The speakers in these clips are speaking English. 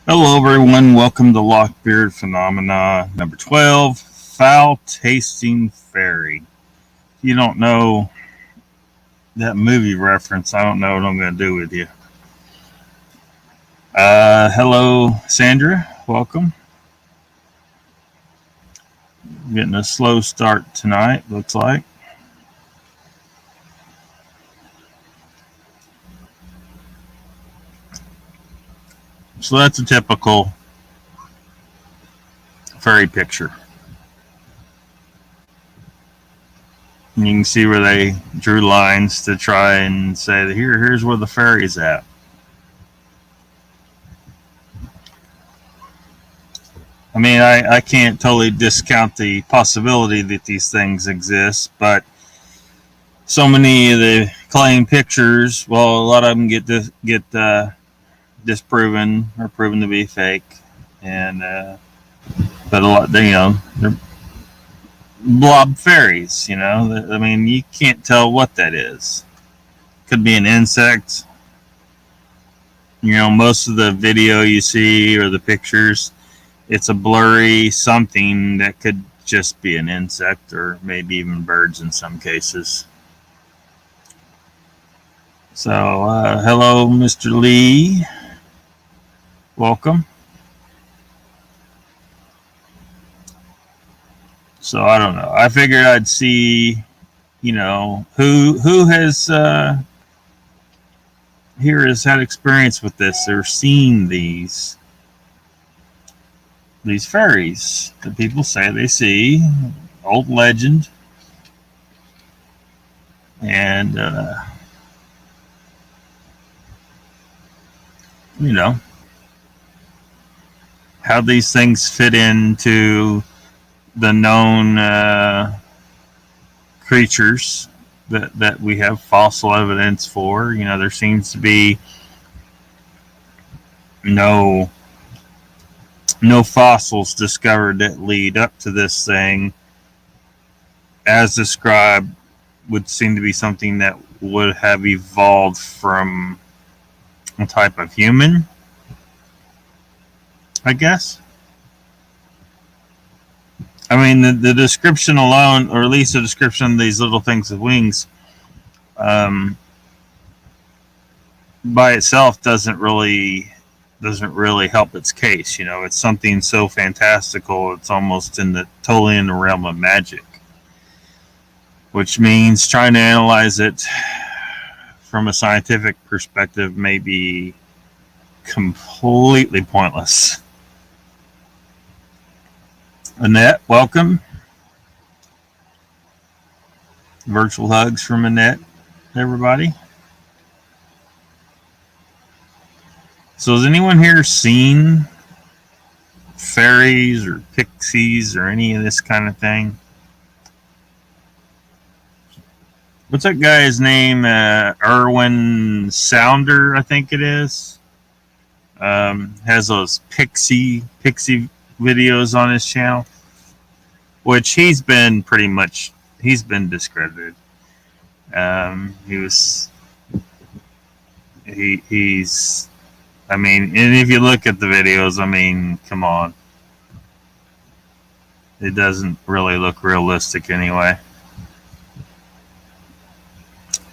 Hello, everyone. Welcome to Lockbeard Phenomena number 12, Foul Tasting Faery. If you don't know that movie reference, I don't know what I'm going to do with you. Hello, Sandra. Welcome. Getting a slow start tonight, looks like. So that's a typical fairy picture. And you can see where they drew lines to try and say, that here's where the fairy's at. I mean, I can't totally discount the possibility that these things exist, but so many of the claimed pictures, well, a lot of them get disproven or proven to be fake, and but a lot, they're blob fairies. I mean, you can't tell what that is. Could be an insect. Most of the video you see or the pictures, it's a blurry something that could just be an insect or maybe even birds in some cases. So, hello, Mr. Lee. Welcome. So I don't know. I figured I'd see, who has here has had experience with this or seen these fairies that people say they see. Old legend. And how these things fit into the known creatures that we have fossil evidence for. There seems to be no fossils discovered that lead up to this thing, as described, would seem to be something that would have evolved from a type of human, I guess. I mean, the description alone, or at least the description of these little things with wings, by itself doesn't really help its case. It's something so fantastical, it's almost totally in the realm of magic, which means trying to analyze it from a scientific perspective may be completely pointless. Annette, welcome. Virtual hugs from Annette, everybody. So has anyone here seen fairies or pixies or any of this kind of thing? What's that guy's name? Erwin Sounder, I think it is. Has those pixie videos on his channel, which he's been discredited. He's I mean, and if you look at the videos, I mean, come on. It doesn't really look realistic anyway.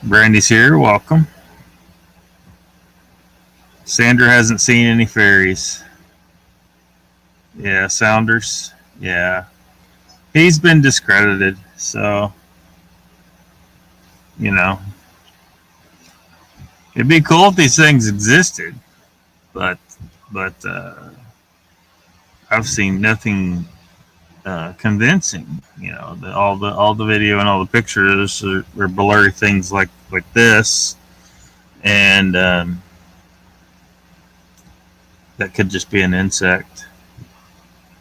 Brandy's here, welcome. Sandra hasn't seen any fairies. Yeah, Sounders. Yeah. He's been discredited, so it'd be cool if these things existed, but I've seen nothing convincing. All the video and all the pictures are blurry things like this, and that could just be an insect.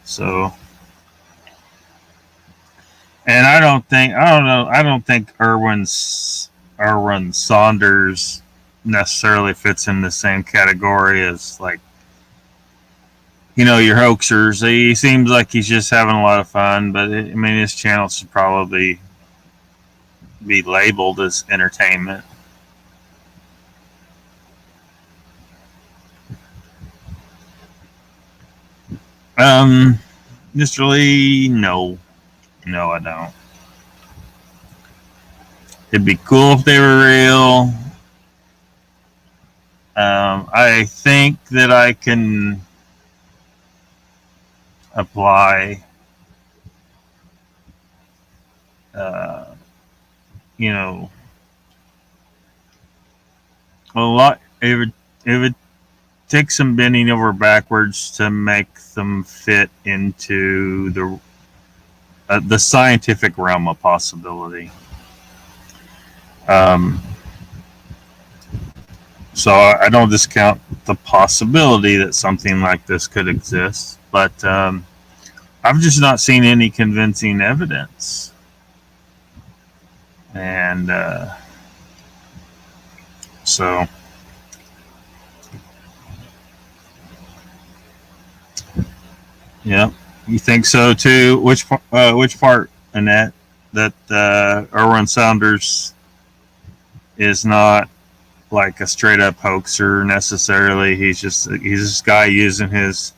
So, and I don't think Erwin Saunders necessarily fits in the same category as your hoaxers. He seems like he's just having a lot of fun, but his channel should probably be labeled as entertainment. Mr. Lee, no, I don't. It'd be cool if they were real. I think that I can apply, you know, a lot. It would take some bending over backwards to make them fit into the scientific realm of possibility. So I don't discount the possibility that something like this could exist, but I've just not seen any convincing evidence. And so, yeah, you think so too? Which part, Annette? That Erwin Saunders is not like a straight up hoaxer necessarily. He's this guy using his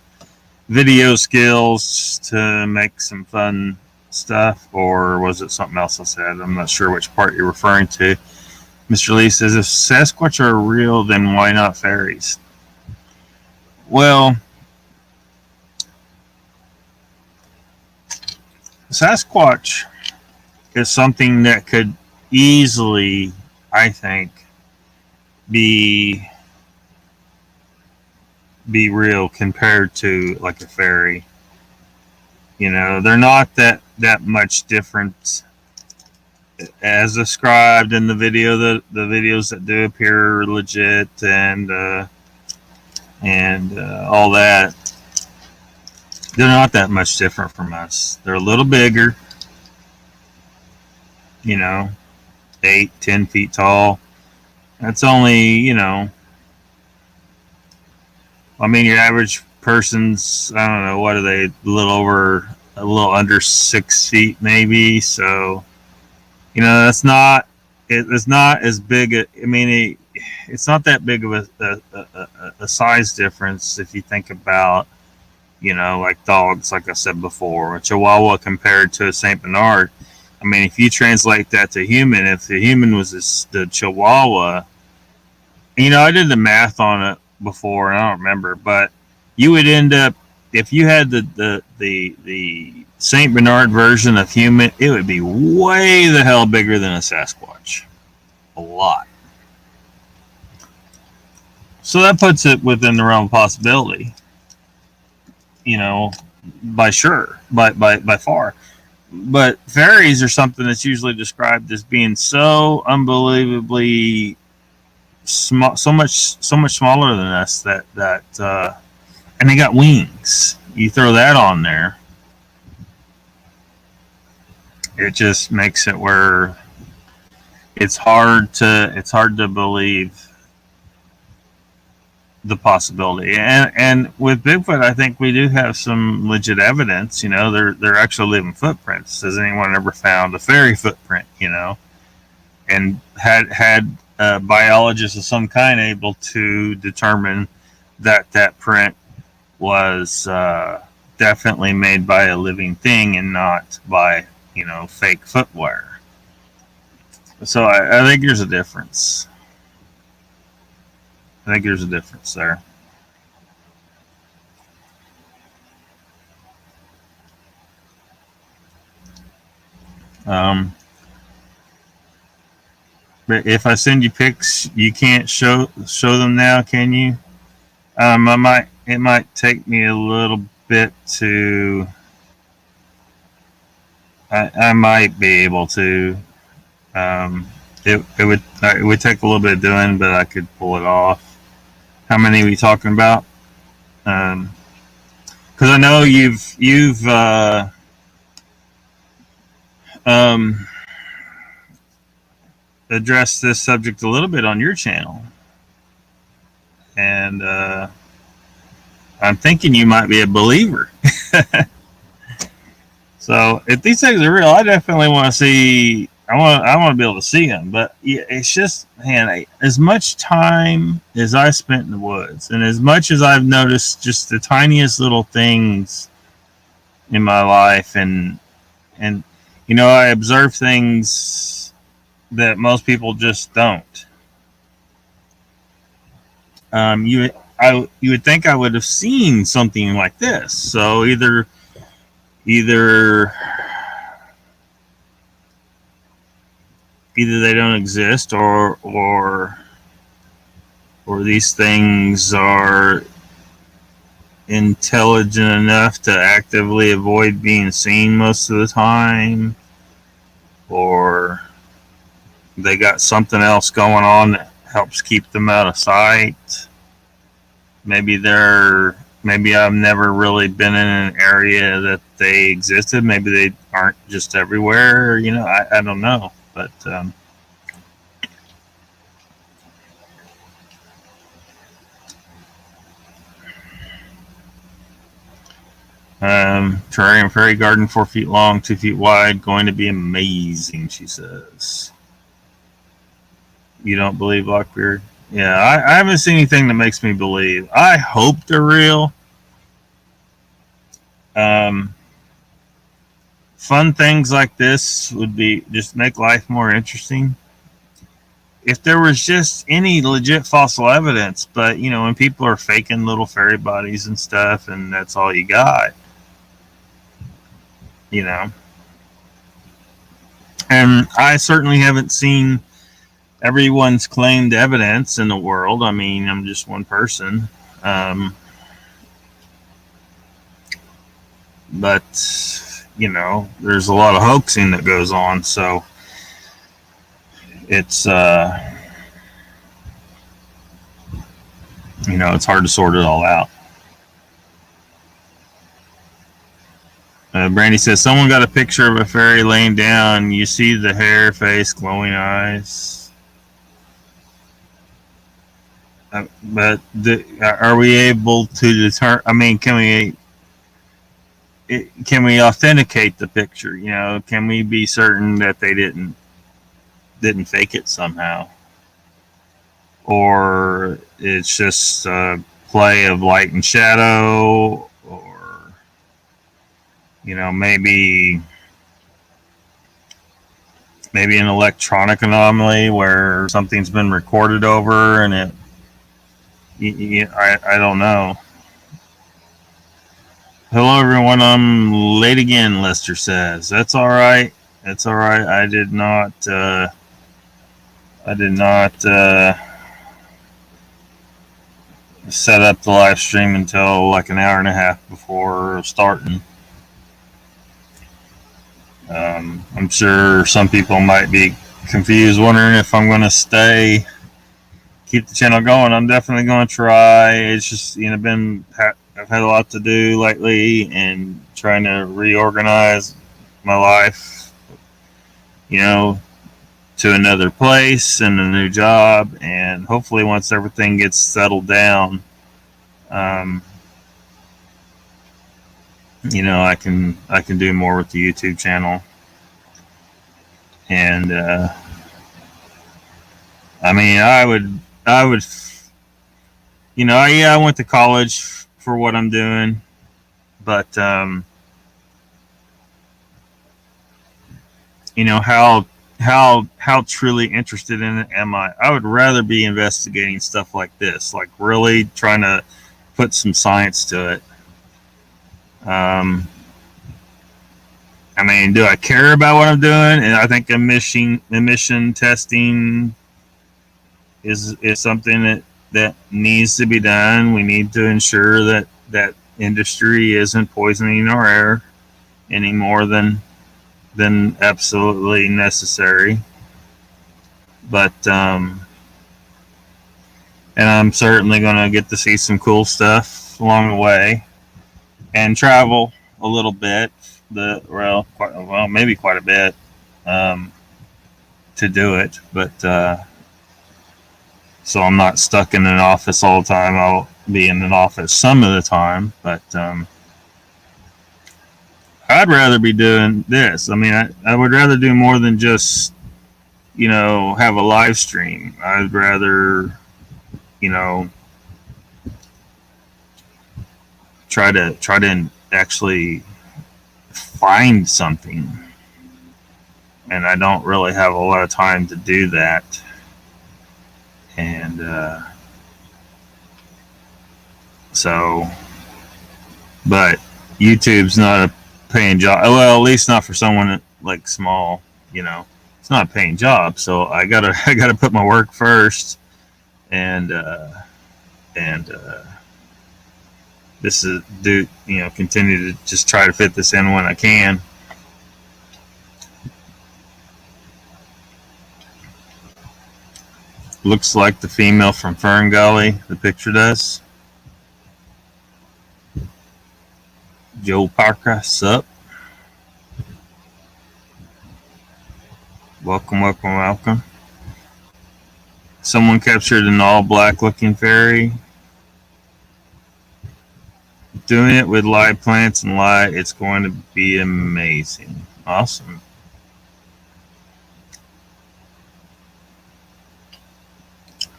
video skills to make some fun stuff, or was it something else I said? I'm not sure which part you're referring to. Mr. Lee says, if Sasquatch are real, then why not fairies? Well, Sasquatch is something that could easily, I think, be real compared to like a fairy. They're not that much different as described in the video. The videos that do appear legit and all that, they're not that much different from us. They're a little bigger, 8-10 feet tall. That's only, your average person's, I don't know, what are they, a little under 6 feet maybe. So, it's not as big. It's not that big of a size difference if you think about, like dogs, like I said before, a Chihuahua compared to a Saint Bernard. If you translate that to human, if the human was the Chihuahua, I did the math on it before, and I don't remember, but you would end up, if you had the Saint Bernard version of human, it would be way the hell bigger than a Sasquatch. A lot. So that puts it within the realm of possibility. By far. But fairies are something that's usually described as being so unbelievably small, so much smaller than us that and they got wings. You throw that on there, it just makes it where it's hard to believe the possibility. And with Bigfoot, I think we do have some legit evidence. They're actually living footprints. Has anyone ever found a fairy footprint? And had biologists of some kind able to determine that print was definitely made by a living thing and not by fake footwear. So I think there's a difference. I think there's a difference there. But if I send you pics, you can't show them now, can you? It might take me a little bit to. I might be able to. It would take a little bit of doing, but I could pull it off. How many are we talking about? Because I know you've addressed this subject a little bit on your channel, and I'm thinking you might be a believer. So if these things are real, I definitely want to see. I want to be able to see them. But yeah, it's just, man, as much time as I spent in the woods, and as much as I've noticed just the tiniest little things in my life, and I observe things that most people just don't. You would think I would have seen something like this. So either they don't exist, or these things are intelligent enough to actively avoid being seen most of the time, or they got something else going on that helps keep them out of sight. Maybe I've never really been in an area that they existed. Maybe they aren't just everywhere. I don't know. But terrarium fairy garden, 4 feet long, 2 feet wide, going to be amazing, she says. You don't believe, Lockbeard? Yeah, I haven't seen anything that makes me believe. I hope they're real. Fun things like this would be just make life more interesting. If there was just any legit fossil evidence, but when people are faking little fairy bodies and stuff, and that's all you got, And I certainly haven't seen everyone's claimed evidence in the world. I mean, I'm just one person. But, there's a lot of hoaxing that goes on. So it's, it's hard to sort it all out. Brandy says, someone got a picture of a fairy laying down. You see the hair, face, glowing eyes. But are we able to determine? I mean, can we authenticate the picture? Can we be certain that they didn't fake it somehow, or it's just a play of light and shadow, or maybe an electronic anomaly where something's been recorded over and it. I don't know. Hello, everyone. I'm late again, Lester says. That's all right. That's all right. I did not set up the live stream until like an hour and a half before starting. I'm sure some people might be confused, wondering if I'm going to keep the channel going. I'm definitely going to try. It's just, I've had a lot to do lately and trying to reorganize my life, to another place and a new job. And hopefully once everything gets settled down, I can do more with the YouTube channel. And, I would, I went to college for what I'm doing, but, how truly interested in it am I? I would rather be investigating stuff like this, like really trying to put some science to it. Do I care about what I'm doing? And I think emission testing is something that needs to be done. We need to ensure that industry isn't poisoning our air any more than absolutely necessary. But and I'm certainly going to get to see some cool stuff along the way and travel a little bit. Maybe quite a bit to do it, but so I'm not stuck in an office all the time. I'll be in an office some of the time, but I'd rather be doing this. I would rather do more than just have a live stream. I'd rather, you know, try to actually find something, and I don't really have a lot of time to do that. And so, but YouTube's not a paying job. Well, at least not for someone like small. It's not a paying job. So I gotta put my work first, and this is continue to just try to fit this in when I can. Looks like the female from Fern Gully, the picture does. Joe Parker, sup? Welcome. Someone captured an all-black looking fairy. Doing it with live plants and light, it's going to be amazing. Awesome.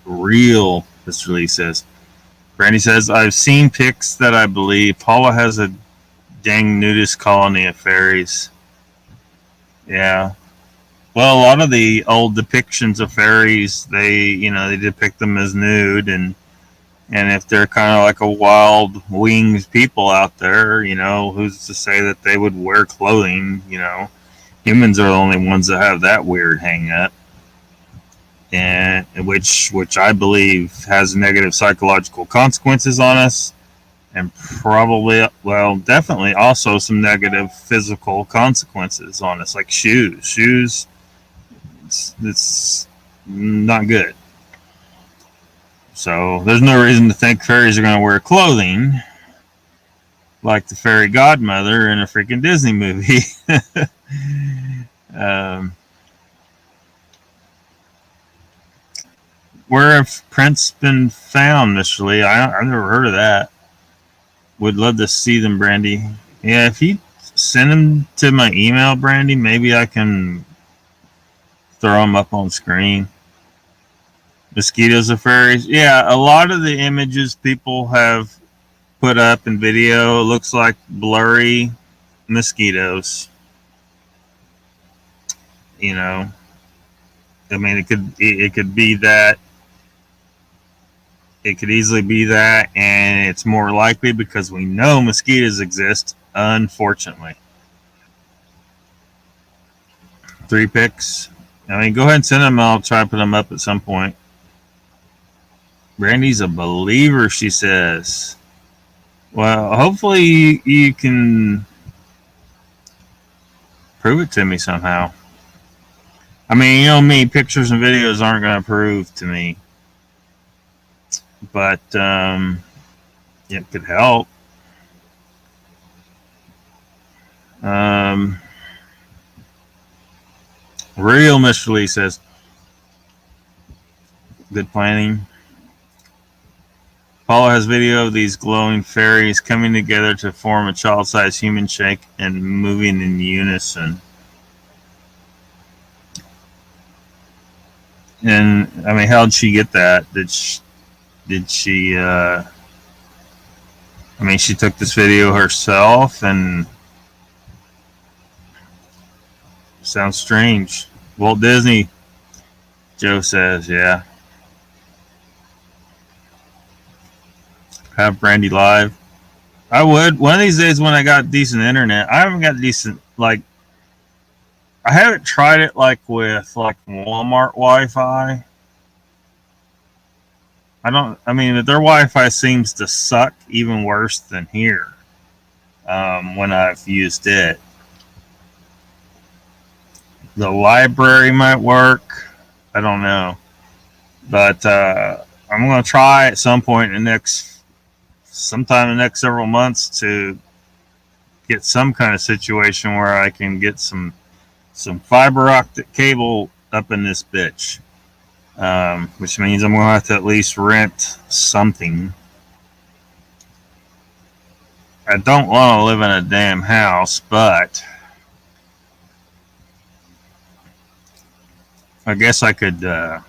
Real, Mr. Lee says. Brandy says, I've seen pics that I believe Paula has a dang nudist colony of fairies. Yeah. Well, a lot of the old depictions of fairies, they depict them as nude, and if they're kind of like a wild winged people out there, who's to say that they would wear clothing? Humans are the only ones that have that weird hang up, and which I believe has negative psychological consequences on us, and probably, well, definitely also some negative physical consequences on us, like shoes. It's not good. So there's no reason to think fairies are going to wear clothing like the fairy godmother in a freaking Disney movie. Where have prints been found, Mr. Lee? I've never heard of that. Would love to see them, Brandy. Yeah, if you send them to my email, Brandy, maybe I can throw them up on screen. Mosquitoes are fairies. Yeah, a lot of the images people have put up in video looks like blurry mosquitoes. I mean, it could be that. It could easily be that, and it's more likely because we know mosquitoes exist, unfortunately. 3 pics. I mean, go ahead and send them. I'll try to put them up at some point. Brandy's a believer, she says. Well, hopefully you can prove it to me somehow. I mean, me, pictures and videos aren't going to prove to me. But it could help. Real Mr. Lee says, good planning. Paula has video of these glowing fairies coming together to form a child-sized human shape and moving in unison. And I mean, how did she get that? Did she I mean, she took this video herself, and sounds strange. Walt Disney, Joe says, yeah. Have Brandy live. I would. One of these days when I got decent internet. I haven't got decent, I haven't tried it with Walmart Wi-Fi. I mean, their Wi-Fi seems to suck even worse than here when I've used it. The library might work. I don't know. But I'm going to try at some point sometime in the next several months to get some kind of situation where I can get some fiber optic cable up in this bitch. Which means I'm going to have to at least rent something. I don't want to live in a damn house, but I guess I could. I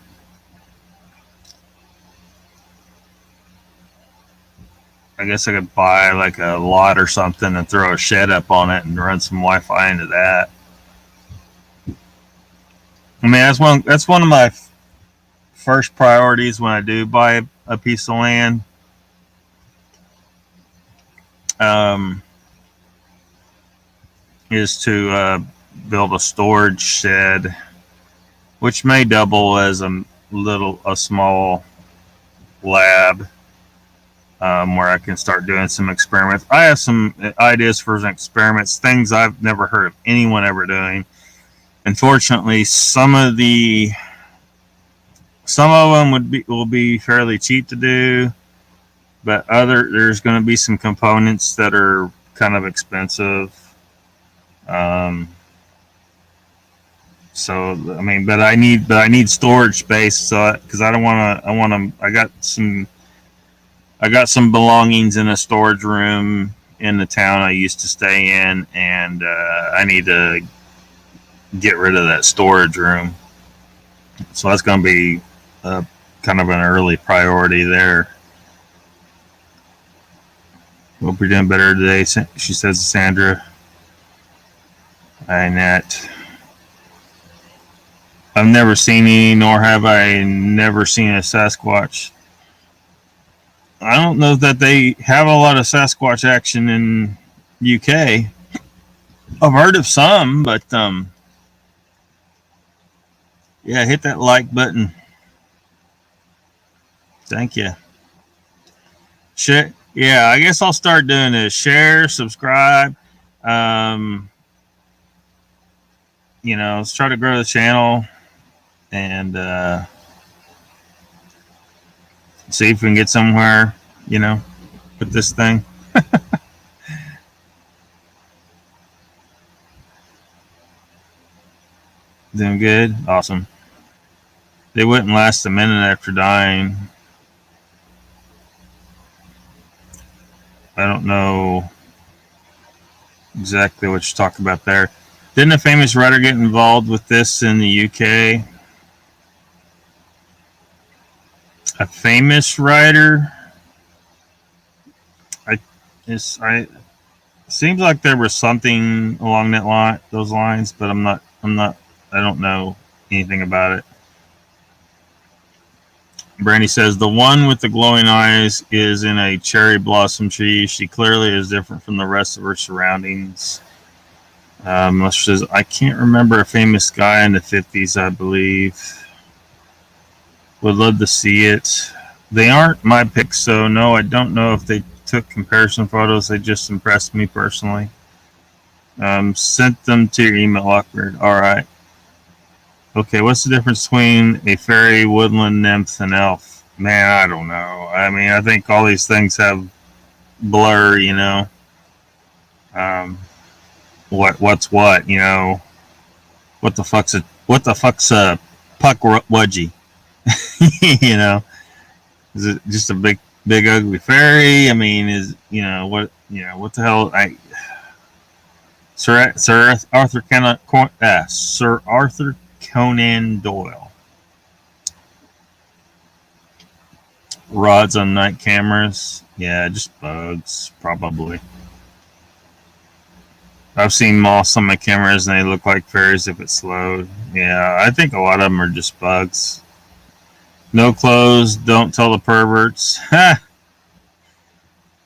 guess I could buy like a lot or something and throw a shed up on it and run some Wi-Fi into that. I mean, that's one of my first priorities when I do buy a piece of land. Is to build a storage shed, which may double as a small lab where I can start doing some experiments. I have some ideas for some experiments, things I've never heard of anyone ever doing. Unfortunately, some of them will be fairly cheap to do, but there's going to be some components that are kind of expensive. So I mean, but I need storage space, so because I don't want to. I got some belongings in a storage room in the town I used to stay in, and I need to get rid of that storage room. So that's going to be kind of an early priority there. Hope you're doing better today, she says to Sandra. Hi, Nat. I've never seen any, nor have I never seen a Sasquatch. I don't know that they have a lot of Sasquatch action in UK. I've heard of some, but yeah, hit that like button. Thank you. Share. Yeah, I guess I'll start doing this. Share, subscribe. Let's try to grow the channel and see if we can get somewhere, with this thing. Doing good? Awesome. They wouldn't last a minute after dying. I don't know exactly what you're talking about there. Didn't a famous writer get involved with this in the UK? A famous writer? It seems like there was something along those lines, but I don't know anything about it. Brandy says the one with the glowing eyes is in a cherry blossom tree. She clearly is different from the rest of her surroundings. Says I can't remember a famous guy in the 50s, I believe. Would love to see it. They aren't my picks, so no, I don't know if they took comparison photos. They just impressed me personally. Sent them to your email, Lockbeard. All right. Okay, what's the difference between a fairy, woodland nymph, and elf? Man, I don't know. I mean, I think all these things have blur, what's what, what the fuck's a puck wudgie? Is it just a big ugly fairy? I mean, what the hell? Sir Arthur Conan Doyle. Rods on night cameras. Yeah, just bugs, probably. I've seen moths on my cameras and they look like fairies if it's slowed. Yeah, I think a lot of them are just bugs. No clothes, don't tell the perverts. Ha!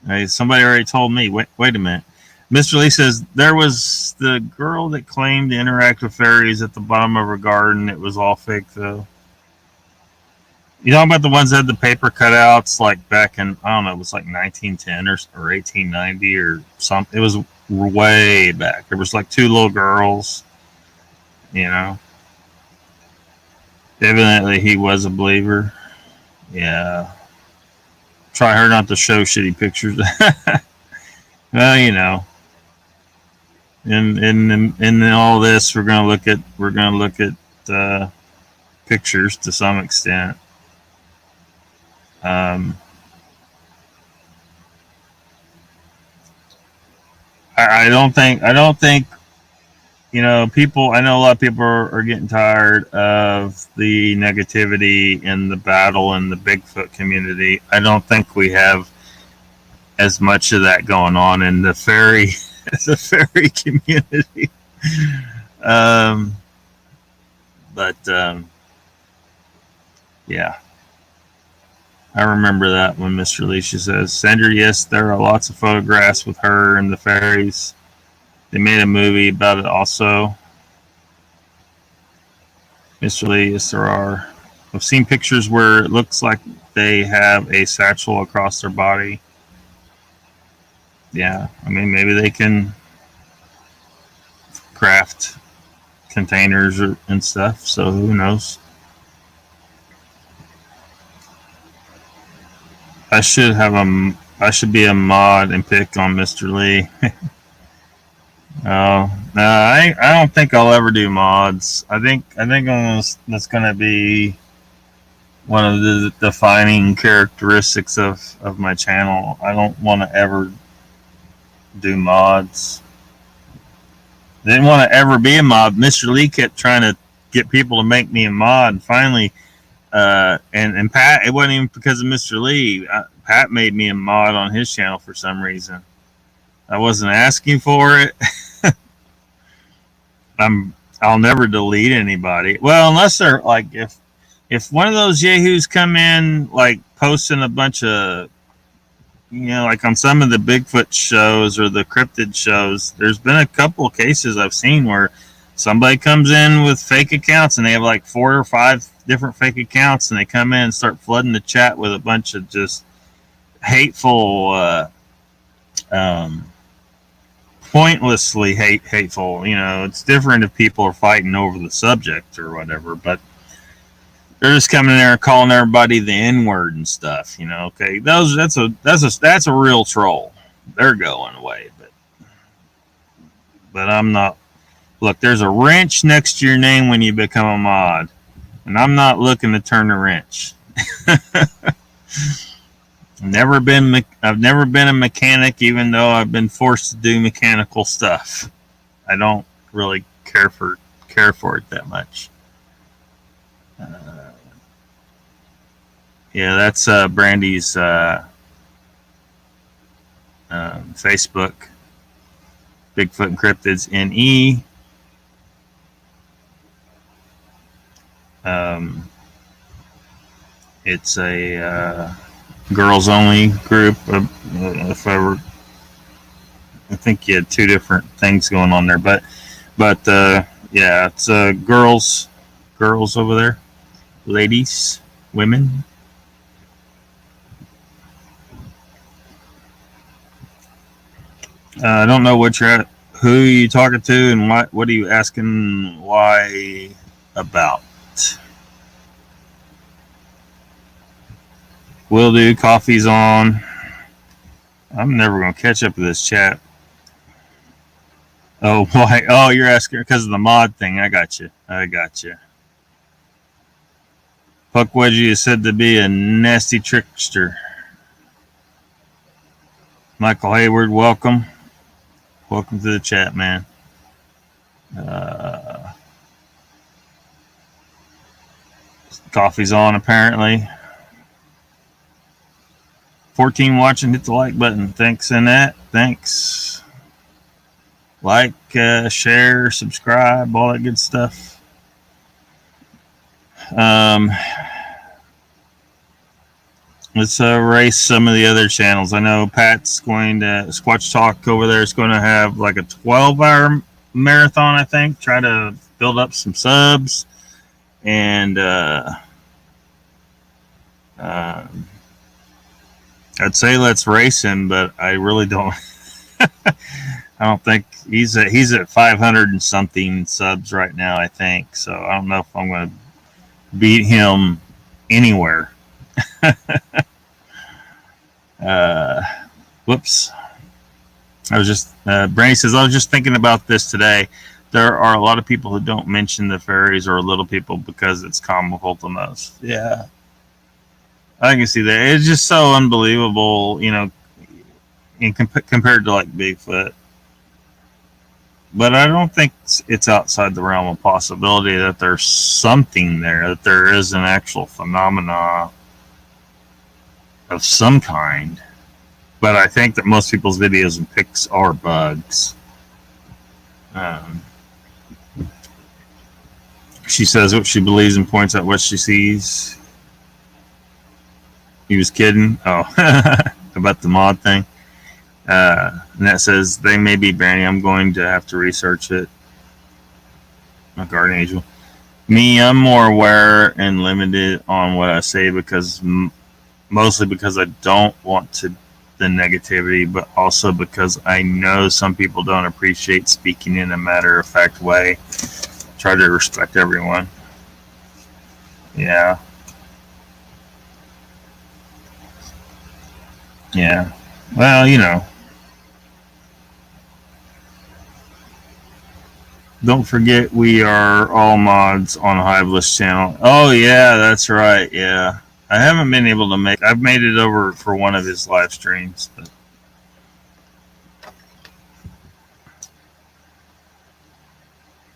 Hey, somebody already told me. Wait a minute. Mr. Lee says there was the girl that claimed to interact with fairies at the bottom of her garden. It was all fake, though. You know about the ones that had the paper cutouts, like back in, I don't know, it was like 1910 or 1890 or something. It was way back. There was like two little girls, Evidently, he was a believer. Yeah. Try hard not to show shitty pictures. Well, in all this, we're gonna look at pictures to some extent. I don't think you know, people, I know a lot of people are getting tired of the negativity and the battle in the Bigfoot community. I don't think we have as much of that going on in the fairy, the fairy community. Um, but yeah, I remember that when Mr. Alicia says, Sandra, yes, there are lots of photographs with her and the fairies. They made a movie about it also. Mr. Lee, yes, there are. I've seen pictures where it looks like they have a satchel across their body. Yeah, I mean, maybe they can craft containers and stuff, so who knows? I should be a mod and pick on Mr. Lee. Oh no, I don't think I'll ever do mods. I think almost that's gonna be one of the defining characteristics of my channel. I don't want to ever do mods. Didn't want to ever be a mod. Mr. Lee kept trying to get people to make me a mod, and finally, and Pat, it wasn't even because of Mr. Lee. Pat made me a mod on his channel for some reason. I wasn't asking for it. I'll never delete anybody. Well, unless they're like if one of those yahoos come in like posting a bunch of, you know, like on some of the Bigfoot shows or the cryptid shows, there's been a couple of cases I've seen where somebody comes in with fake accounts and they have like 4 or 5 different fake accounts, and they come in and start flooding the chat with a bunch of just hateful, pointlessly hateful. You know, it's different if people are fighting over the subject or whatever, but they're just coming in there and calling everybody the N-word and stuff. You know, okay, that's a real troll. They're going away, but I'm not. Look, there's a wrench next to your name when you become a mod, and I'm not looking to turn a wrench. I've never been a mechanic, even though I've been forced to do mechanical stuff. I don't really care for it that much. Yeah, that's Brandy's Facebook. Bigfoot and Cryptids NE. It's a girls only group. If I were, I think you had 2 different things going on there, but yeah, it's girls over there, ladies, women. I don't know who you talking to, and what are you asking? Why about? Will do. Coffee's on. I'm never gonna catch up with this chat. Oh, why? Oh, you're asking because of the mod thing. I got you. Puck Wedgie is said to be a nasty trickster. Michael Hayward, welcome. Welcome to the chat, man. Coffee's on, apparently. 14 watching, hit the like button. Thanks, Annette. Thanks. Like, share, subscribe, all that good stuff. Let's erase some of the other channels. I know Pat's going to, Squatch Talk over there is going to have like a 12-hour marathon, I think. Try to build up some subs. And I'd say let's race him, but I really don't. I don't think he's at 500 and something subs right now, I think. So I don't know if I'm going to beat him anywhere. Whoops. I was just, Brandy says, I was just thinking about this today. There are a lot of people who don't mention the fairies or little people because it's comical to most. Yeah. I can see that. It's just so unbelievable, you know, compared to like Bigfoot. but I don't think it's outside the realm of possibility that there's something there, that there is an actual phenomena of some kind. But I think that most people's videos and pics are bugs. She says what she believes and points out what she sees. He was kidding. Oh, about the mod thing. And that says, they may be Brandy. I'm going to have to research it. My guardian angel. Me, I'm more aware and limited on what I say because mostly because I don't want to the negativity, but also because I know some people don't appreciate speaking in a matter-of-fact way. Try to respect everyone. Yeah. Yeah. Well, you know. Don't forget we are all mods on Hiveless channel. Oh, yeah, that's right. Yeah. I haven't been able to make... I've made it over for one of his live streams, but...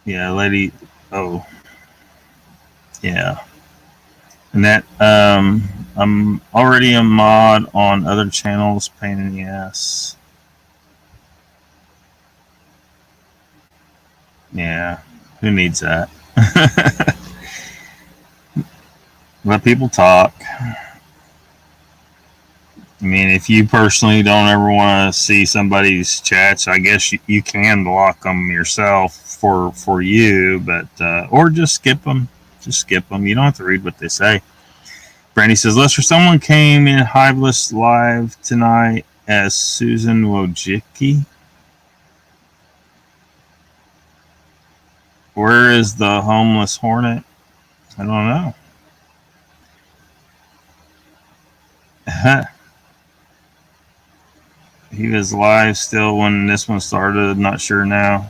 Yeah, lady... Oh. Yeah. And that, I'm already a mod on other channels, pain in the ass. Yeah, who needs that? Let people talk. I mean, if you personally don't ever want to see somebody's chats, I guess you can block them yourself for you, but or just skip them. Just skip them. You don't have to read what they say. Brandy says, Lester, someone came in Hiveless live tonight as Susan Wojcicki. Where is the homeless hornet? I don't know. He was live still when this one started. Not sure now.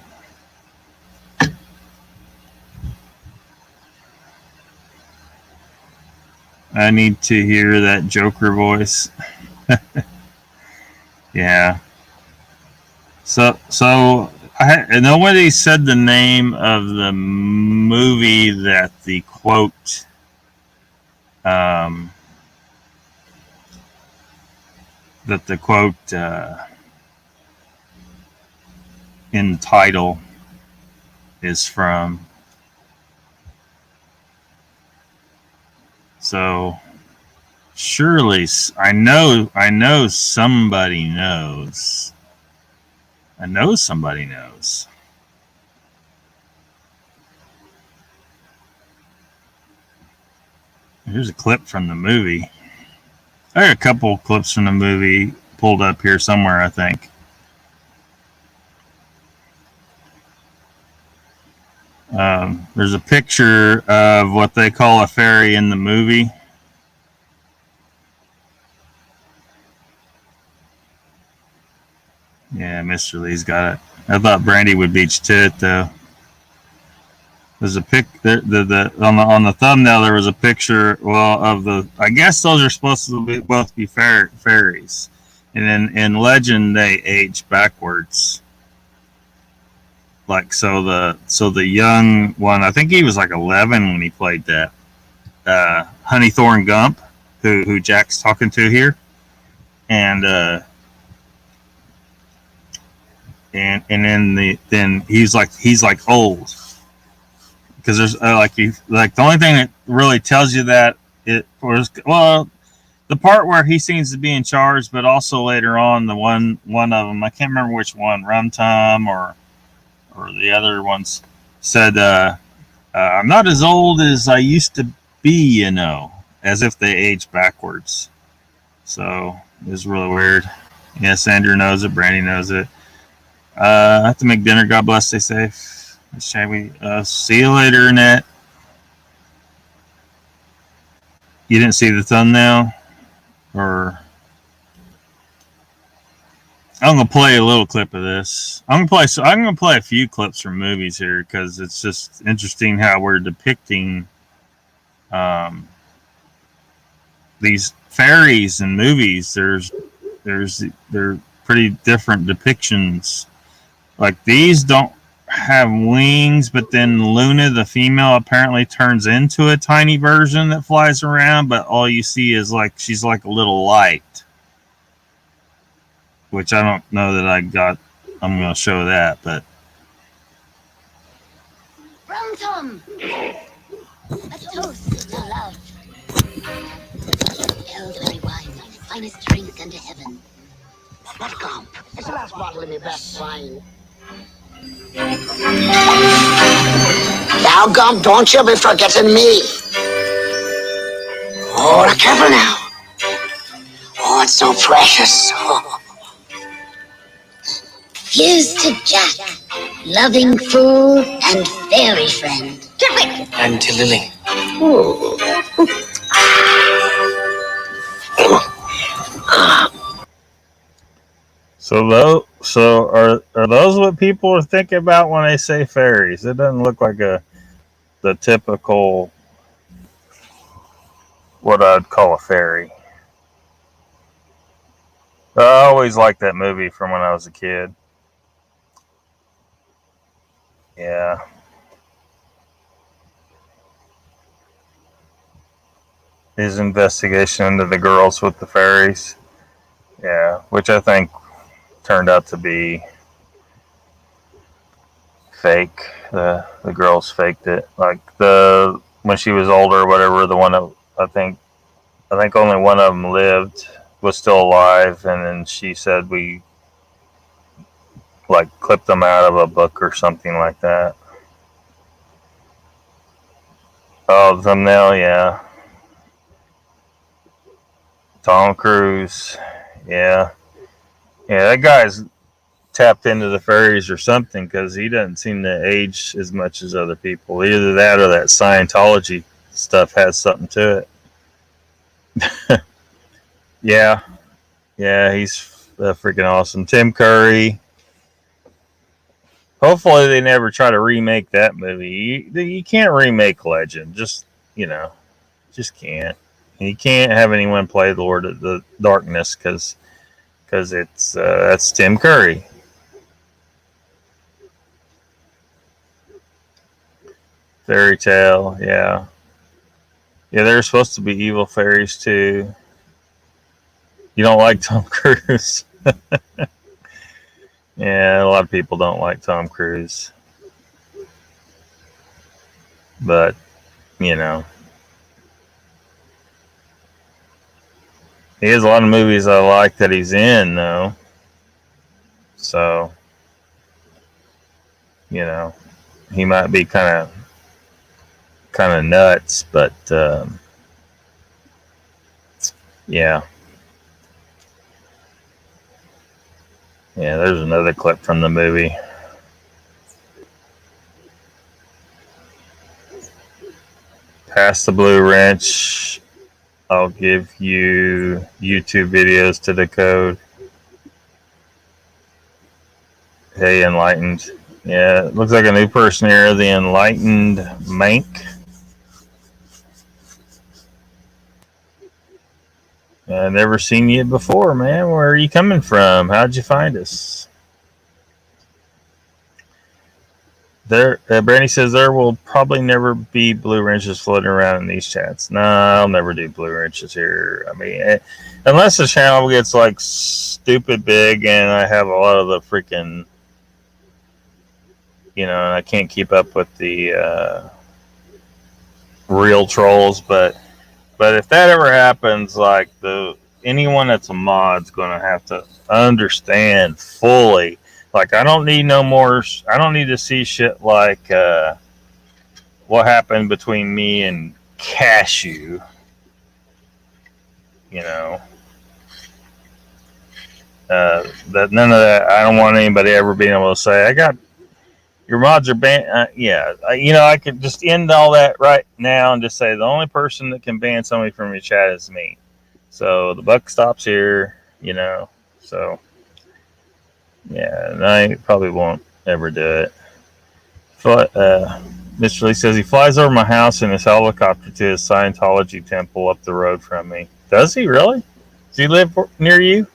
I need to hear that Joker voice. Yeah. So nobody said the name of the movie that the quote in the title is from. So surely I know somebody knows. I know somebody knows. Here's a clip from the movie. I got a couple clips from the movie pulled up here somewhere, I think. There's a picture of what they call a fairy in the movie. Yeah, Mr. Lee's got it. I thought Brandy would beat you to it, though. There's a pic on the thumbnail. There was a picture. Well, of the. I guess those are supposed to be both be fairies, and in legend they age backwards. Like so the young one. I think he was like 11 when he played that. Honeythorn Gump, who Jack's talking to here, and then he's like old. Because there's the only thing that really tells you that it was the part where he seems to be in charge, but also later on the one of them, I can't remember which one, Rumtum or the other ones, said I'm not as old as I used to be, as if they age backwards. So it was really weird. Yes, Andrew knows it. Brandy knows it. I have to make dinner. God bless. Stay safe. Shall we see you later, Annette? You didn't see the thumbnail? Or I'm gonna play a little clip of this. I'm gonna play a few clips from movies here because it's just interesting how we're depicting these fairies in movies. They're pretty different depictions. Like these don't have wings, but then Luna, the female, apparently turns into a tiny version that flies around, but all you see is like she's like a little light, which I don't know that I got. I'm going to show that, but Brown Tom, a toast to love. Elderberry wine, finest drink under heaven. But come, it's the last bottle of my best wine. Now, Gump, don't you be forgetting me. Oh, careful now. Oh, it's so precious. Here's to Jack, loving food and fairy friend. And to Lily. Ooh. So are those what people are thinking about when they say fairies? It doesn't look like the typical what I'd call a fairy. I always liked that movie from when I was a kid. Yeah. His investigation into the girls with the fairies. Yeah, which I think turned out to be fake. The girls faked it. Like when she was older or whatever, the one that I think only one of them was still alive, and then she said we like clipped them out of a book or something like that. Oh, the thumbnail, yeah. Tom Cruise, yeah. Yeah, that guy's tapped into the fairies or something, because he doesn't seem to age as much as other people. Either that or that Scientology stuff has something to it. Yeah, he's freaking awesome. Tim Curry. Hopefully they never try to remake that movie. You can't remake Legend. Just can't. And you can't have anyone play the Lord of the Darkness because it's that's Tim Curry. Fairy Tale, yeah. Yeah, they're supposed to be evil fairies too. You don't like Tom Cruise? Yeah, a lot of people don't like Tom Cruise. But, he has a lot of movies I like that he's in, though. So, he might be kind of nuts, but yeah. Yeah, there's another clip from the movie. Pass the blue wrench. I'll give you YouTube videos to decode. Hey, Enlightened. Yeah, it looks like a new person here, the Enlightened Mank. I've never seen you before, man. Where are you coming from? How'd you find us? Brandy says there will probably never be blue wrenches floating around in these chats. Nah, I'll never do blue wrenches here. I mean, unless the channel gets like stupid big and I have a lot of the freaking, and I can't keep up with the real trolls. But if that ever happens, like anyone that's a mod's going to have to understand fully. Like, I don't need to see shit like what happened between me and Cashew. That none of that. I don't want anybody ever being able to say, your mods are banned. I could just end all that right now and just say the only person that can ban somebody from your chat is me. So the buck stops here, So, yeah, and I probably won't ever do it. But Mr. Lee says he flies over my house in his helicopter to his Scientology temple up the road from me. Does he really? Does he live near you?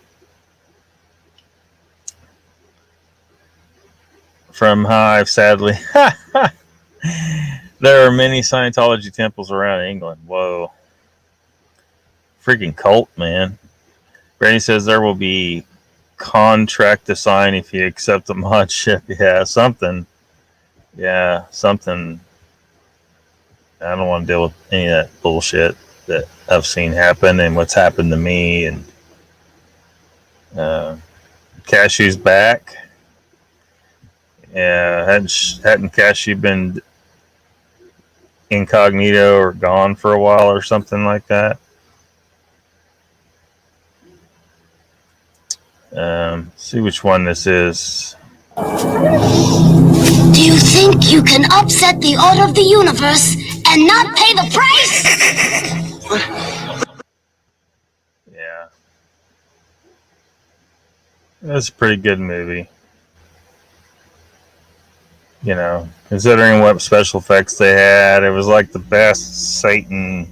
from Hive, sadly. There are many Scientology temples around England. Whoa. Freaking cult, man. Brady says there will be contract to sign if you accept the mod ship. Yeah, something. Yeah, something. I don't want to deal with any of that bullshit that I've seen happen and what's happened to me. And Cashew's back. Yeah, hadn't Cashew been incognito or gone for a while or something like that? See which one this is. Do you think you can upset the order of the universe and not pay the price? Yeah. That's a pretty good movie. You know, considering what special effects they had, it was like the best Satan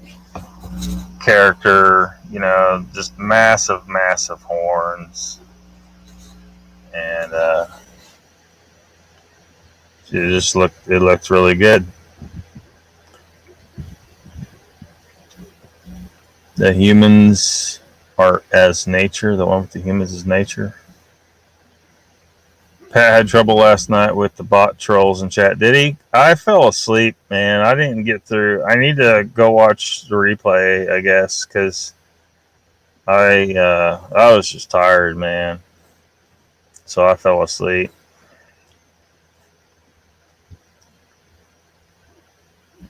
character, you know, just massive horns. And it looked really good. The humans are as nature, the one with the humans is nature. Pat had trouble last night with the bot trolls in chat. Did he? I fell asleep, man. I didn't get through. I need to go watch the replay, I guess, because I was just tired, man. So I fell asleep.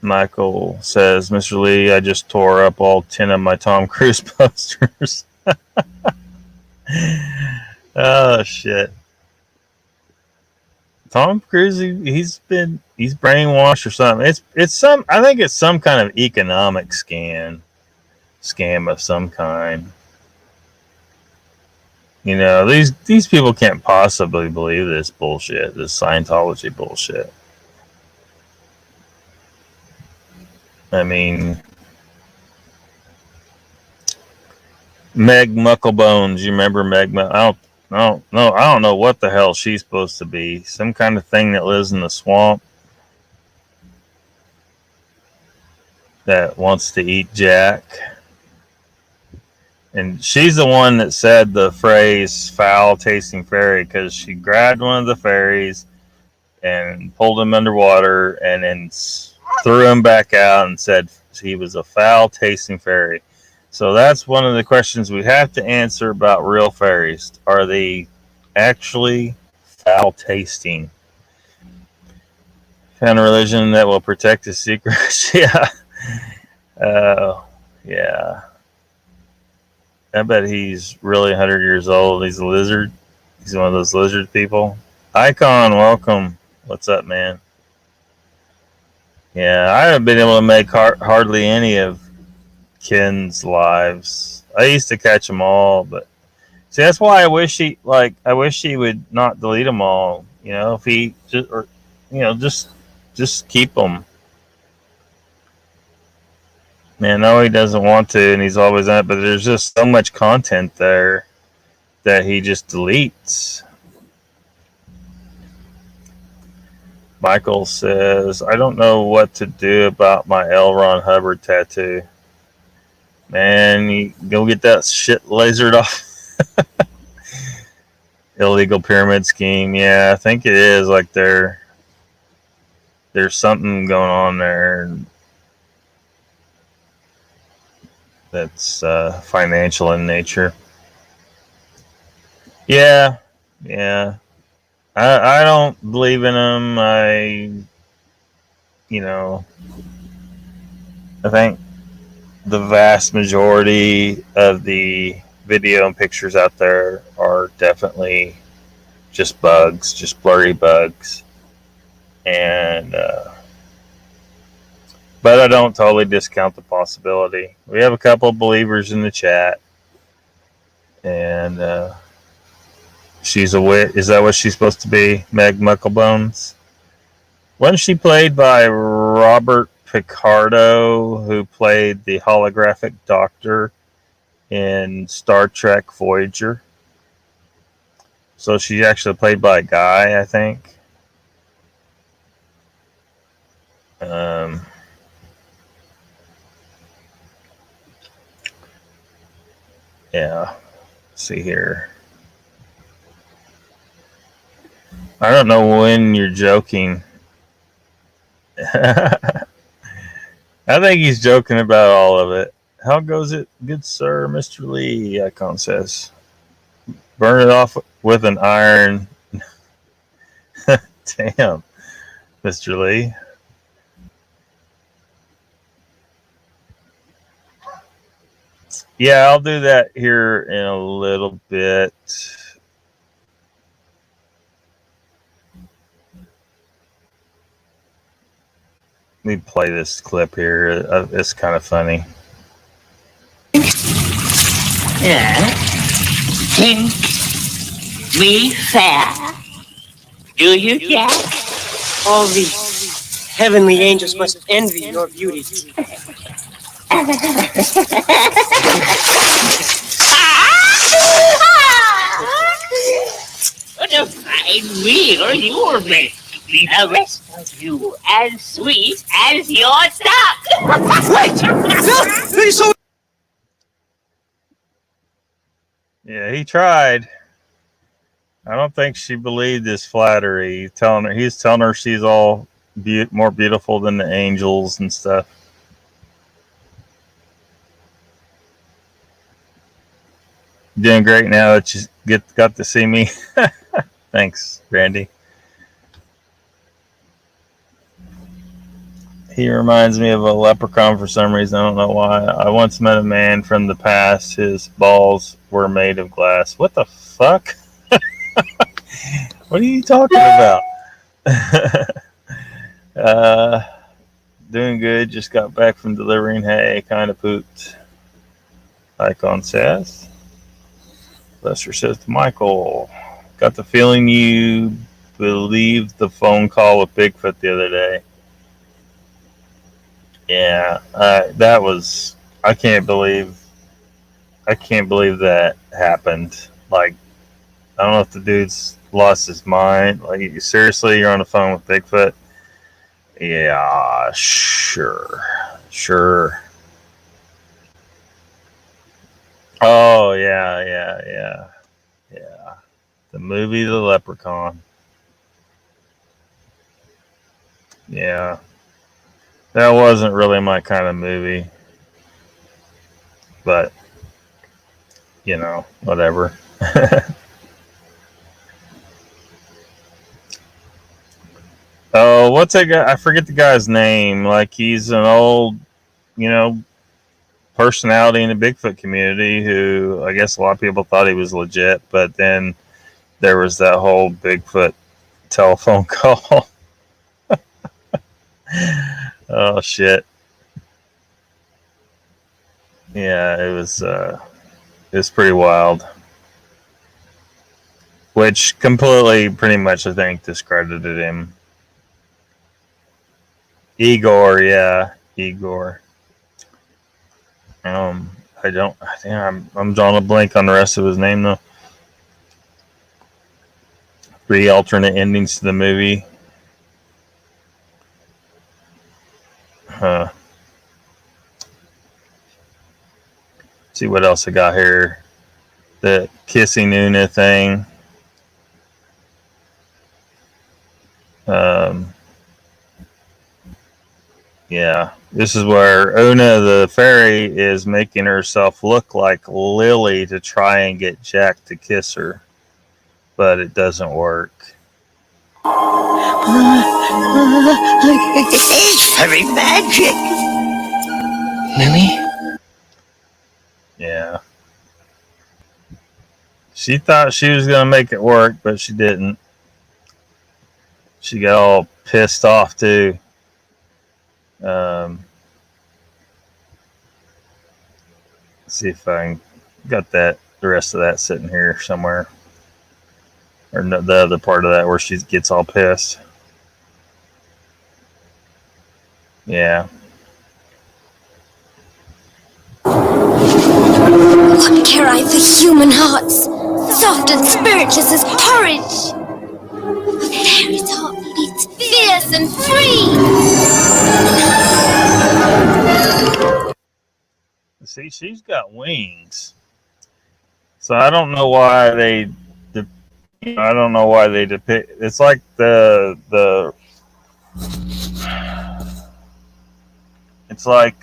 Michael says, Mr. Lee, I just tore up all 10 of my Tom Cruise posters. Oh, shit. Tom Cruise, he's brainwashed or something. I think it's some kind of economic scam of some kind. You know, these people can't possibly believe this bullshit, this Scientology bullshit. I mean, Meg Mucklebones, you remember Meg? I don't know what the hell she's supposed to be. Some kind of thing that lives in the swamp that wants to eat Jack. And she's the one that said the phrase foul tasting fairy because she grabbed one of the fairies and pulled him underwater and then threw him back out and said he was a foul tasting fairy. So that's one of the questions we have to answer about real fairies. Are they actually foul tasting? Found a religion that will protect his secrets. Yeah. Yeah. I bet he's really 100 years old. He's a lizard. He's one of those lizard people. Icon, welcome. What's up, man? Yeah, I haven't been able to make hardly any of Ken's lives. I used to catch them all, but see, that's why I wish he would not delete them all. You know, if he just keep them. Man, no, he doesn't want to, and he's always on it. But there's just so much content there that he just deletes. Michael says, I don't know what to do about my L. Ron Hubbard tattoo. Man, you go get that shit lasered off. Illegal pyramid scheme. Yeah, I think it is. Like there's something going on there that's financial in nature. Yeah. I don't believe in them. I think the vast majority of the video and pictures out there are definitely just bugs, just blurry bugs. And but I don't totally discount the possibility. We have a couple of believers in the chat, and she's a wit. Is that what she's supposed to be? Meg Mucklebones? Wasn't she played by Robert Picardo, who played the holographic doctor in Star Trek Voyager? So she's actually played by a guy, I think. Um, yeah. Let's see here. I don't know when you're joking. I think he's joking about all of it. How goes it, good sir, Mr. Lee? Icon says. Burn it off with an iron. Damn, Mr. Lee. Yeah, I'll do that here in a little bit. Let me play this clip here. It's kind of funny. Yeah. Think me fair? Do you, Jack? All the heavenly angels must envy your beauty. What a fine meal you're making. The rest of you as sweet as your duck. Wait! Yeah, he tried. I don't think she believed his flattery. He's telling her she's all more beautiful than the angels and stuff. Doing great now that you got to see me. Thanks, Randy. He reminds me of a leprechaun for some reason. I don't know why. I once met a man from the past. His balls were made of glass. What the fuck? What are you talking about? Doing good. Just got back from delivering hay. Kind of pooped. Icon says. Lester says to Michael, got the feeling you believed the phone call with Bigfoot the other day. Yeah, that was. I can't believe that happened. Like, I don't know if the dude's lost his mind. Like, seriously, you're on the phone with Bigfoot? Yeah, sure. Oh, yeah. The movie The Leprechaun. Yeah. That wasn't really my kind of movie. But, you know, whatever. Oh, what's that guy? I forget the guy's name. Like, he's an old, personality in the Bigfoot community who I guess a lot of people thought he was legit, but then there was that whole Bigfoot telephone call. Oh shit. Yeah, it was pretty wild. Which completely pretty much I think discredited him. Igor. I'm drawing a blank on the rest of his name though. 3 alternate endings to the movie. See what else I got here. The kissing Una thing. Yeah, this is where Una the fairy is making herself look like Lily to try and get Jack to kiss her, but it doesn't work. It's very magic. Lily? Yeah. She thought she was going to make it work, but she didn't. She got all pissed off, too. Let's see if I got the rest of that sitting here somewhere. Or no, the other part of that where she gets all pissed. Yeah. What care I for human hearts, soft and spiritless as porridge? A fairy's heart beats fierce and free. See, she's got wings. So I don't know why they I don't know why they depict. It's like the it's like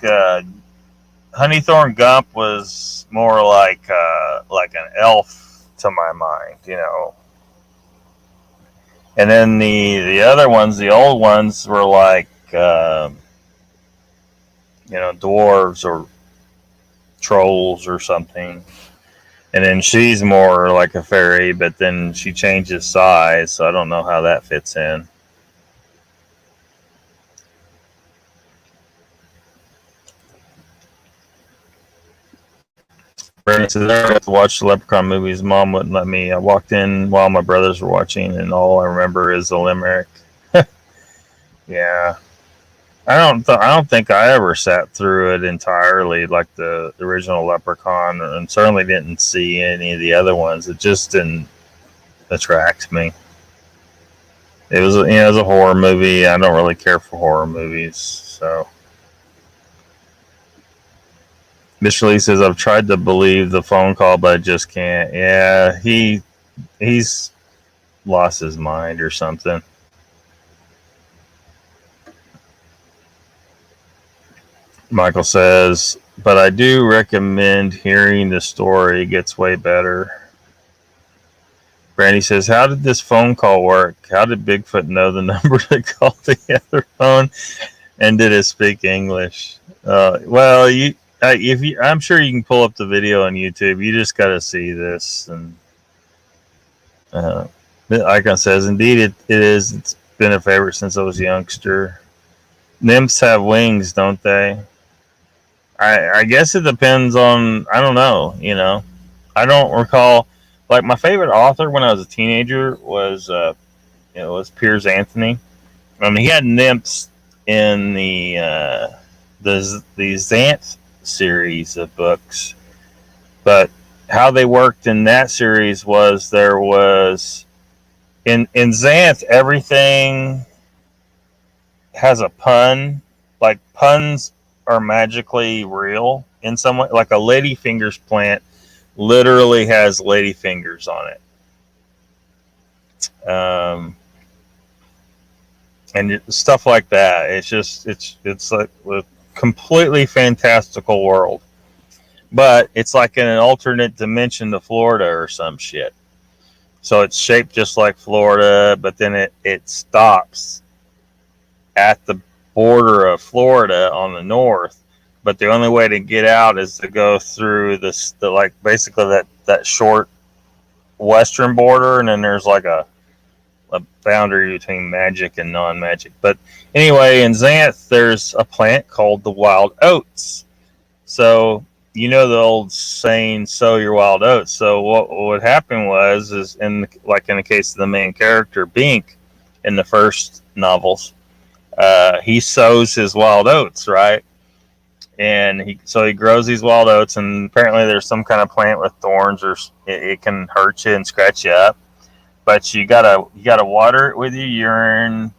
Honeythorn Gump was more like an elf to my mind, you know. And then the other ones, the old ones, were like you know, dwarves or trolls or something. And then she's more like a fairy, but then she changes size, so I don't know how that fits in. Brandon says, I got to watch the Leprechaun movies. Mom wouldn't let me. I walked in while my brothers were watching, and all I remember is the limerick. Yeah. I don't think I ever sat through it entirely like the original Leprechaun, and certainly didn't see any of the other ones. It just didn't attract me. It was, you know, it was a horror movie. I don't really care for horror movies, so. Mr. Lee says, I've tried to believe the phone call, but I just can't. Yeah, he's lost his mind or something. Michael says, but I do recommend hearing the story. It gets way better. Brandy says, how did this phone call work? How did Bigfoot know the number to call the other phone? And did it speak English? Well, I'm sure you can pull up the video on YouTube. You just got to see this. And Icon says, indeed, it is. It's been a favorite since I was a youngster. Nymphs have wings, don't they? I guess it depends on, I don't know, you know. I don't recall, like my favorite author when I was a teenager was Piers Anthony. I mean, he had nymphs in the Xanth series of books, but how they worked in that series was there was in Xanth everything has a pun, like puns are magically real in some way. Like a ladyfingers plant literally has ladyfingers on it, and stuff like that. It's like a completely fantastical world, but it's like in an alternate dimension to Florida or some shit. So it's shaped just like Florida, but then it stops at the border of Florida on the north, but the only way to get out is to go through basically that short western border, and then there's like a boundary between magic and non-magic. But anyway, in Xanth there's a plant called the wild oats. So you know the old saying, sow your wild oats. So what happened is in the case of the main character Bink in the first novels, he sows his wild oats, right? And he grows these wild oats, and apparently there's some kind of plant with thorns, or it can hurt you and scratch you up. But you gotta water it with your urine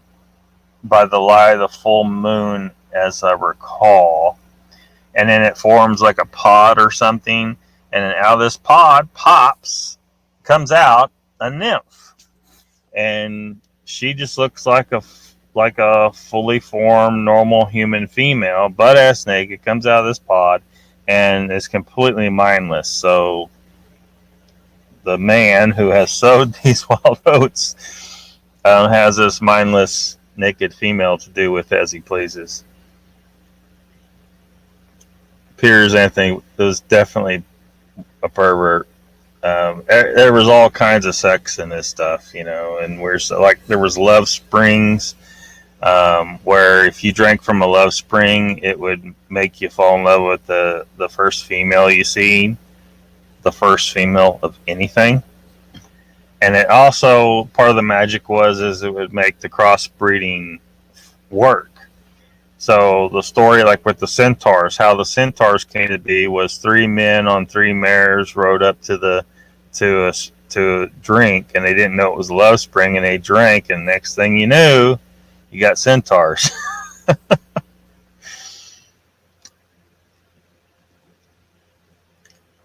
by the light of the full moon, as I recall. And then it forms like a pod or something, and then out of this pod comes out a nymph, and she just looks like a fully formed normal human female, butt-ass naked, comes out of this pod and is completely mindless. So the man who has sowed these wild oats has this mindless naked female to do with as he pleases. Piers Anthony was definitely a pervert. There was all kinds of sex in this stuff, you know, and there was love springs, where if you drank from a love spring, it would make you fall in love with the first female you see, the first female of anything. And it also, part of the magic is it would make the crossbreeding work. So the story, like with the centaurs, how the centaurs came to be was 3 men on 3 mares rode up to drink, and they didn't know it was a love spring, and they drank, and next thing you knew, you got centaurs.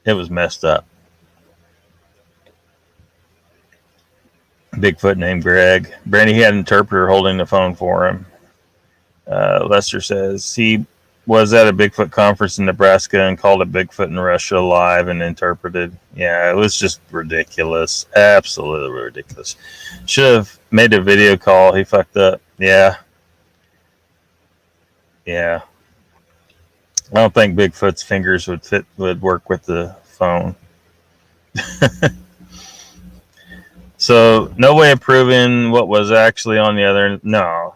It was messed up. Bigfoot named Greg. Brandy had an interpreter holding the phone for him. Lester says he was at a Bigfoot conference in Nebraska and called a Bigfoot in Russia live and interpreted. Yeah, it was just ridiculous. Absolutely ridiculous. Should have made a video call. He fucked up. Yeah. Yeah. I don't think Bigfoot's fingers would work with the phone. So, no way of proving what was actually on the other end. No.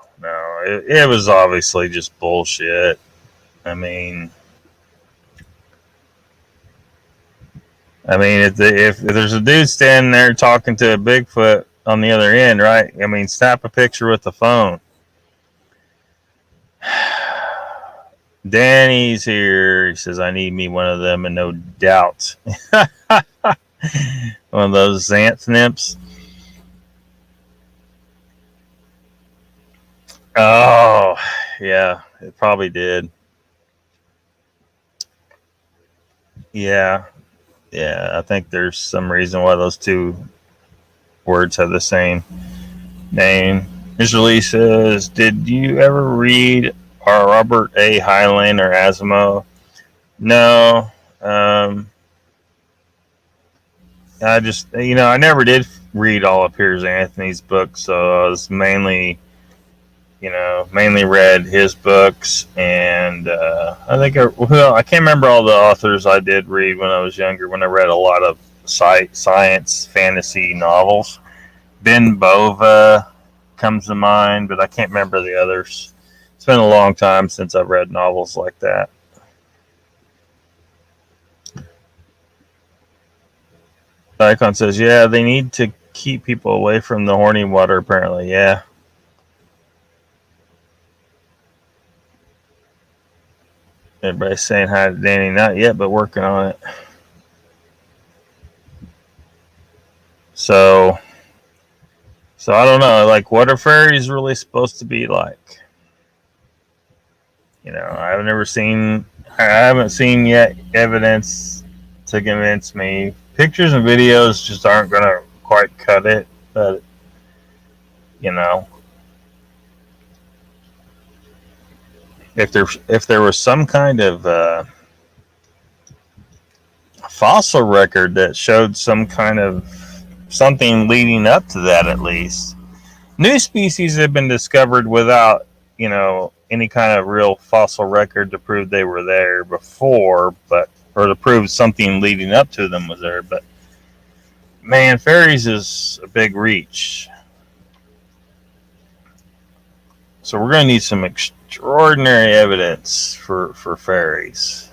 It was obviously just bullshit. I mean, if there's a dude standing there talking to a Bigfoot on the other end, right? I mean, snap a picture with the phone. Danny's here. He says, I need me one of them, and no doubt. One of those Xanth nymphs. Oh, yeah, it probably did. Yeah, I think there's some reason why those two words have the same name. Israeli says, did you ever read Robert A. Heinlein or Asimov? No. I just, I never did read all of Piers Anthony's books, so I was mainly read his books, and I can't remember all the authors I did read when I was younger, when I read a lot of science fantasy novels. Ben Bova comes to mind, but I can't remember the others. It's been a long time since I've read novels like that. Icon says, yeah, they need to keep people away from the horny water, apparently. Yeah. Everybody's saying hi to Danny. Not yet, but working on it. So I don't know. Like, what are fairies really supposed to be like? I haven't seen yet evidence to convince me. Pictures and videos just aren't going to quite cut it. But, if there was some kind of fossil record that showed some kind of something leading up to that, at least. New species have been discovered without, any kind of real fossil record to prove they were there before, or to prove something leading up to them was there. But man, fairies is a big reach. So we're going to need some extraordinary evidence for fairies.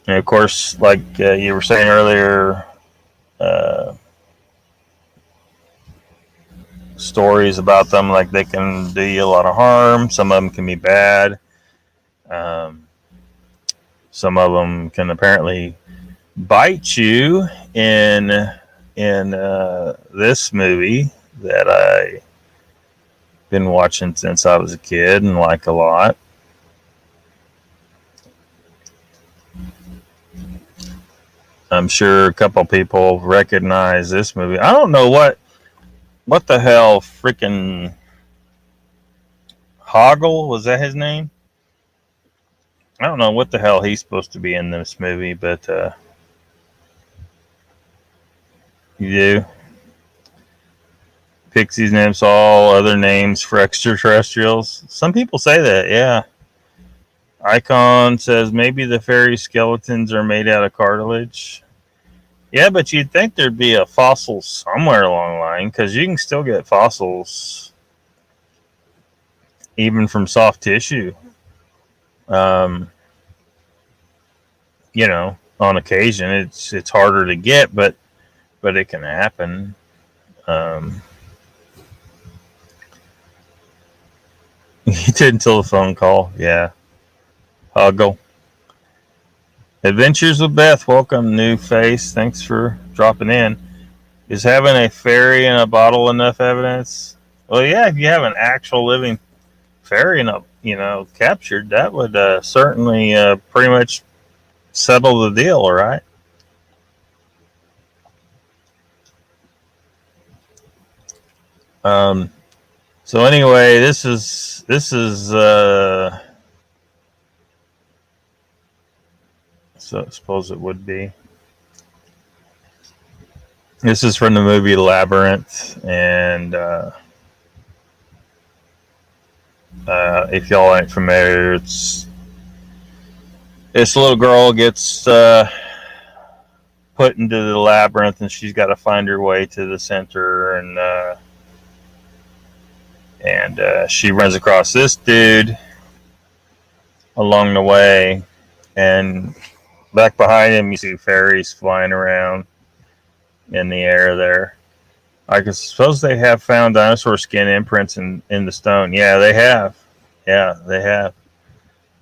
And of course, like you were saying earlier, stories about them, like they can do you a lot of harm. Some of them can be bad. Some of them can apparently bite you. In this movie that I've been watching since I was a kid and like a lot. I'm sure a couple people recognize this movie. I don't know what the hell freaking Hoggle, was that his name? I don't know what the hell he's supposed to be in this movie, but you do. Pixies, nymphs, all other names for extraterrestrials. Some people say that, yeah. Icon says maybe the fairy skeletons are made out of cartilage. Yeah, but you'd think there'd be a fossil somewhere along the line, because you can still get fossils even from soft tissue. On occasion, it's harder to get, but it can happen. He did until the phone call. Yeah. Huggle. Adventures with Beth. Welcome, new face. Thanks for dropping in. Is having a fairy in a bottle enough evidence? Well, yeah, if you have an actual living fairy, captured, that would certainly pretty much settle the deal, all right? So anyway, this is so I suppose it would be. This is from the movie Labyrinth, and if y'all ain't familiar, it's this little girl gets put into the labyrinth, and she's got to find her way to the center, and she runs across this dude along the way, and back behind him you see fairies flying around in the air there. I suppose they have found dinosaur skin imprints in the stone. Yeah, they have.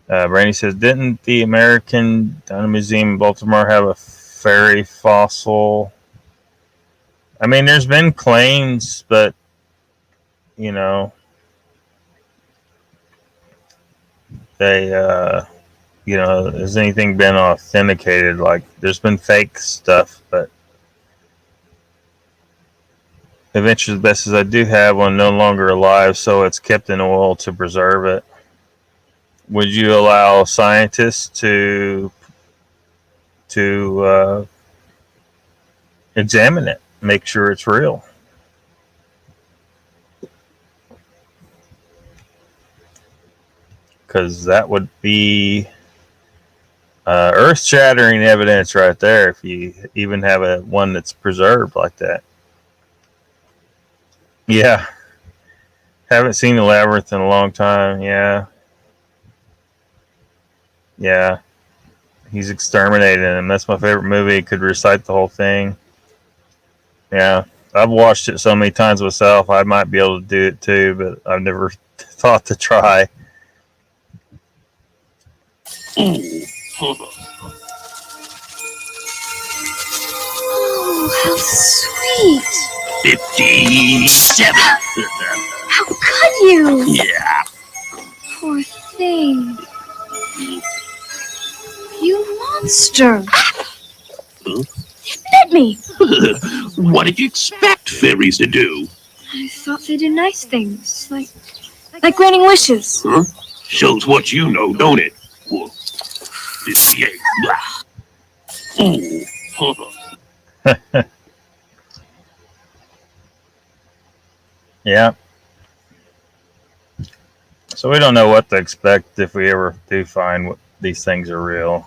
Brandy says, didn't the American Dino Museum in Baltimore have a fairy fossil? I mean, there's been claims, but they has anything been authenticated? Like, there's been fake stuff, but Adventures of the Best as I do have one no longer alive, so it's kept in oil to preserve it. Would you allow scientists to examine it, make sure it's real? Because that would be earth-shattering evidence right there if you even have one that's preserved like that. Yeah. Haven't seen the Labyrinth in a long time. Yeah. He's exterminating him. That's my favorite movie. He could recite the whole thing. Yeah. I've watched it so many times myself. I might be able to do it too, but I've never thought to try. Oh, how sweet. 57. How could you? Yeah. Poor thing. You monster. It bit me. What did you expect fairies to do? I thought they did nice things, like granting wishes. Huh? Shows what you know, don't it? 58. Yeah. So we don't know what to expect if we ever do find these things are real.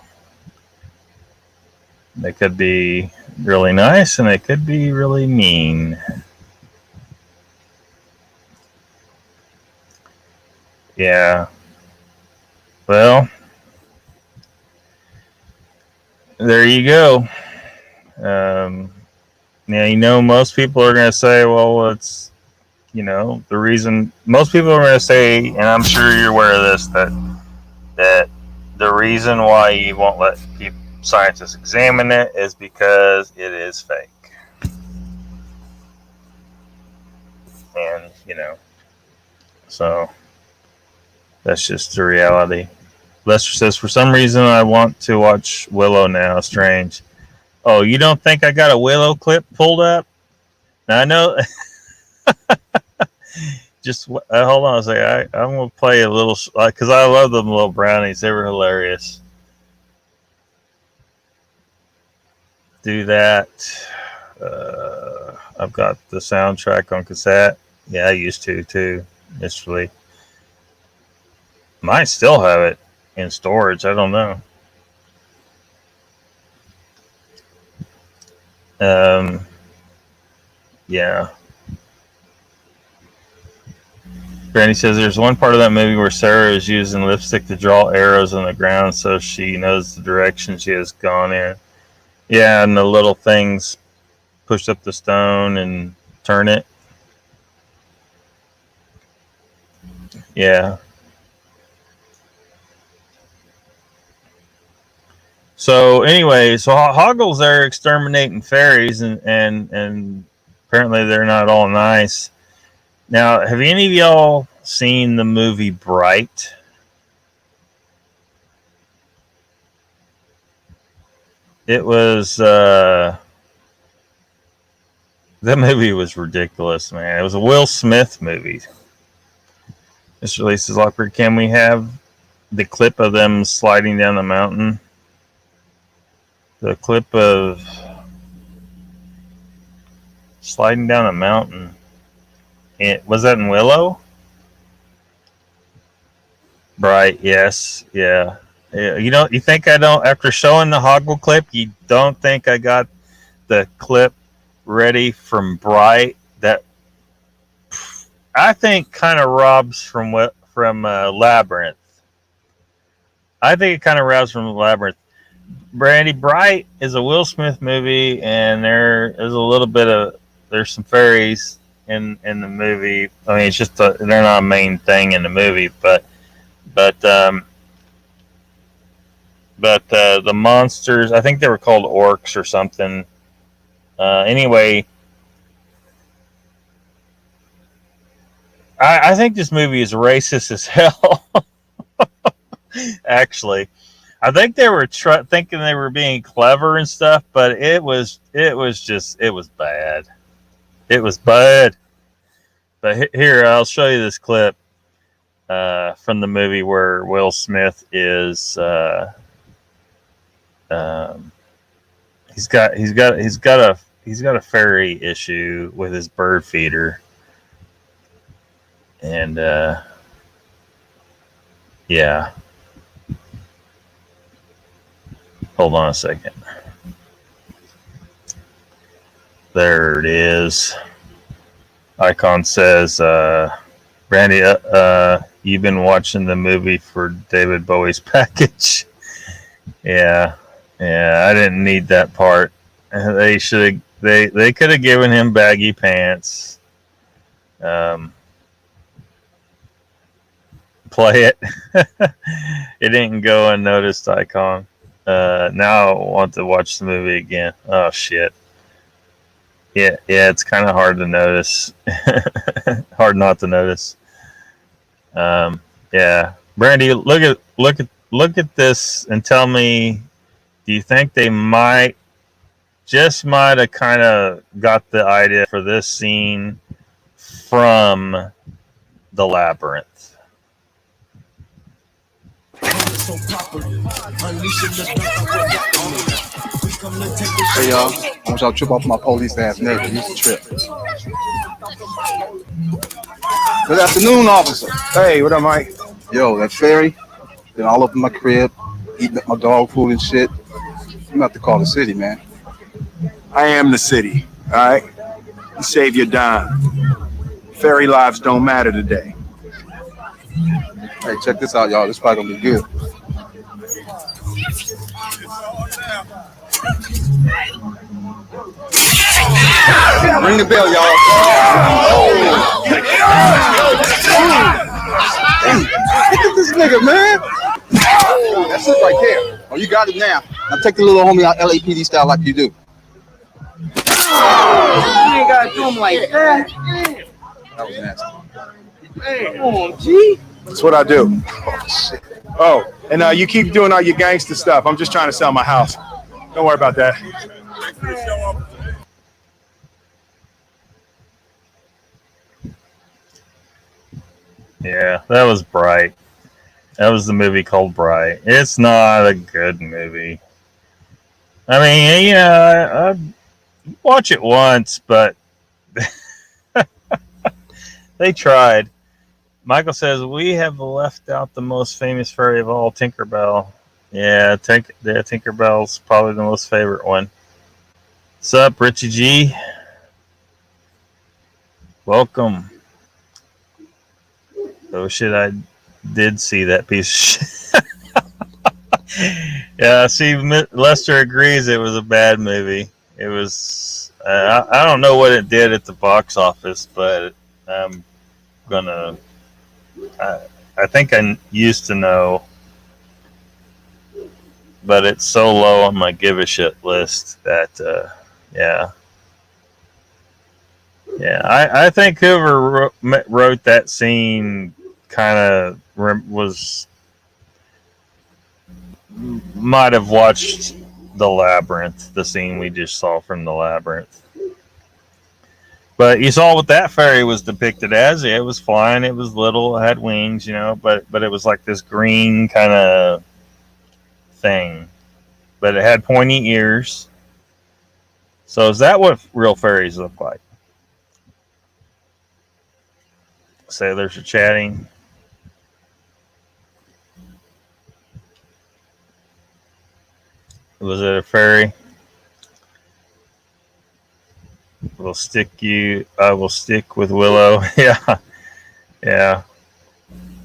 They could be really nice and they could be really mean. Yeah. Well, there you go. Most people are going to say, well, it's, the reason most people are going to say, and I'm sure you're aware of this, that the reason why you won't let scientists examine it is because it is fake. And, so that's just the reality. Lester says, for some reason, I want to watch Willow now. Strange. Oh, you don't think I got a Willow clip pulled up? Now, I know. Just hold on a second. I'm going to play a little, because I love them little brownies. They were hilarious. Do that. I've got the soundtrack on cassette. Yeah, I used to, too. Initially. Might still have it in storage. I don't know. Yeah. Granny says there's one part of that movie where Sarah is using lipstick to draw arrows on the ground so she knows the direction she has gone in. Yeah, and the little things push up the stone and turn it. Yeah. So anyway, so Hoggle's there exterminating fairies, and apparently they're not all nice. Now, have any of y'all seen the movie Bright? It was that movie was ridiculous, man. It was a Will Smith movie. Mr. Lisa's Lockbeard, can we have the clip of them sliding down the mountain? The clip of sliding down a mountain. Was that in Willow? Bright, yes, yeah. You think I don't? After showing the Hoggle clip, you don't think I got the clip ready from Bright? That I think kind of robs from Labyrinth. I think it kind of robs from Labyrinth. Brandy, Bright is a Will Smith movie, and there's a little bit of there's some fairies in the movie. I mean, it's just they're not a main thing in the movie, but the monsters, I think they were called orcs or something. Anyway, I think this movie is racist as hell. Actually, I think they were thinking they were being clever and stuff, but it was bad. It was bad. But here, I'll show you this clip from the movie where Will Smith is. He's got a fairy issue with his bird feeder, and yeah. Hold on a second. There it is. Icon says, Brandy, you've been watching the movie for David Bowie's package. Yeah, I didn't need that part. They could have given him baggy pants. Play it. It didn't go unnoticed, Icon. Now I want to watch the movie again. Oh shit. Yeah, it's kind of hard to notice. Hard not to notice. Yeah. Brandy, look at this and tell me, do you think they might have kind of got the idea for this scene from the Labyrinth? Hey y'all, I want y'all to trip off my police ass neighbor. He's a trip. Good afternoon, officer. Hey, what up, Mike? Yo, that Faery been all up in my crib, eating up my dog food and shit. I'm about to call the city, man. I am the city, all right? You save your dime. Fairy lives don't matter today. Hey, check this out, y'all. This probably gonna be good. Ring the bell, y'all. Oh. Hey, look at this nigga, man. Oh, that's it right there. Oh, you got it now. Now take the little homie out LAPD style like you do. You ain't gotta do him like that. That was nasty. Hey, come on, G. That's what I do. Oh, shit. Oh, and you keep doing all your gangster stuff. I'm just trying to sell my house. Don't worry about that. Yeah, that was Bright. That was the movie called Bright. It's not a good movie. I mean, yeah, I watch it once, but they tried. Michael says, we have left out the most famous fairy of all, Tinkerbell. Yeah, Tinkerbell's probably the most favorite one. What's up, Richie G? Welcome. Oh shit, I did see that piece of shit. Yeah, see, Lester agrees it was a bad movie. It was, I don't know what it did at the box office, but I'm gonna, I think I used to know, but it's so low on my give a shit list that, yeah. Yeah, I think whoever wrote that scene kind of might have watched the labyrinth, the scene we just saw from the labyrinth. But you saw what that fairy was depicted as. It was flying. It was little. It had wings, but it was like this green kind of thing. But it had pointy ears. So is that what real fairies look like? Sailors are chatting. Was it a fairy? I will stick with Willow. Yeah.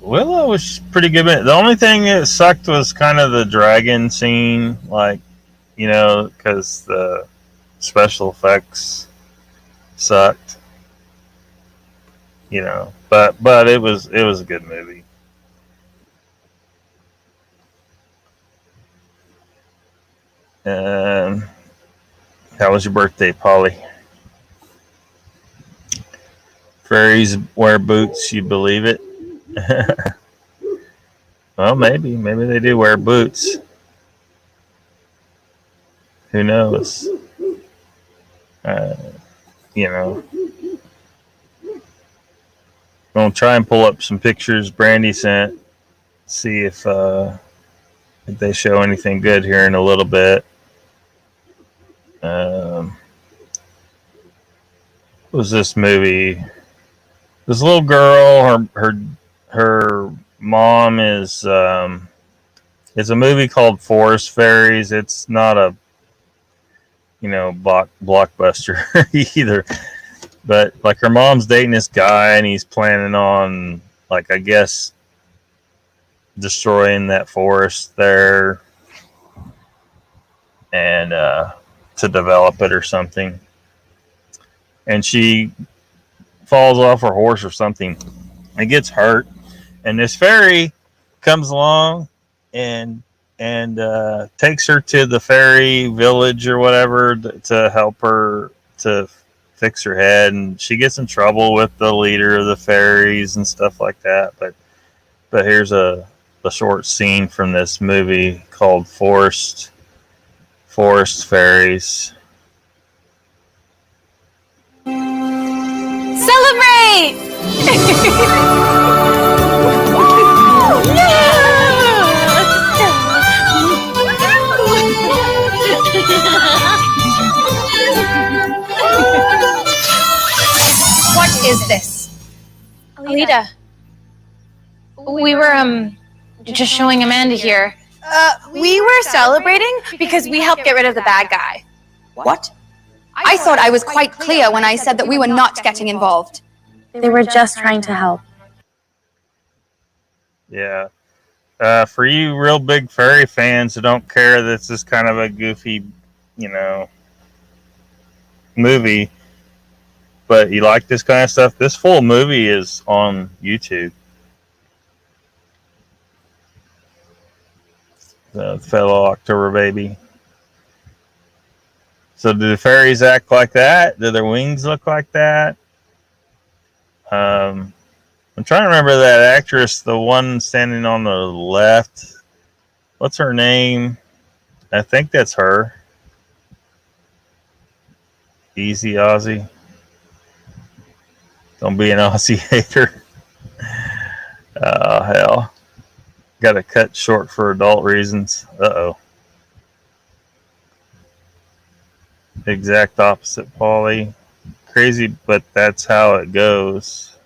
Willow was pretty good. The only thing that sucked was kind of the dragon scene, because the special effects sucked. But it was a good movie. How was your birthday, Polly? Fairies wear boots, you believe it? Well, maybe they do wear boots. Who knows? Gonna try and pull up some pictures Brandy sent. See if they show anything good here in a little bit. What was this movie? This little girl, her mom is. It's a movie called Forest Fairies. It's not a blockbuster either. But like her mom's dating this guy, and he's planning on I guess destroying that forest there, and to develop it or something. And she falls off her horse or something and gets hurt, and this fairy comes along and takes her to the fairy village or whatever to help her to fix her head, and she gets in trouble with the leader of the fairies and stuff like that. But here's a short scene from this movie called Forest Fairies. Celebrate! What is this? Alita. We were, just showing Amanda here. We were celebrating because we helped get rid of the bad guy. What? I thought I was quite clear when I said that we were not getting involved. They were just trying to help. Yeah. For you real big fairy fans who don't care that this is kind of a goofy, movie, but you like this kind of stuff, this full movie is on YouTube. The fellow October baby. So do the fairies act like that? Do their wings look like that? I'm trying to remember that actress, the one standing on the left. What's her name? I think that's her. Easy Aussie. Don't be an Aussie hater. Oh, hell. Got to cut short for adult reasons. Uh-oh. Exact opposite, Paulie. Crazy, but that's how it goes.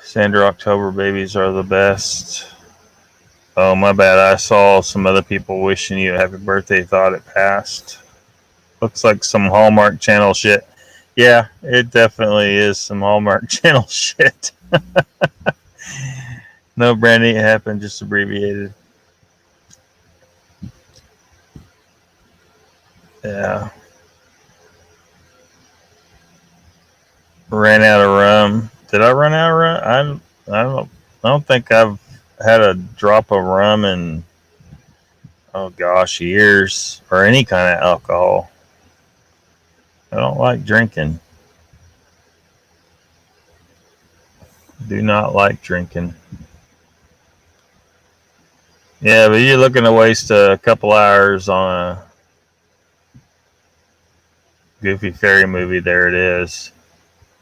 Sandra October babies are the best. Oh, my bad. I saw some other people wishing you a happy birthday. Thought it passed. Looks like some Hallmark Channel shit. Yeah, it definitely is some Hallmark Channel shit. No, Brandy, it happened, just abbreviated. Yeah. Ran out of rum. Did I run out of rum? I don't think I've had a drop of rum in, oh gosh, years, or any kind of alcohol. I don't like drinking. Do not like drinking. Yeah, but you're looking to waste a couple hours on a Goofy Fairy movie. There it is.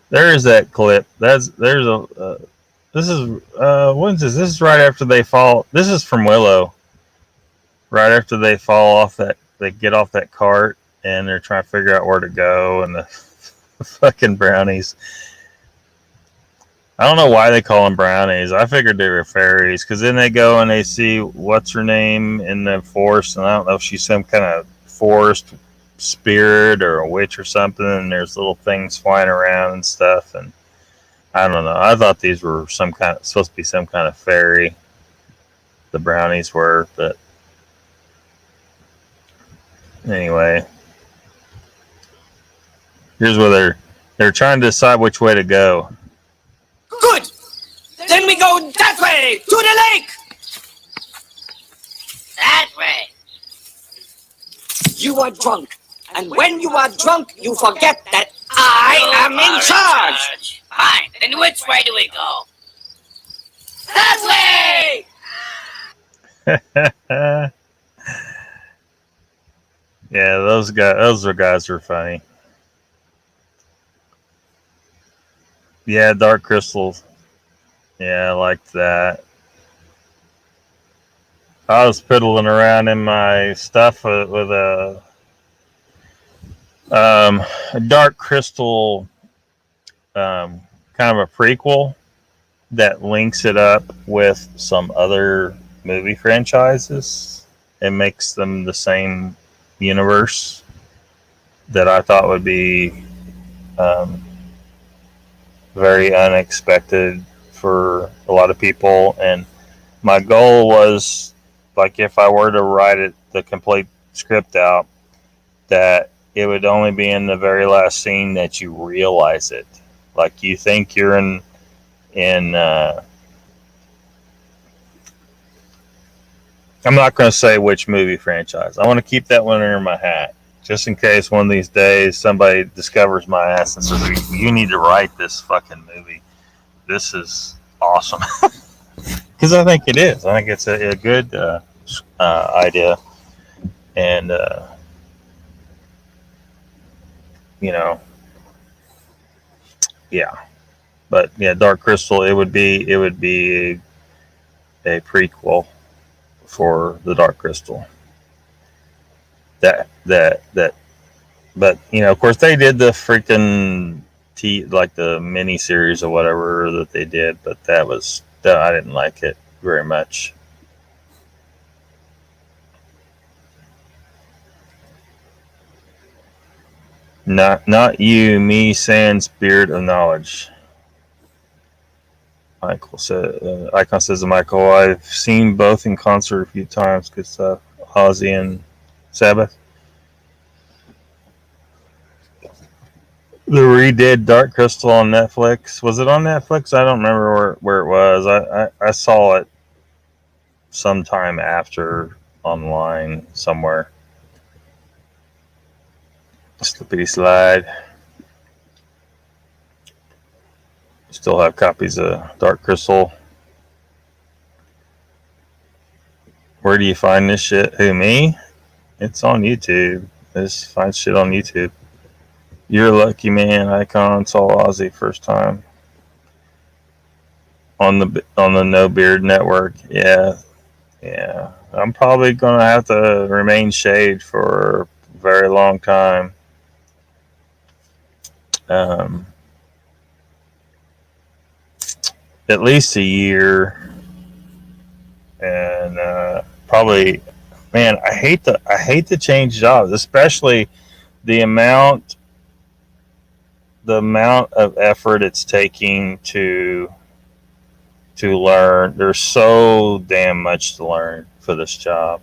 There's that clip. There's a. This is when's this? This is right after they fall. This is from Willow. Right after they fall off that, they get off that cart and they're trying to figure out where to go, and the fucking brownies. I don't know why they call them brownies. I figured they were fairies, because then they go and they see what's her name in the forest, and I don't know if she's some kind of forest spirit or a witch or something, and there's little things flying around and stuff, and I don't know. I thought these were supposed to be some kind of fairy. The brownies were, but anyway, here's where they're trying to decide which way to go. Good! Then we go that way, to the lake! That way. You are drunk, and when you are drunk, you forget that I am in charge! Fine, then which way do we go? That way! Yeah, those guys were funny. Yeah, Dark Crystal. Yeah, I liked that. I was piddling around in my stuff with a Dark Crystal, kind of a prequel that links it up with some other movie franchises and makes them the same universe, that I thought would be very unexpected for a lot of people. And my goal was, like, if I were to write the complete script out, that it would only be in the very last scene that you realize it. Like, you think you're in I'm not going to say which movie franchise. I want to keep that one under my hat, just in case one of these days somebody discovers my ass and says, you need to write this fucking movie. This is awesome. Because I think it is. I think it's a good idea. And, yeah. But, yeah, Dark Crystal, it would be a prequel for the Dark Crystal. But of course they did the freaking like the mini series or whatever that they did, but I didn't like it very much. Not you, me, sans beard of knowledge. Icon says, Michael, I've seen both in concert a few times, because Ozzy and Sabbath. The redid Dark Crystal on Netflix. Was it on Netflix? I don't remember where it was. I saw it sometime after online somewhere. Slippity slide. Still have copies of Dark Crystal. Where do you find this shit? Who, me? It's on YouTube. Just find shit on YouTube. You're a lucky man. Icon saw Ozzy first time on the No Beard Network. Yeah. I'm probably gonna have to remain shaved for a very long time. At least a year, and probably, man, I hate to change jobs, especially the amount of effort it's taking to learn. There's so damn much to learn for this job.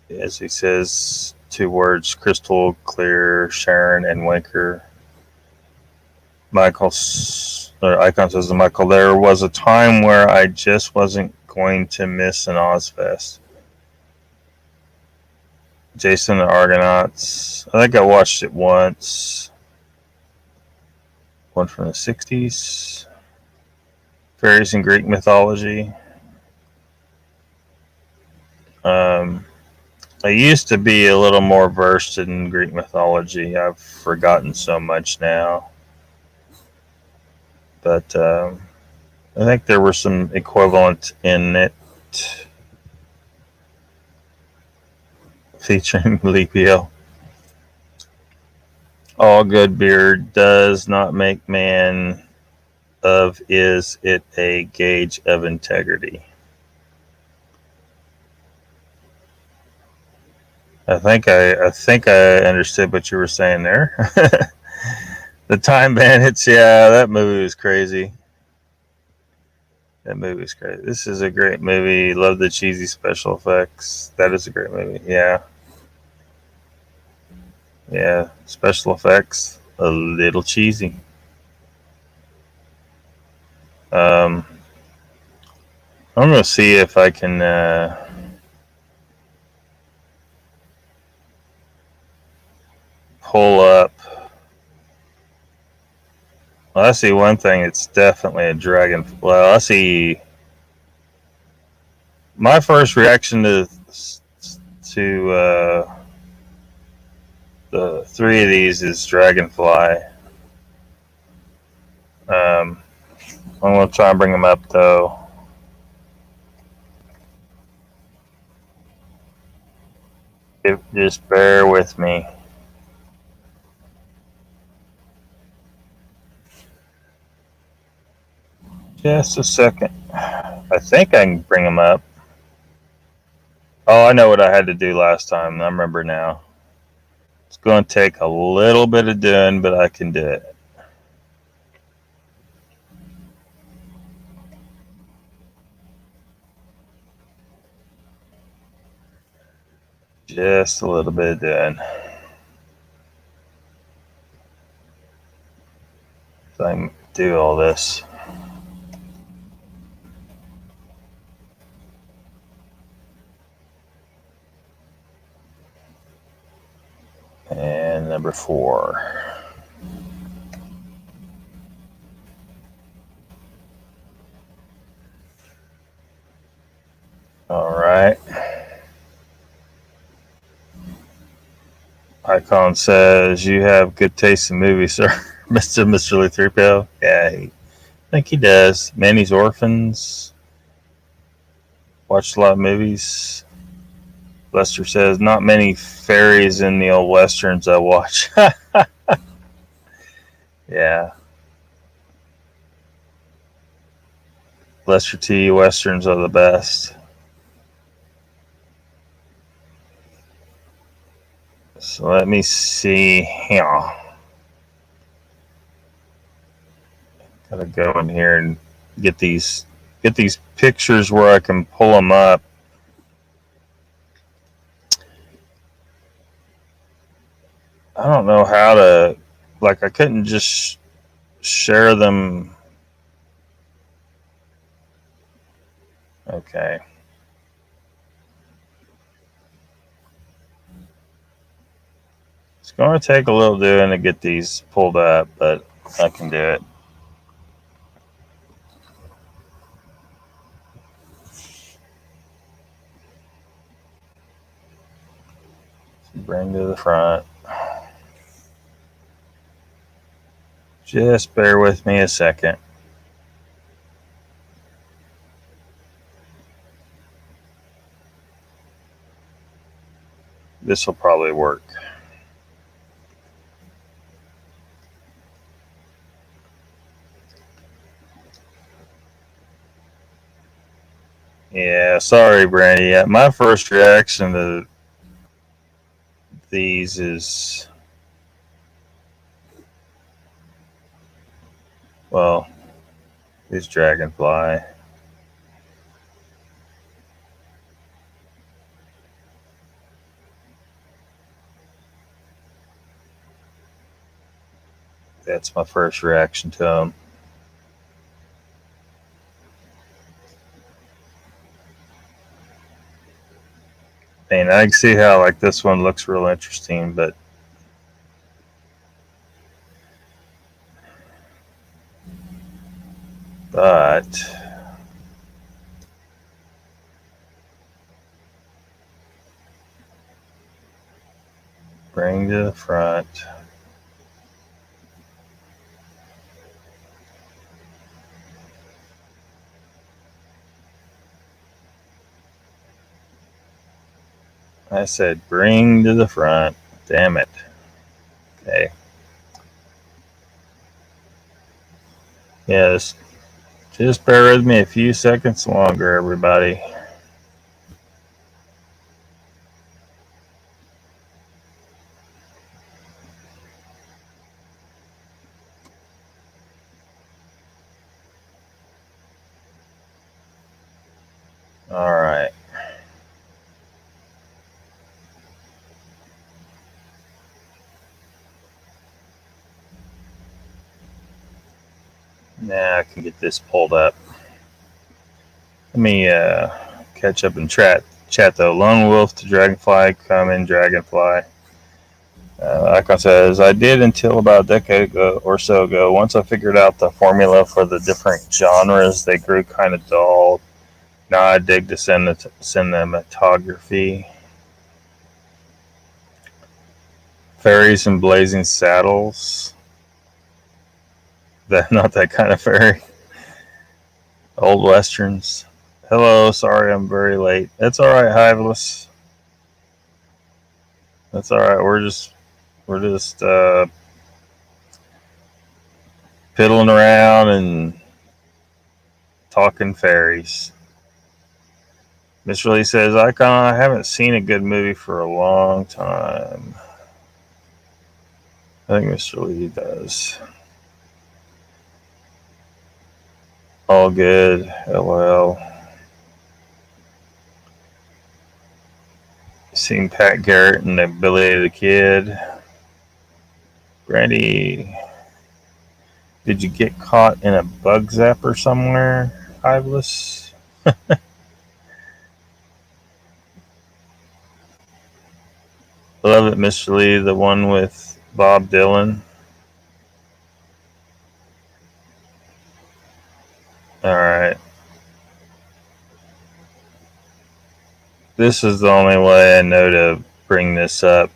As he says, 2 words: crystal clear, Sharon and Winker. Icon says, Michael, there was a time where I just wasn't going to miss an Ozfest. Jason and the Argonauts. I think I watched it once. One from the 60s. Fairies in Greek mythology. I used to be a little more versed in Greek mythology. I've forgotten so much now. But I think there were some equivalent in it. Featuring Lepio. All good beer does not make man of is it a gauge of integrity. I think I understood what you were saying there. The Time Bandits, yeah, that movie was crazy. That movie was crazy. This is a great movie. Love the cheesy special effects. That is a great movie. Yeah. Yeah, special effects, a little cheesy. I'm going to see if I can pull up. Well, I see one thing. It's definitely a dragon. Well, I see. My first reaction to the three of these is dragonfly. I'm going to try and bring them up though. Just bear with me. Just a second. I think I can bring them up. Oh, I know what I had to do last time. I remember now. It's going to take a little bit of doing, but I can do it. Just a little bit of doing. So I can do all this. And number 4. All right. Icon says, you have good taste in movies, sir. Mr. Lee 3PO. Yeah, I think he does. Manny's Orphans. Watched a lot of movies. Lester says, not many fairies in the old westerns I watch. Yeah. Lester T. Westerns are the best. So let me see here. Gotta go in here and get these pictures where I can pull them up. I don't know how to, like, I couldn't just share them. Okay. It's going to take a little doing to get these pulled up, but I can do it. Bring to the front. Just bear with me a second. This will probably work. Yeah, sorry, Brandy. My first reaction to these is, well, is dragonfly. That's my first reaction to them. I mean, I can see how like this one looks real interesting, but bring to the front. I said bring to the front. Damn it. Okay. Yes. Just bear with me a few seconds longer, everybody. All right. Now I can get this pulled up. Let me catch up and chat though. Lone Wolf to Dragonfly, come in Dragonfly. Icon says, I did until about a decade ago or so ago. Once I figured out the formula for the different genres, they grew kind of dull. Now I dig the cinematography. Fairies and Blazing Saddles. Not that kind of fairy. Old Westerns. Hello, sorry I'm very late. That's alright, Hiveless. That's alright, we're just piddling around and talking fairies. Mr. Lee says, Icon, I haven't seen a good movie for a long time. I think Mr. Lee does. All good. LOL. Seen Pat Garrett and the Billy the Kid. Brandy, did you get caught in a bug zapper somewhere, Hiveless? Love it, Mr. Lee, the one with Bob Dylan. Alright. This is the only way I know to bring this up.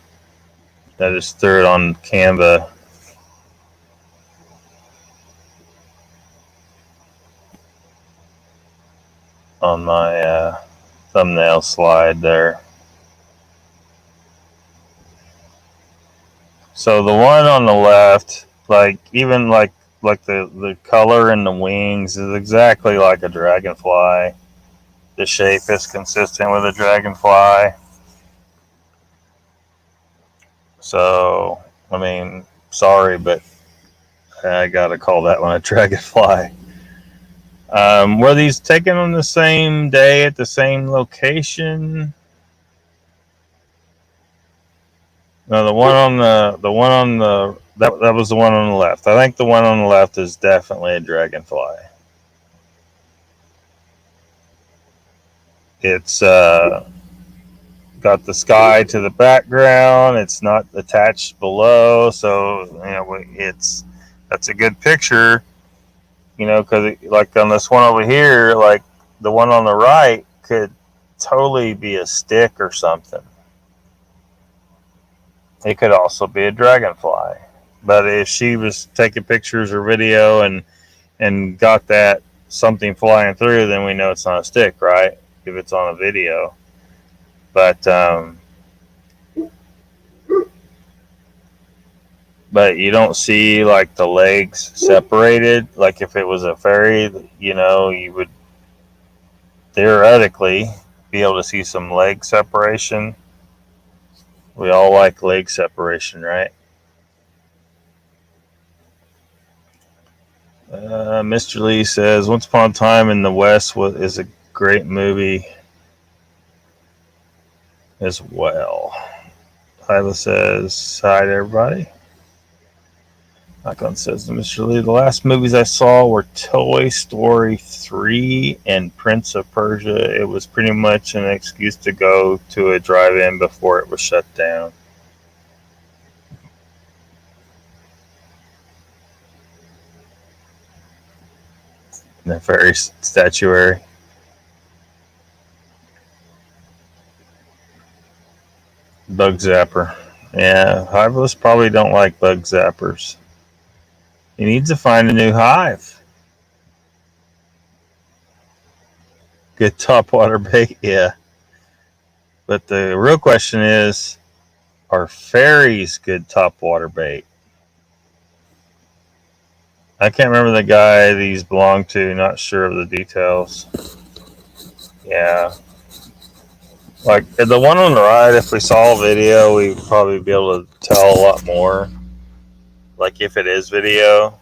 I just threw it on Canva. On my thumbnail slide there. So the one on the left, like even like the color and the wings is exactly like a dragonfly. The shape is consistent with a dragonfly. So, I mean, sorry, but I gotta call that one a dragonfly. Were these taken on the same day at the same location? No, that was the one on the left. I think the one on the left is definitely a dragonfly. It's got the sky to the background. It's not attached below, so that's a good picture. Because like on this one over here, like the one on the right could totally be a stick or something. It could also be a dragonfly. But if she was taking pictures or video and got that something flying through, then we know it's not a stick, right? If it's on a video. But you don't see like the legs separated. Like if it was a fairy, you would theoretically be able to see some leg separation. We all like leg separation, right? Mr. Lee says, Once Upon a Time in the West is a great movie as well. Hyla says, hi to everybody. Icon says to Mr. Lee, the last movies I saw were Toy Story 3 and Prince of Persia. It was pretty much an excuse to go to a drive-in before it was shut down. The fairy statuary. Bug zapper. Yeah, hiveless probably don't like bug zappers. He needs to find a new hive. Good topwater bait, yeah. But the real question is, are fairies good topwater bait? I can't remember the guy these belong to, not sure of the details. Yeah. Like, the one on the right, if we saw a video, we'd probably be able to tell a lot more. Like, if it is video.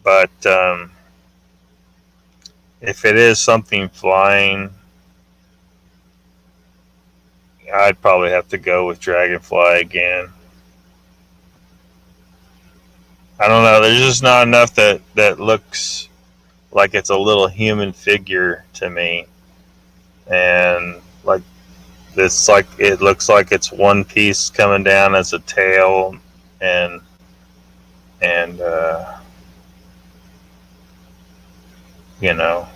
But if it is something flying, I'd probably have to go with dragonfly again. I don't know. There's just not enough that looks like it's a little human figure to me, and like this, like it looks like it's one piece coming down as a tail, and you know.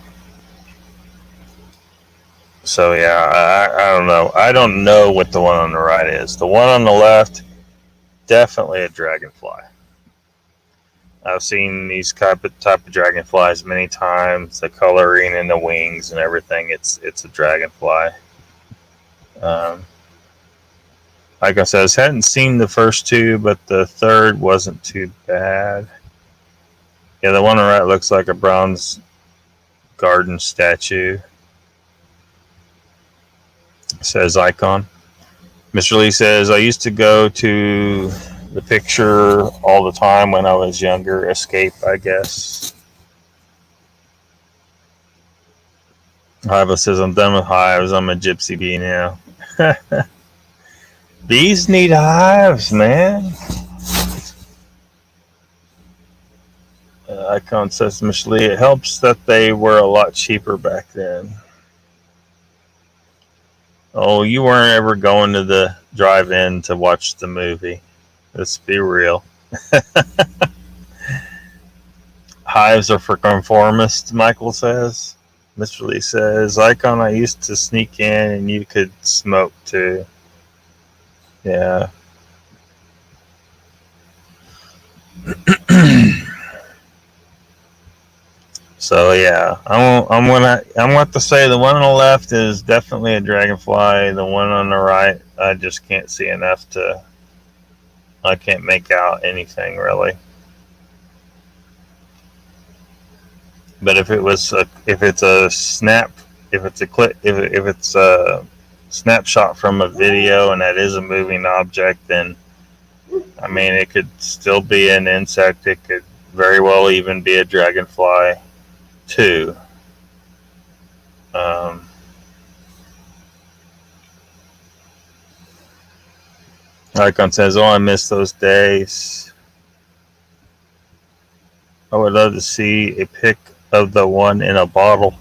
So yeah, I don't know. I don't know what the one on the right is. The one on the left, definitely a dragonfly. I've seen these type of dragonflies many times. The coloring and the wings and everything. It's a dragonfly. Like I said, I hadn't seen the first two, but the third wasn't too bad. Yeah, the one on the right looks like a bronze garden statue. Says Icon. Mr. Lee says, I used to go to the picture all the time when I was younger. Escape, I guess. Hiva says, I'm done with hives. I'm a gypsy bee now. Bees need hives, man. Icon says, Mr. Lee, it helps that they were a lot cheaper back then. Oh, you weren't ever going to the drive-in to watch the movie. Let's be real. Hives are for conformists, Michael says. Mr. Lee says, Icon, I used to sneak in and you could smoke too. Yeah. So yeah, I'm going to say the one on the left is definitely a dragonfly. The one on the right, I just can't see enough to. I can't make out anything really. But if it's a snapshot from a video and that is a moving object, then I mean it could still be an insect. It could very well even be a dragonfly too. Icon says, oh, I miss those days. I would love to see a pic of the one in a bottle.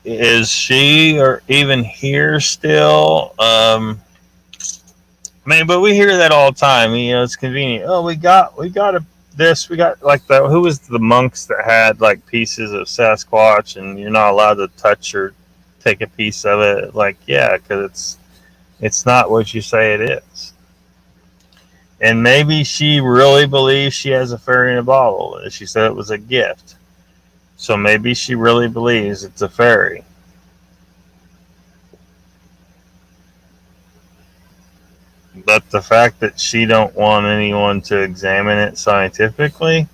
Is she or even here still? I mean, but we hear that all the time. You know, it's convenient. Oh, we got like who was the monks that had like pieces of Sasquatch and you're not allowed to touch or take a piece of it? Like, yeah, because it's not what you say it is. And maybe she really believes she has a fairy in a bottle. She said it was a gift. So maybe she really believes it's a fairy. But the fact that she don't want anyone to examine it scientifically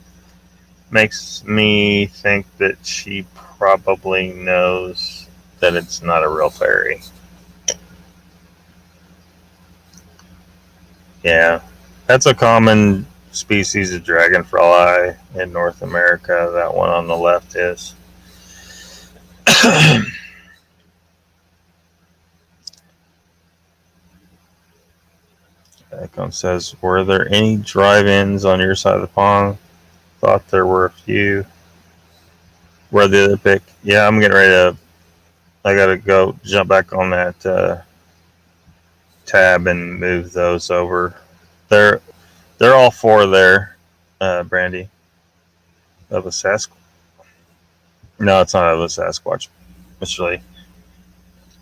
makes me think that she probably knows that it's not a real fairy. Yeah, that's a common species of dragonfly in North America. That one on the left is. Econ says, were there any drive-ins on your side of the pond? Thought there were a few. Where the other pick? Yeah, I'm getting ready to. I gotta go jump back on that tab and move those over. They're all four there, Brandy. Of a Sasquatch. No, it's not of a Sasquatch. It's really.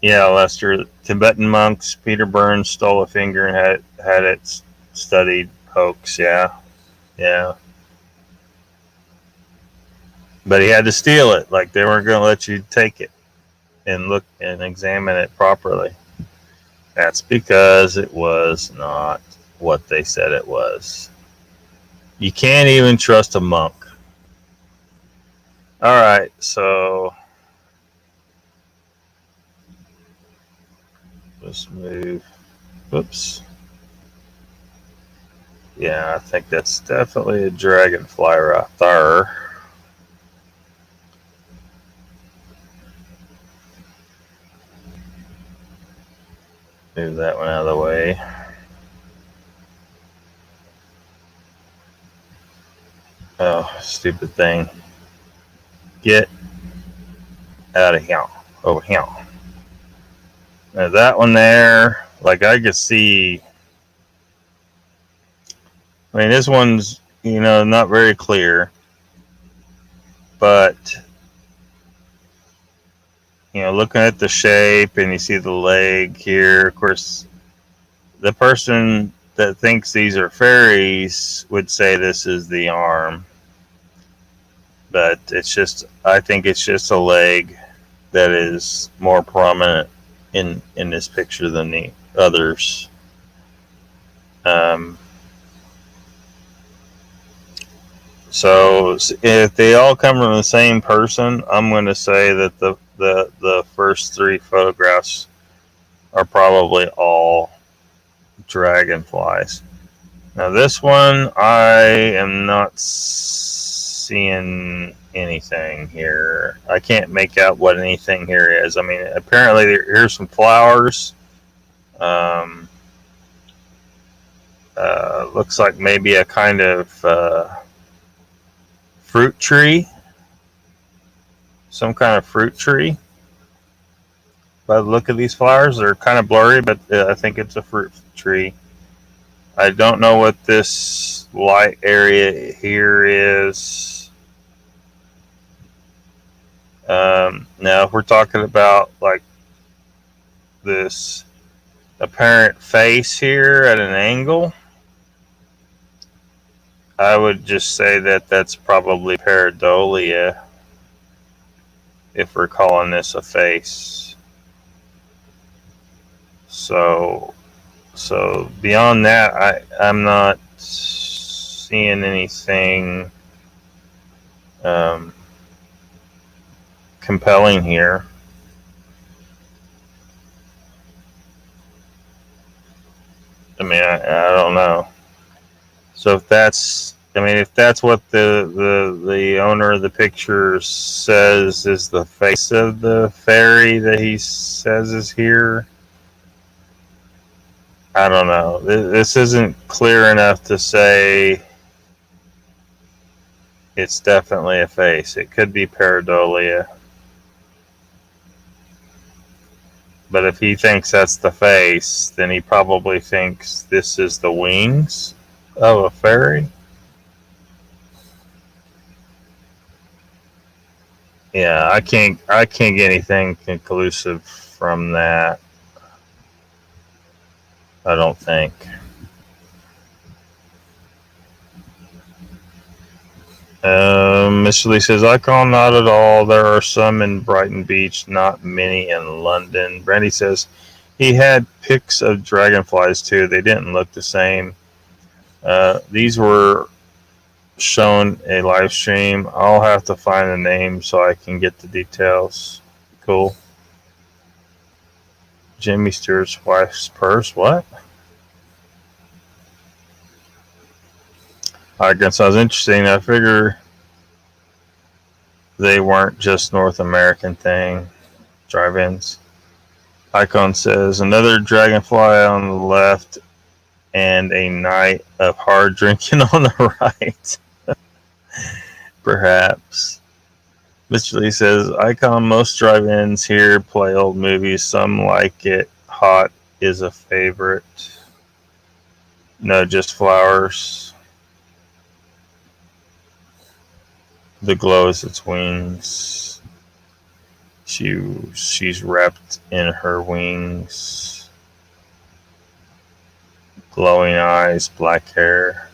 Yeah, Lester. Tibetan monks. Peter Burns stole a finger and had it studied. Hoax. Yeah. But he had to steal it. Like, they weren't going to let you take it and look and examine it properly. That's because it was not what they said it was. You can't even trust a monk. All right, so let's move. Whoops. Yeah, I think that's definitely a dragonfly right there. Move that one out of the way. Oh, stupid thing. Get out of here. Over here. Now that one there, like I could see. I mean, this one's, not very clear. But, looking at the shape and you see the leg here, of course, the person that thinks these are fairies would say this is the arm. But I think it's just a leg that is more prominent in this picture than the others. So if they all come from the same person, I'm going to say that the first three photographs are probably all dragonflies. Now this one, I am not seeing anything here. I can't make out what anything here is. I mean, apparently here's some flowers. Looks like maybe a kind of fruit tree. Some kind of fruit tree. By the look of these flowers, they're kind of blurry, but I think it's a fruit tree. I don't know what this light area here is. Now, if we're talking about like this apparent face here at an angle, I would just say that that's probably pareidolia, if we're calling this a face. So beyond that, I'm not seeing anything compelling here. I mean, I don't know. So if that's what the owner of the picture says is the face of the fairy that he says is here, I don't know. This isn't clear enough to say it's definitely a face. It could be pareidolia. But if he thinks that's the face, then he probably thinks this is the wings of a fairy. Yeah, I can't get anything conclusive from that. I don't think. Mr. Lee says, Icon, not at all. There are some in Brighton Beach, not many in London. Brandy says, he had pics of dragonflies too. They didn't look the same. These were shown a live stream. I'll have to find the name so I can get the details. Cool. Jimmy Stewart's wife's purse. What? I guess that was interesting. I figure they weren't just North American thing. drive-ins. Icon says another dragonfly on the left and a night of hard drinking on the right. Perhaps. Mr. Lee says, Icon, most drive-ins here play old movies. Some like it hot is a favorite. No, just flowers. The glow is its wings. She's wrapped in her wings. Glowing eyes, black hair.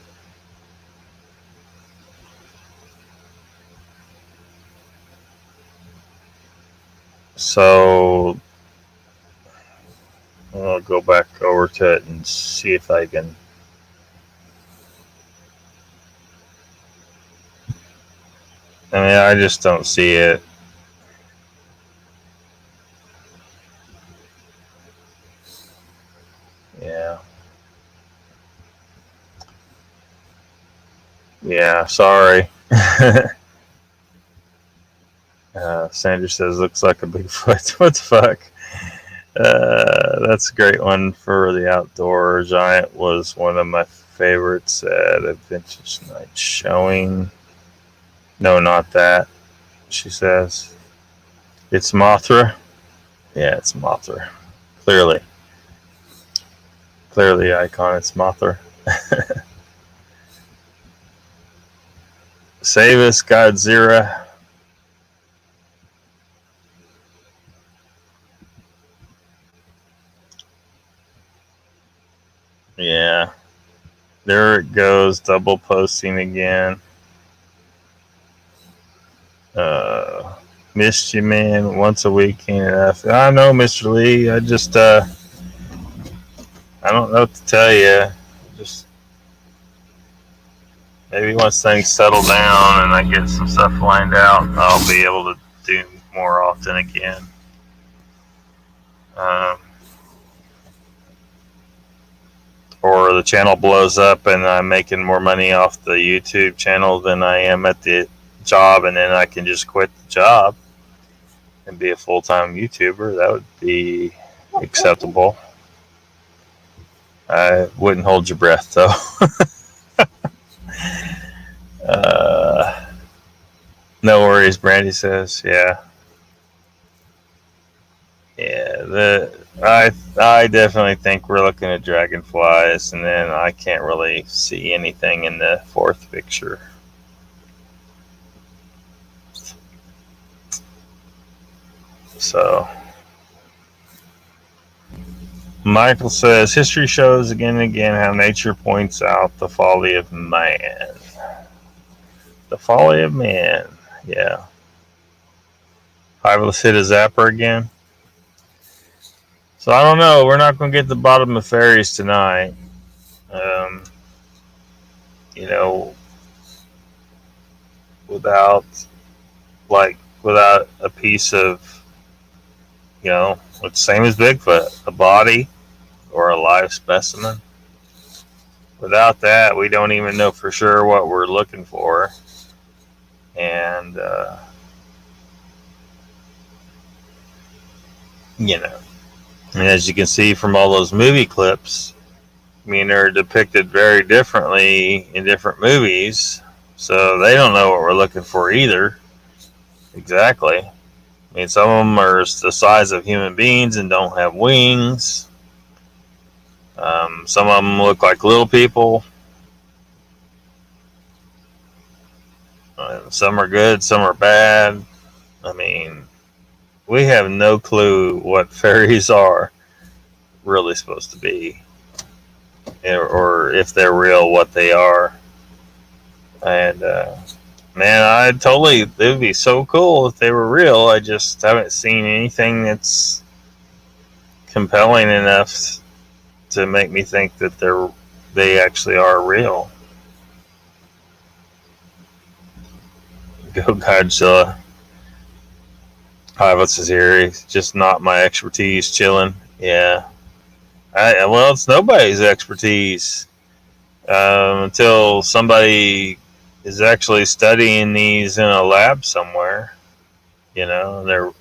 So I'll go back over to it and see if I can. I mean, I just don't see it. Yeah. Yeah, sorry. Sandra says, looks like a Bigfoot. What the fuck? That's a great one for the outdoor. Giant was one of my favorites at a vintage night showing. No, not that, she says. It's Mothra? Yeah, it's Mothra. Clearly, Icon, it's Mothra. Save us, Godzilla. Yeah. There it goes, double posting again. Missed you, man. Once a week ain't enough. I know, Mr. Lee. I just, I don't know what to tell you. Just maybe once things settle down and I get some stuff lined out, I'll be able to do more often again. Or the channel blows up and I'm making more money off the YouTube channel than I am at the job, and then I can just quit the job and be a full-time YouTuber. That would be acceptable. I wouldn't hold your breath, though. No worries, Brandy says. Yeah. I definitely think we're looking at dragonflies, and then I can't really see anything in the fourth picture. So, Michael says, history shows again and again how nature points out the folly of man. The folly of man, yeah. Alright, let's hit a zapper again. So I don't know. We're not going to get to the bottom of fairies tonight. Without a piece of, it's same as Bigfoot, a body or a live specimen. Without that, we don't even know for sure what we're looking for. And, as you can see from all those movie clips, they're depicted very differently in different movies. So they don't know what we're looking for either. Exactly. Some of them are the size of human beings and don't have wings. Some of them look like little people. Some are good, some are bad. We have no clue what fairies are really supposed to be, or if they're real, what they are. And it would be so cool if they were real. I just haven't seen anything that's compelling enough to make me think that they actually are real. Go Godzilla. Hi, what's his here? It's just not my expertise. Chilling. Yeah. It's nobody's expertise until somebody is actually studying these in a lab somewhere. They're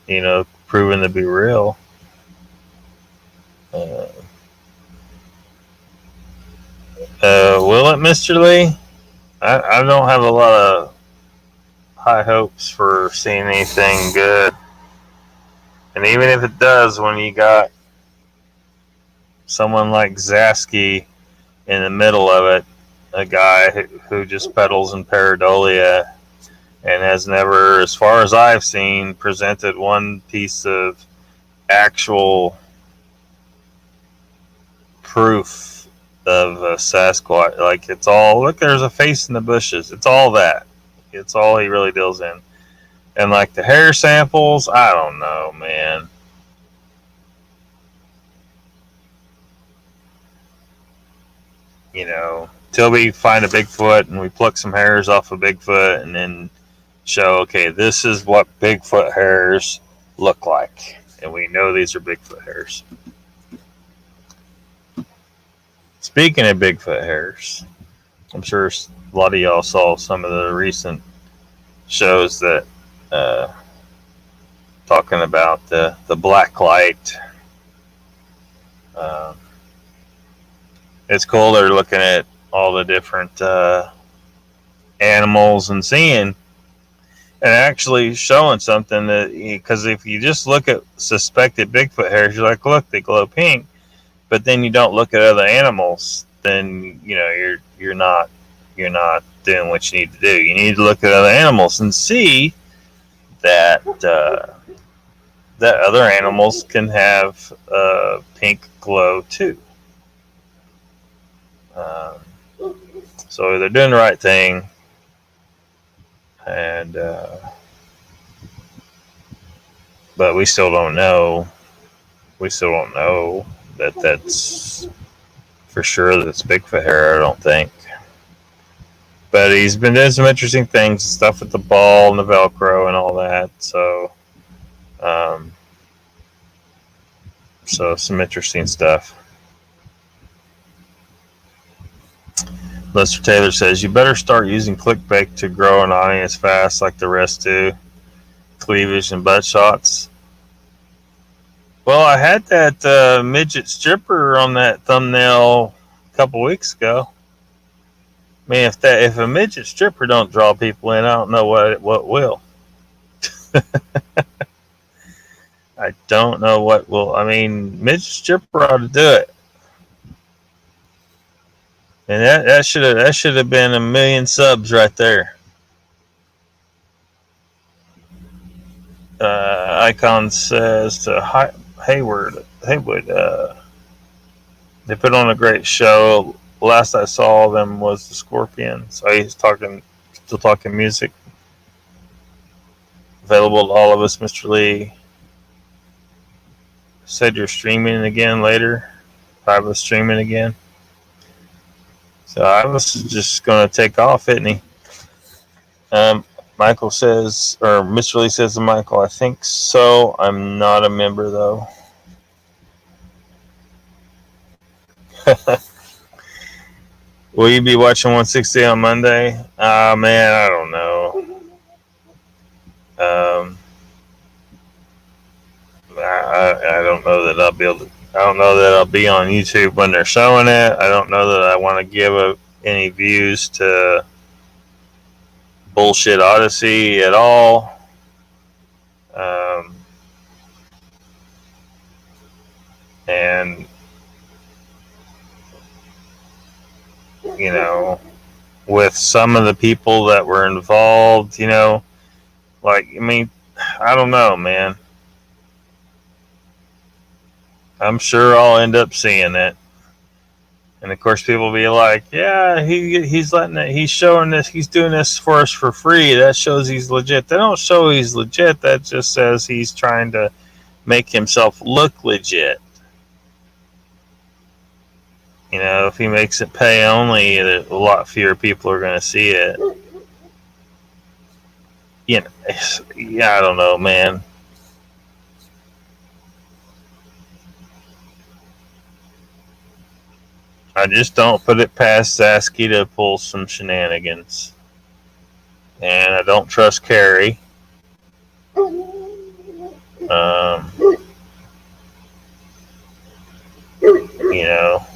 proven to be real. Will it, Mr. Lee? I don't have a lot of high hopes for seeing anything good. And even if it does, when you got someone like Zasky in the middle of it, a guy who just peddles in pareidolia and has never, as far as I've seen, presented one piece of actual proof of a Sasquatch. Like, it's all, look, there's a face in the bushes. It's all that. It's all he really deals in. And like the hair samples, I don't know, man. You know, till we find a Bigfoot and we pluck some hairs off of Bigfoot and then show, okay, this is what Bigfoot hairs look like. And we know these are Bigfoot hairs. Speaking of Bigfoot hairs, I'm sure a lot of y'all saw some of the recent shows that talking about the black light. It's cool. They're looking at all the different animals and seeing and actually showing something that, because if you just look at suspected Bigfoot hairs, you're like, look, they glow pink, but then you don't look at other animals, then you know you're not doing what you need to do. You need to look at other animals and see that that other animals can have pink glow too. So they're doing the right thing, and but we still don't know. We still don't know that that's for sure that's Bigfoot hair. I don't think. But he's been doing some interesting things, stuff with the ball and the Velcro and all that. So, so some interesting stuff. Lester Taylor says, you better start using clickbait to grow an audience fast like the rest do. Cleavage and butt shots. Well, I had that midget stripper on that thumbnail a couple weeks ago. I mean, if a midget stripper don't draw people in, I don't know what will. I don't know what will. I mean, midget stripper ought to do it. And that should have been 1 million subs right there. Icon says to Haywood, they put on a great show. Last I saw them was the Scorpion. So he's still talking music. Available to all of us, Mr. Lee. Said you're streaming again later. I was streaming again. So I was just going to take off, isn't he? Michael says, or Mr. Lee says to Michael, I think so. I'm not a member, though. Will you be watching 160 on Monday? Man, I don't know. I don't know that I'll be able to. I don't know that I'll be on YouTube when they're showing it. I don't know that I want to give any views to Bullshit Odyssey at all. And you know, with some of the people that were involved, you know, like, I mean, I don't know, man. I'm sure I'll end up seeing it. And of course people will be like, yeah, he's showing this, he's doing this for us for free. That shows he's legit. They don't show he's legit. That just says he's trying to make himself look legit. You know, if he makes it pay only, a lot fewer people are going to see it. You know, yeah, I don't know, man. I just don't put it past Zasky to pull some shenanigans. And I don't trust Carrie. You know,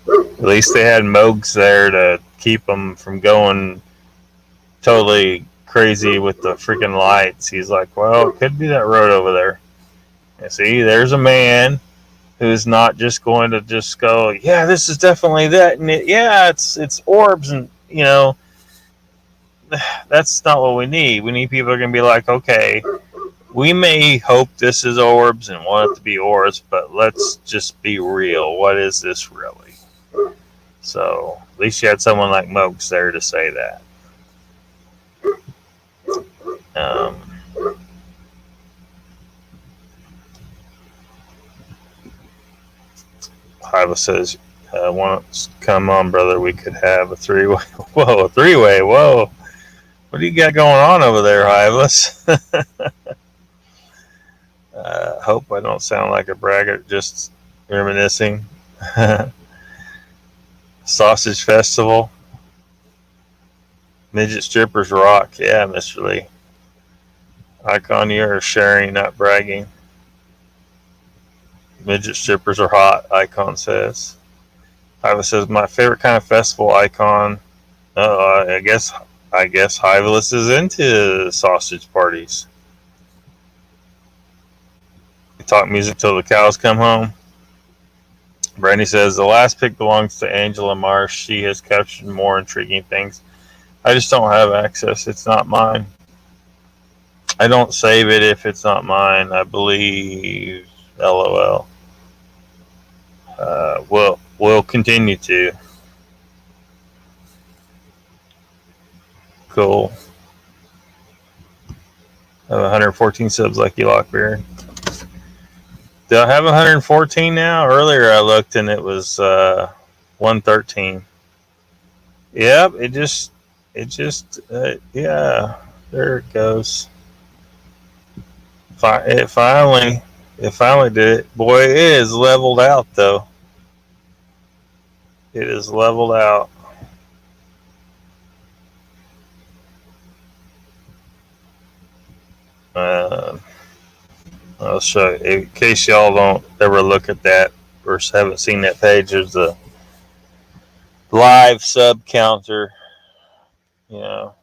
at least they had Mogs there to keep them from going totally crazy with the freaking lights. He's like, well, it could be that road over there. And see, there's a man who's not just going to just go, yeah, this is definitely that, and it's orbs, and you know, that's not what we need. We need people who are going to be like, okay, we may hope this is orbs and want it to be orbs, but let's just be real. What is this really? So at least you had someone like Mogs there to say that. Hyla says, once come on, brother, we could have a three-way. Whoa, a three-way. Whoa. What do you got going on over there, Hylas? Hope I don't sound like a braggart, just reminiscing. Sausage Festival. Midget strippers rock. Yeah, Mr. Lee. Icon, you're sharing, not bragging. Midget strippers are hot, Icon says. Hyla says, my favorite kind of festival, Icon. I guess Hyvalus is into sausage parties. We talk music till the cows come home. Brandy says, the last pick belongs to Angela Marsh. She has captured more intriguing things. I just don't have access. It's not mine. I don't save it if it's not mine. I believe. LOL. We'll continue to. Cool. I have 114 subs like you, Lockbeard. Do I have 114 now? Earlier I looked and it was 113. Yep, it just yeah, there it goes. It finally did it. Boy, it is leveled out though. It is leveled out. I'll show you. In case y'all don't ever look at that or haven't seen that page, there's the live sub counter. You know.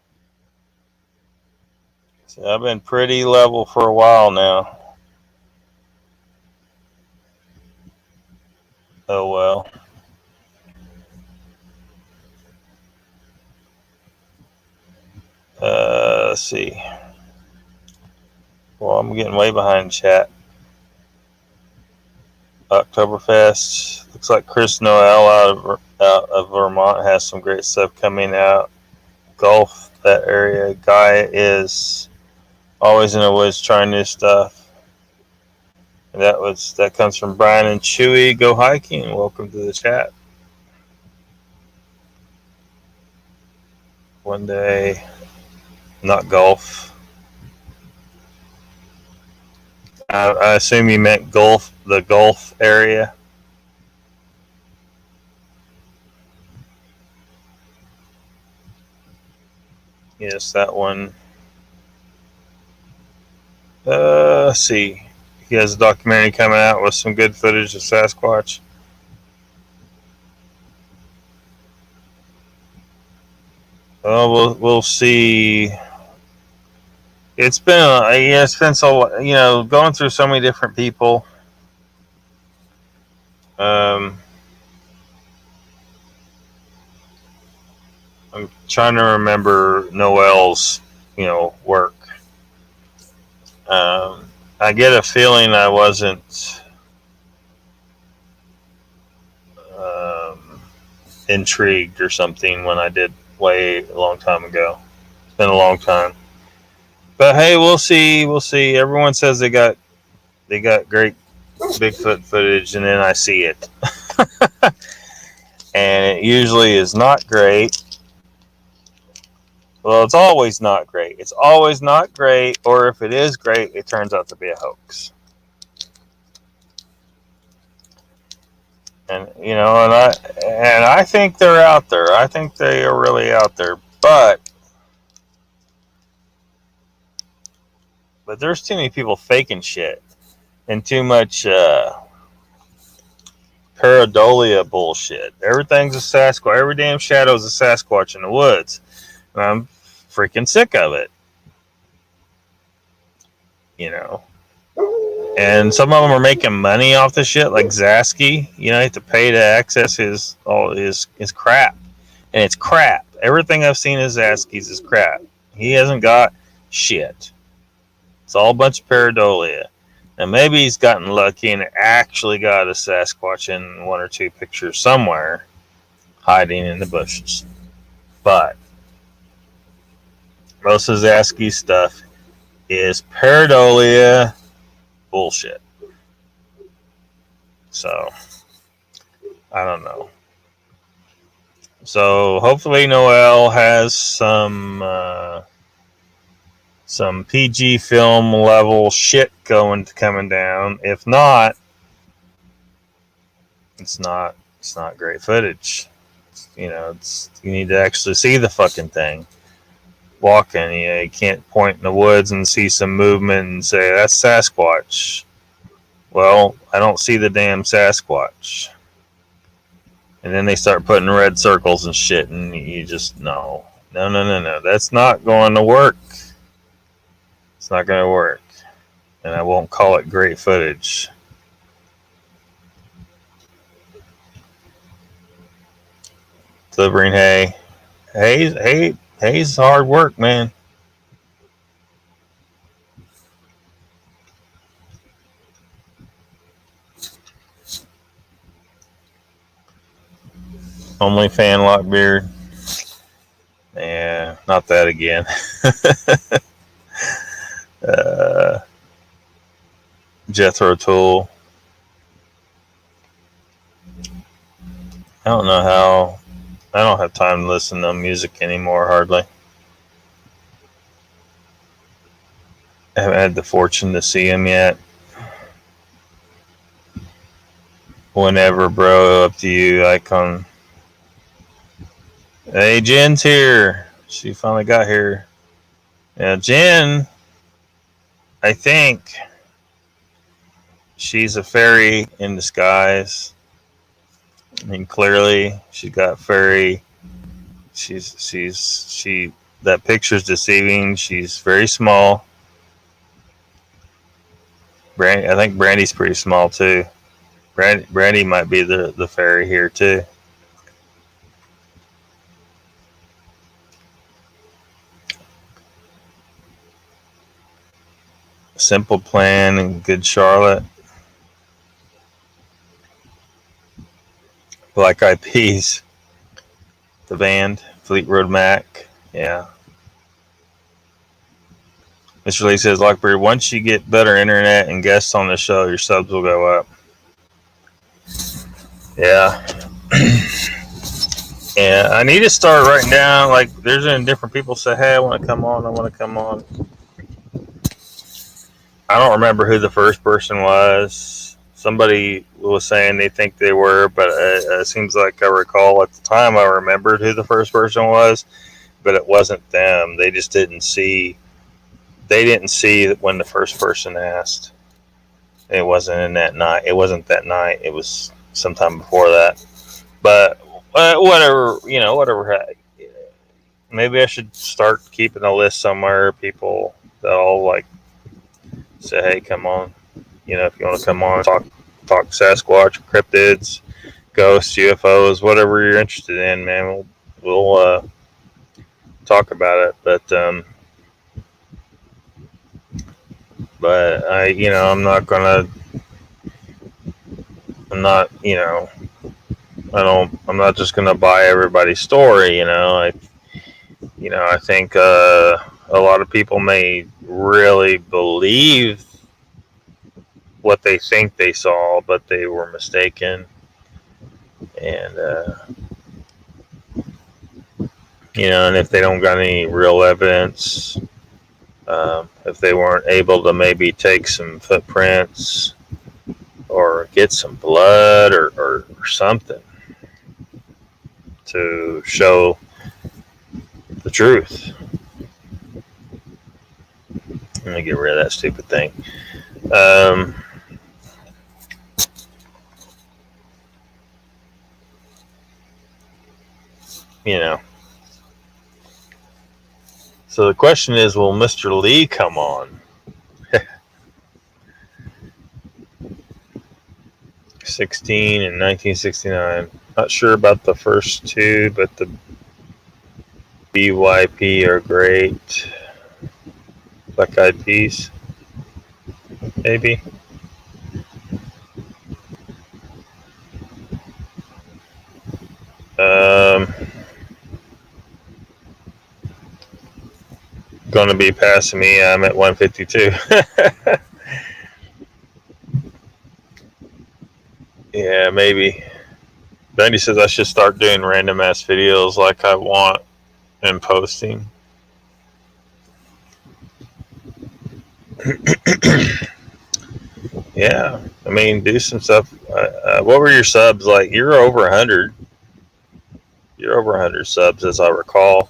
So I've been pretty level for a while now. Oh well. Let's see. Well, I'm getting way behind chat. Oktoberfest. Looks like Chris Noel out of Vermont has some great stuff coming out. Gulf, that area. Guy is always in the woods trying new stuff. And that comes from Brian and Chewy. Go hiking. Welcome to the chat. One day, not golf. I assume you meant Gulf, the Gulf area. Yes, that one. Let's see. He has a documentary coming out with some good footage of Sasquatch. We'll see. It's been so, going through so many different people. I'm trying to remember Noel's, work. I get a feeling I wasn't intrigued or something when I did way a long time ago. It's been a long time. But hey, we'll see. We'll see. Everyone says they got great Bigfoot footage, and then I see it. And it usually is not great. Well, it's always not great. It's always not great, or if it is great, it turns out to be a hoax. And and I think they're out there. I think they are really out there. But But there's too many people faking shit and too much pareidolia bullshit. Everything's a Sasquatch. Every damn shadow is a Sasquatch in the woods. And I'm freaking sick of it. You know. And some of them are making money off the shit, like Zasky. You know, you have to pay to access his crap. And it's crap. Everything I've seen of Zasky's is crap. He hasn't got shit. It's all a bunch of pareidolia. And maybe he's gotten lucky and actually got a Sasquatch in one or two pictures somewhere, hiding in the bushes. But most of Zasky's stuff is pareidolia bullshit. So, I don't know. So, hopefully Noel has some PG film level shit coming down. If not, it's not great footage. You know, you need to actually see the fucking thing. Walking, you can't point in the woods and see some movement and say, that's Sasquatch. Well, I don't see the damn Sasquatch. And then they start putting red circles and shit, and you just, no. That's not going to work. It's not going to work. And I won't call it great footage. Delivering hay. Hay's hard work, man. Only fan Lockbeard. Yeah, not that again. Jethro Tull. I don't know how. I don't have time to listen to music anymore, hardly. I haven't had the fortune to see him yet. Whenever, bro, up to you, Icon. Hey, Jen's here. She finally got here. Now, Jen, I think she's a fairy in disguise. I mean, clearly, she got fairy. That picture's deceiving. She's very small. I think Brandy's pretty small too. Brandy might be the fairy here too. Simple Plan and Good Charlotte. Black Eyed Peas. The band. Fleet Road Mac. Yeah. Mr. Lee says, Lockbeard, once you get better internet and guests on the show, your subs will go up. Yeah. Yeah, I need to start writing down, like, there's different people say, hey, I want to come on. I don't remember who the first person was. Somebody was saying they think they were, but it seems like I recall at the time I remembered who the first person was, but it wasn't them. They just didn't see. They didn't see when the first person asked. It wasn't in that night. It wasn't that night. It was sometime before that. But whatever, whatever. Maybe I should start keeping a list somewhere. People that all like say, "Hey, come on." If you want to come on, talk Sasquatch, cryptids, ghosts, UFOs, whatever you're interested in, man. We'll talk about it. But I'm not just gonna buy everybody's story. I think a lot of people may really believe what they think they saw, but they were mistaken. And and if they don't got any real evidence, if they weren't able to maybe take some footprints or get some blood or something to show the truth. Let me get rid of that stupid thing. You know. So the question is, will Mr. Lee come on? 16 in 1969. Not sure about the first two, but the BYP are great. Black Eyed Peas, maybe. Going to be passing me. I'm at 152. Yeah, maybe. Brandy says I should start doing random ass videos like I want and posting. Yeah, I mean, do some stuff. What were your subs like? You're over 100. You're over 100 subs, as I recall.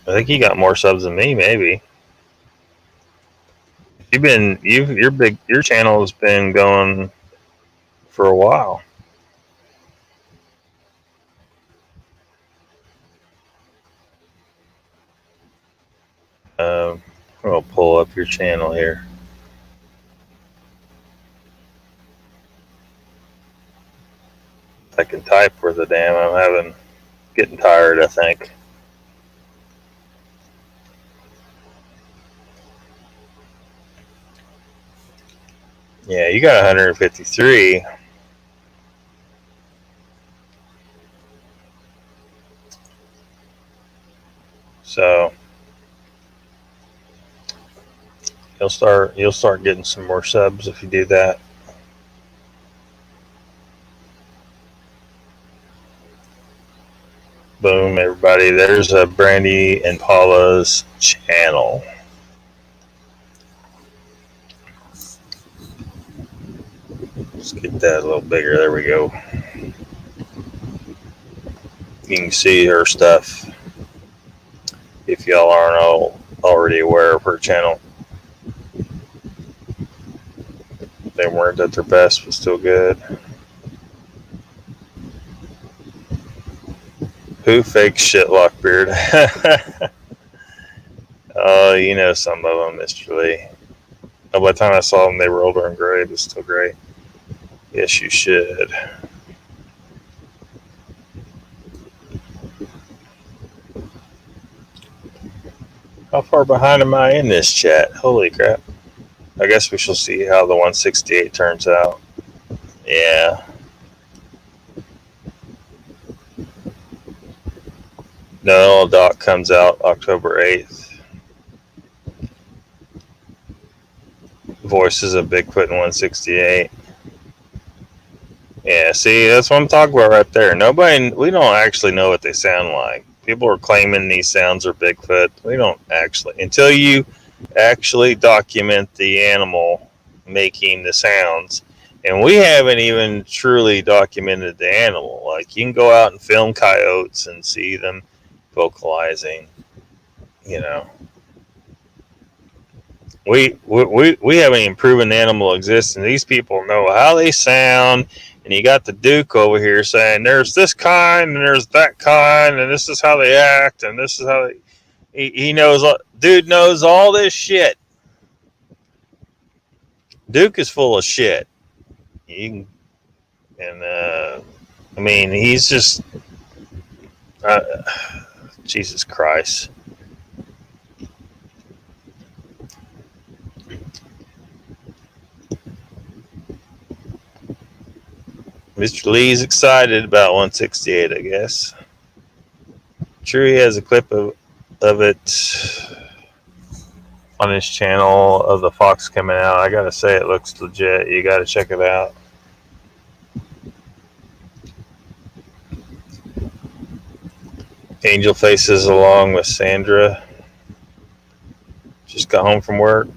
I think you got more subs than me, maybe. Your channel has been going for a while. I'll pull up your channel here. I can type worth a damn. I'm getting tired, I think. Yeah, you got 153. So you'll start getting some more subs if you do that. Boom, everybody. There's a Brandy and Paula's channel. Let's get that a little bigger. There we go. You can see her stuff if y'all aren't already aware of her channel. They weren't at their best, but still good. Who fakes shit, Lockbeard? Oh, you know some of them, Mr. Lee. Oh, by the time I saw them, they were older and gray, but still great. Yes, you should. How far behind am I in this chat? Holy crap. I guess we shall see how the 168 turns out. Yeah. No, Doc comes out October 8th. Voices of Bigfoot in 168. Yeah, see, that's what I'm talking about right there. We don't actually know what they sound like. People are claiming these sounds are Bigfoot. We don't actually, until you actually document the animal making the sounds. And we haven't even truly documented the animal. Like, you can go out and film coyotes and see them vocalizing, you know. We haven't even proven the animal exists, and these people know how they sound. And you got the Duke over here saying there's this kind and there's that kind, and this is how they act, and this is how he knows. Dude knows all this shit. Duke is full of shit. I mean, he's just Jesus Christ. Mr. Lee's excited about 168, I guess. Sure, he has a clip of it on his channel of the fox coming out. I gotta say, it looks legit. You gotta check it out. Angel faces along with Sandra. Just got home from work.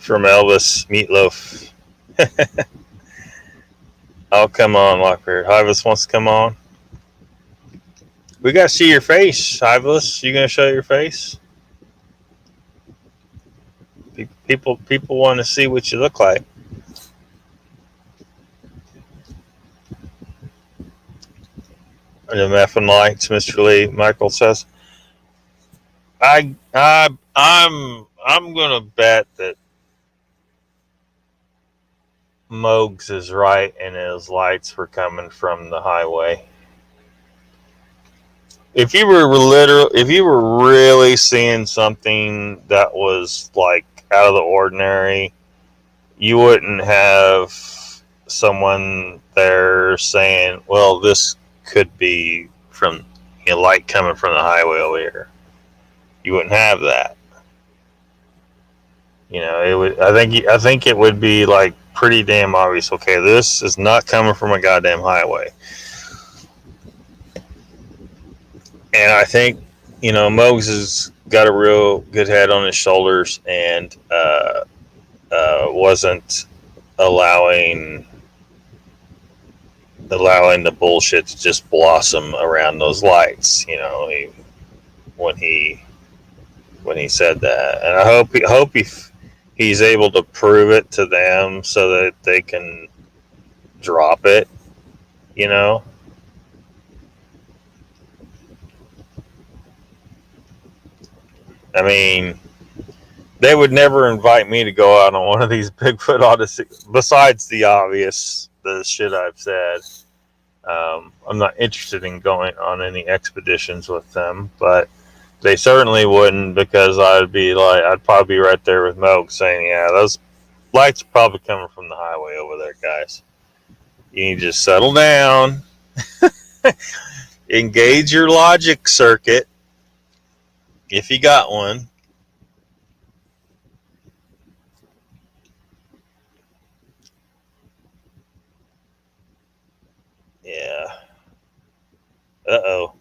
from Elvis Meatloaf. Oh, come on, Lockbeard. Hyvis wants to come on. We got to see your face, Hyvis. You going to show your face? People want to see what you look like. The Meffin lights, Mr. Lee. Michael says, I'm gonna bet that Mogs is right and his lights were coming from the highway. If you were really seeing something that was like out of the ordinary, you wouldn't have someone there saying, well, this could be from light coming from the highway over here. You wouldn't have that. It would. I think it would be like pretty damn obvious. Okay, this is not coming from a goddamn highway. And I think Mogs has got a real good head on his shoulders and wasn't allowing the bullshit to just blossom around those lights. When he said that, and I hope he's able to prove it to them so that they can drop it. I mean, they would never invite me to go out on one of these Bigfoot odysseys, besides the obvious, the shit I've said. I'm not interested in going on any expeditions with them, but they certainly wouldn't, because I'd probably be right there with Moog saying, yeah, those lights are probably coming from the highway over there, guys. You need to just settle down, engage your logic circuit, if you got one. Yeah. Uh-oh.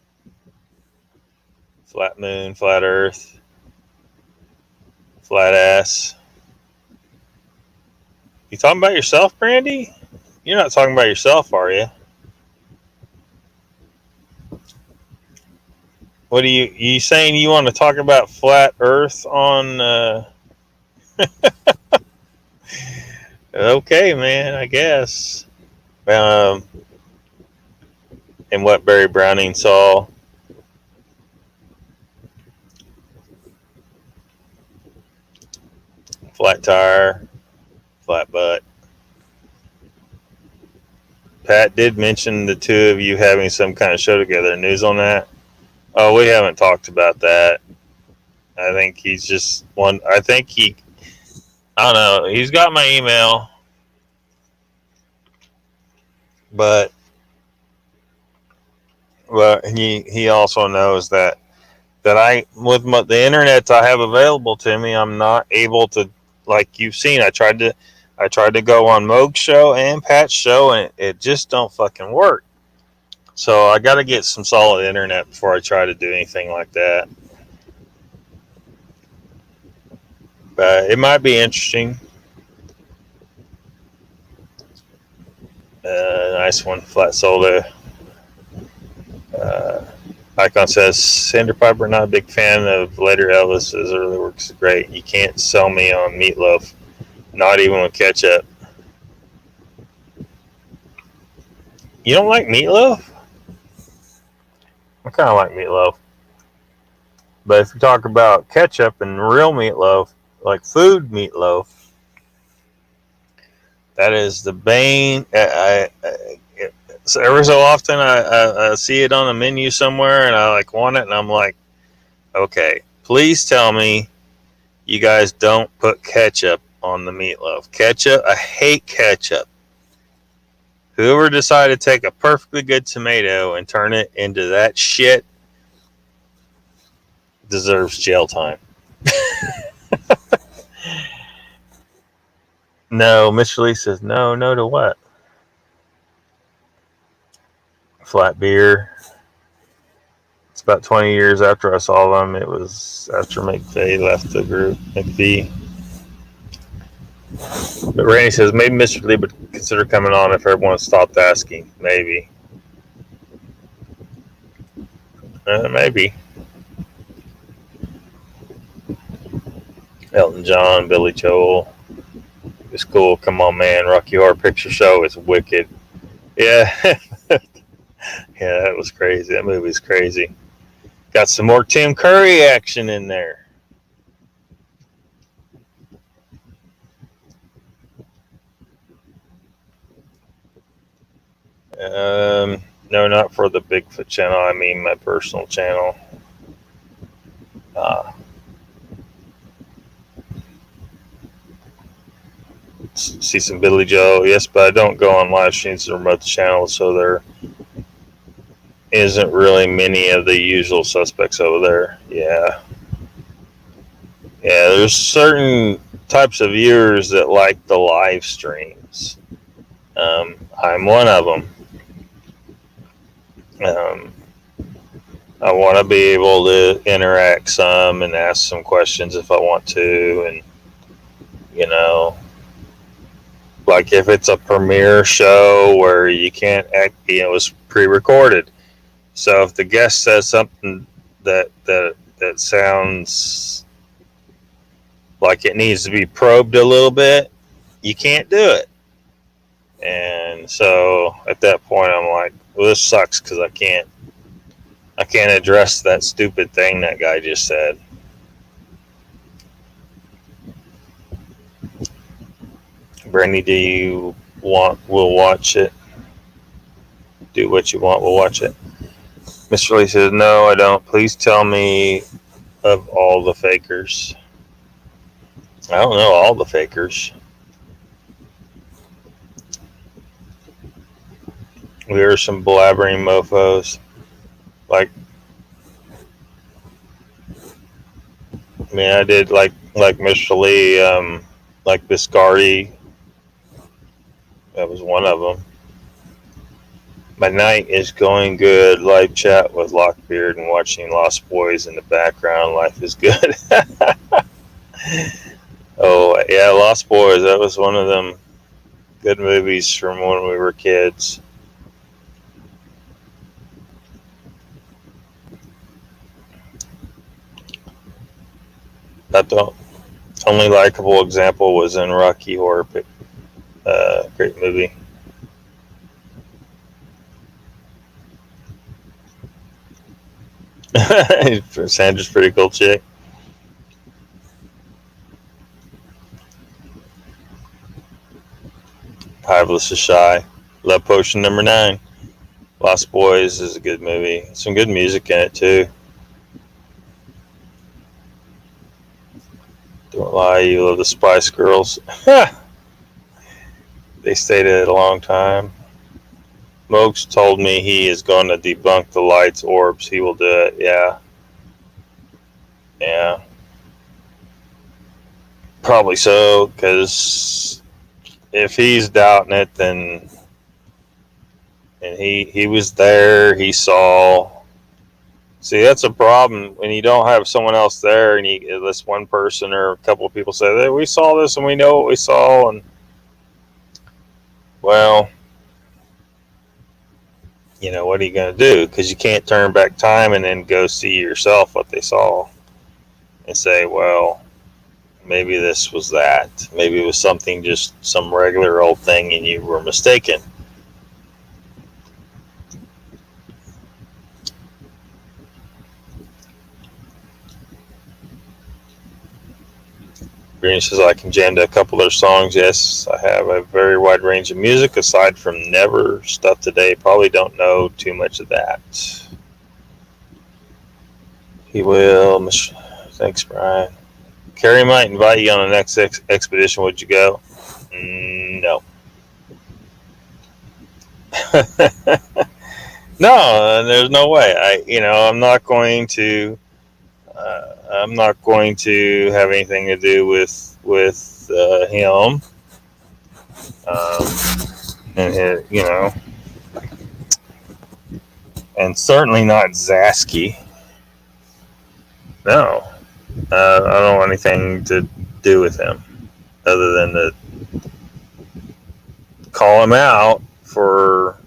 Flat moon, flat earth, flat ass. You talking about yourself, Brandy? You're not talking about yourself, are you? What are you saying? You want to talk about flat earth on okay, man, I guess. And what Barry Browning saw. Flat tire, flat butt. Pat did mention the two of you having some kind of show together. News on that? Oh, we haven't talked about that. I think he's just one. I don't know. He's got my email, but he also knows that with the internet I have available to me, I'm not able to, like you've seen. I tried to go on Moog's show and Pat's show, and it just don't fucking work. So I got to get some solid internet before I try to do anything like that. But it might be interesting. Nice one, Flat Soda. Icon says, Cinder Piper, not a big fan of later Elvis. His early works is great. You can't sell me on meatloaf, not even with ketchup. You don't like meatloaf? I kind of like meatloaf. But if you talk about ketchup and real meatloaf, like food meatloaf, that is the bane. So every so often I see it on a menu somewhere and I want it, and I'm like, okay, please tell me you guys don't put ketchup on the meatloaf. Ketchup, I hate ketchup. Whoever decided to take a perfectly good tomato and turn it into that shit deserves jail time. No, Mr. Lee says, no to what? Flat beer. It's about 20 years after I saw them. It was after McVeigh left the group. McVeigh. But Randy says maybe Mr. Lee would consider coming on if everyone stopped asking. Maybe. Maybe. Elton John, Billy Joel. It's cool. Come on, man. Rocky Horror Picture Show is wicked. Yeah. Yeah, that was crazy. That movie's crazy. Got some more Tim Curry action in there. No, not for the Bigfoot channel. I mean my personal channel. See some Billy Joe, yes, but I don't go on live streams to promote the channel, so there isn't really many of the usual suspects over there. Yeah, there's certain types of viewers that like the live streams. I'm one of them. I want to be able to interact some and ask some questions if I want to, and like if it's a premiere show where you can't act, it's pre-recorded. So if the guest says something that sounds like it needs to be probed a little bit, you can't do it. And so at that point, I'm like, well, this sucks because I can't address that stupid thing that guy just said. Brandy, do you want? We'll watch it. Do what you want. We'll watch it. Mr. Lee says, no, I don't. Please tell me of all the fakers. I don't know all the fakers. We are some blabbering mofos. Like, I mean, I did like Mr. Lee, like Biscardi. That was one of them. My night is going good. Live chat with Lockbeard and watching Lost Boys in the background. Life is good. Oh, yeah, Lost Boys. That was one of them good movies from when we were kids. That the only likable example was in Rocky Horror. Great movie. Sandra's pretty cool chick. Hiveless is shy. Love Potion number 9. Lost Boys is a good movie. Some good music in it too. Don't lie, you love the Spice Girls. They stayed at it a long time. Mokes told me he is going to debunk the lights orbs. He will do it. Yeah. Yeah. Probably so, because if he's doubting it, then and he was there, he saw. See, that's a problem when you don't have someone else there, and this one person or a couple of people say, hey, we saw this and we know what we saw, and well, what are you going to do? Because you can't turn back time and then go see yourself what they saw and say, well, maybe this was that. Maybe it was something, just some regular old thing, and you were mistaken. Green says, I can jam to a couple of their songs. Yes, I have a very wide range of music aside from Never stuff today. Probably don't know too much of that. He will. Thanks, Brian. Carrie might invite you on the next expedition. Would you go? No. No, there's no way. I'm not going to. I'm not going to have anything to do with him, and and certainly not Zasky. No, I don't want anything to do with him, other than call him out for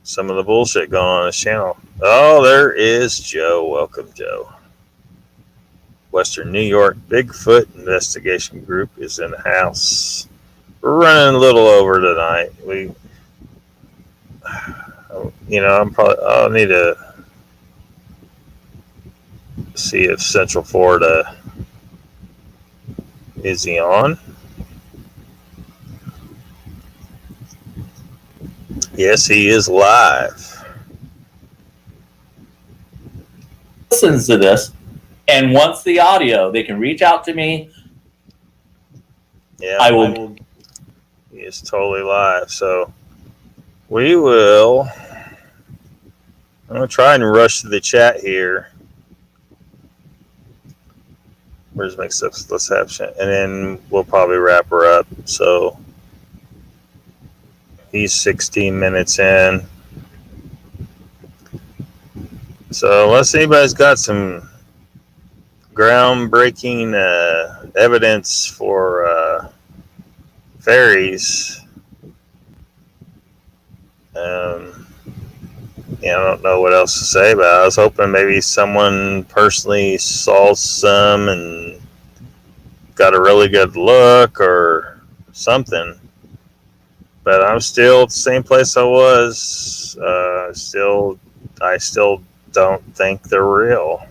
some of the bullshit going on his channel. Oh, there is Joe. Welcome, Joe. Western New York Bigfoot Investigation Group is in the house. We're running a little over tonight. I'll need to see if Central Florida is he on. Yes, he is live. Listens to this and wants the audio, they can reach out to me. Yeah, I will. He is totally live. So we will. I'm gonna try and rush to the chat here. Where's mixed up? Let's have chat, and then we'll probably wrap her up. So he's 16 minutes in. So unless anybody's got some groundbreaking evidence for fairies, I don't know what else to say about it. I was hoping maybe someone personally saw some and got a really good look or something. But I'm still at the same place I was. I still don't think they're real.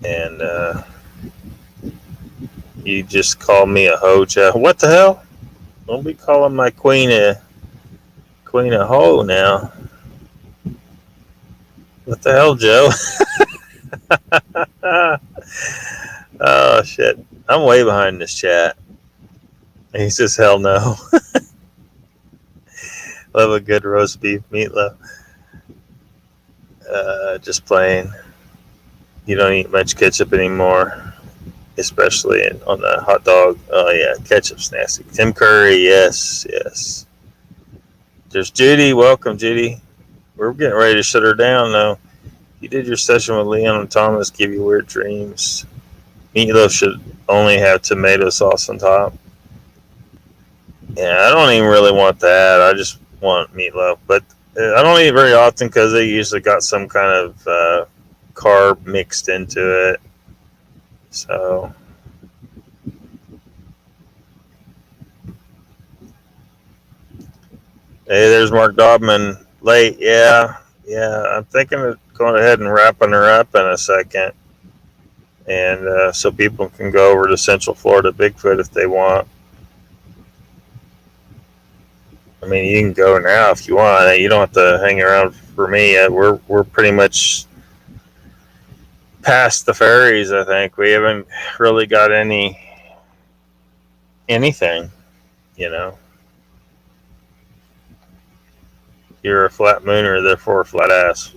And you just called me a hoja. What the hell? Don't be calling my queen a hoe now. What the hell, Joe? Oh shit. I'm way behind this chat. He says hell no. Love a good roast beef meatloaf. Just plain. You don't eat much ketchup anymore, especially on the hot dog. Oh yeah, ketchup's nasty. Tim Curry, yes. There's Judy. Welcome, Judy. We're getting ready to shut her down though. You did your session with Leon and Thomas, give you weird dreams. Meatloaf should only have tomato sauce on top. Yeah, I don't even really want that. I just want meatloaf, but I don't eat it very often because they usually got some kind of carb mixed into it. So hey, there's Mark Dobman late. Yeah. I'm thinking of going ahead and wrapping her up in a second, and so people can go over to Central Florida Bigfoot if they want. I mean, you can go now if you want. You don't have to hang around for me yet. We're pretty much past the fairies. I think we haven't really got anything. You're a flat mooner, therefore a flat ass.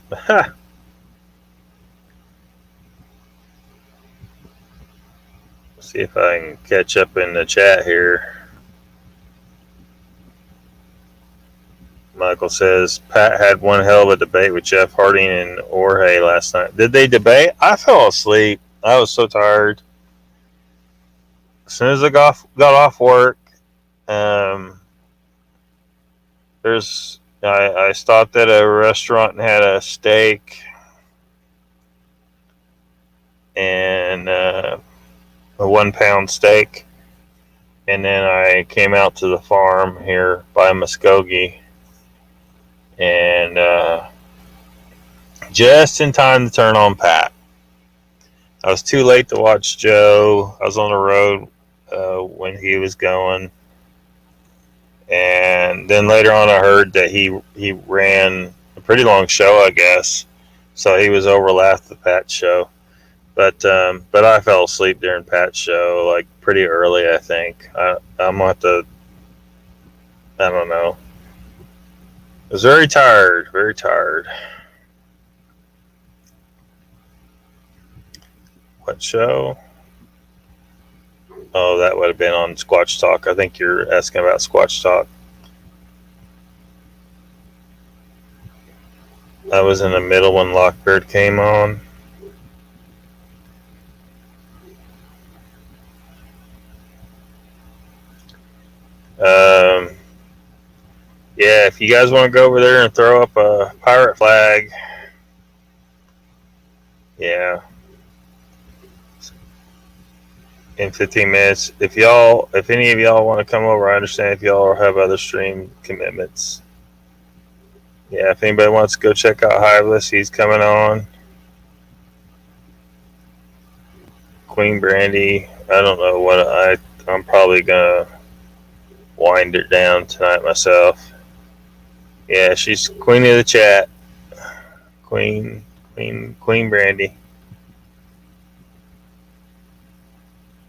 See if I can catch up in the chat here. Michael says, Pat had one hell of a debate with Jeff Harding and Jorge last night. Did they debate? I fell asleep. I was so tired. As soon as I got off work, I stopped at a restaurant and had a steak and a 1 pound steak. And then I came out to the farm here by Muskogee. And just in time to turn on Pat. I was too late to watch Joe. I was on the road when he was going. And then later on I heard that he ran a pretty long show, I guess. So he was overlapped the Pat show. But I fell asleep during Pat's show, like pretty early, I think. I'm at the, I don't know. I was very tired, very tired. What show? Oh, that would have been on Squatch Talk. I think you're asking about Squatch Talk. I was in the middle when Lockbeard came on. yeah, if you guys want to go over there and throw up a pirate flag, yeah, in 15 minutes. If any of y'all want to come over, I understand if y'all have other stream commitments. Yeah, if anybody wants to go check out Hiveless, he's coming on. Queen Brandy, I don't know what I'm probably gonna wind it down tonight myself. Yeah, she's queen of the chat. Queen Brandy.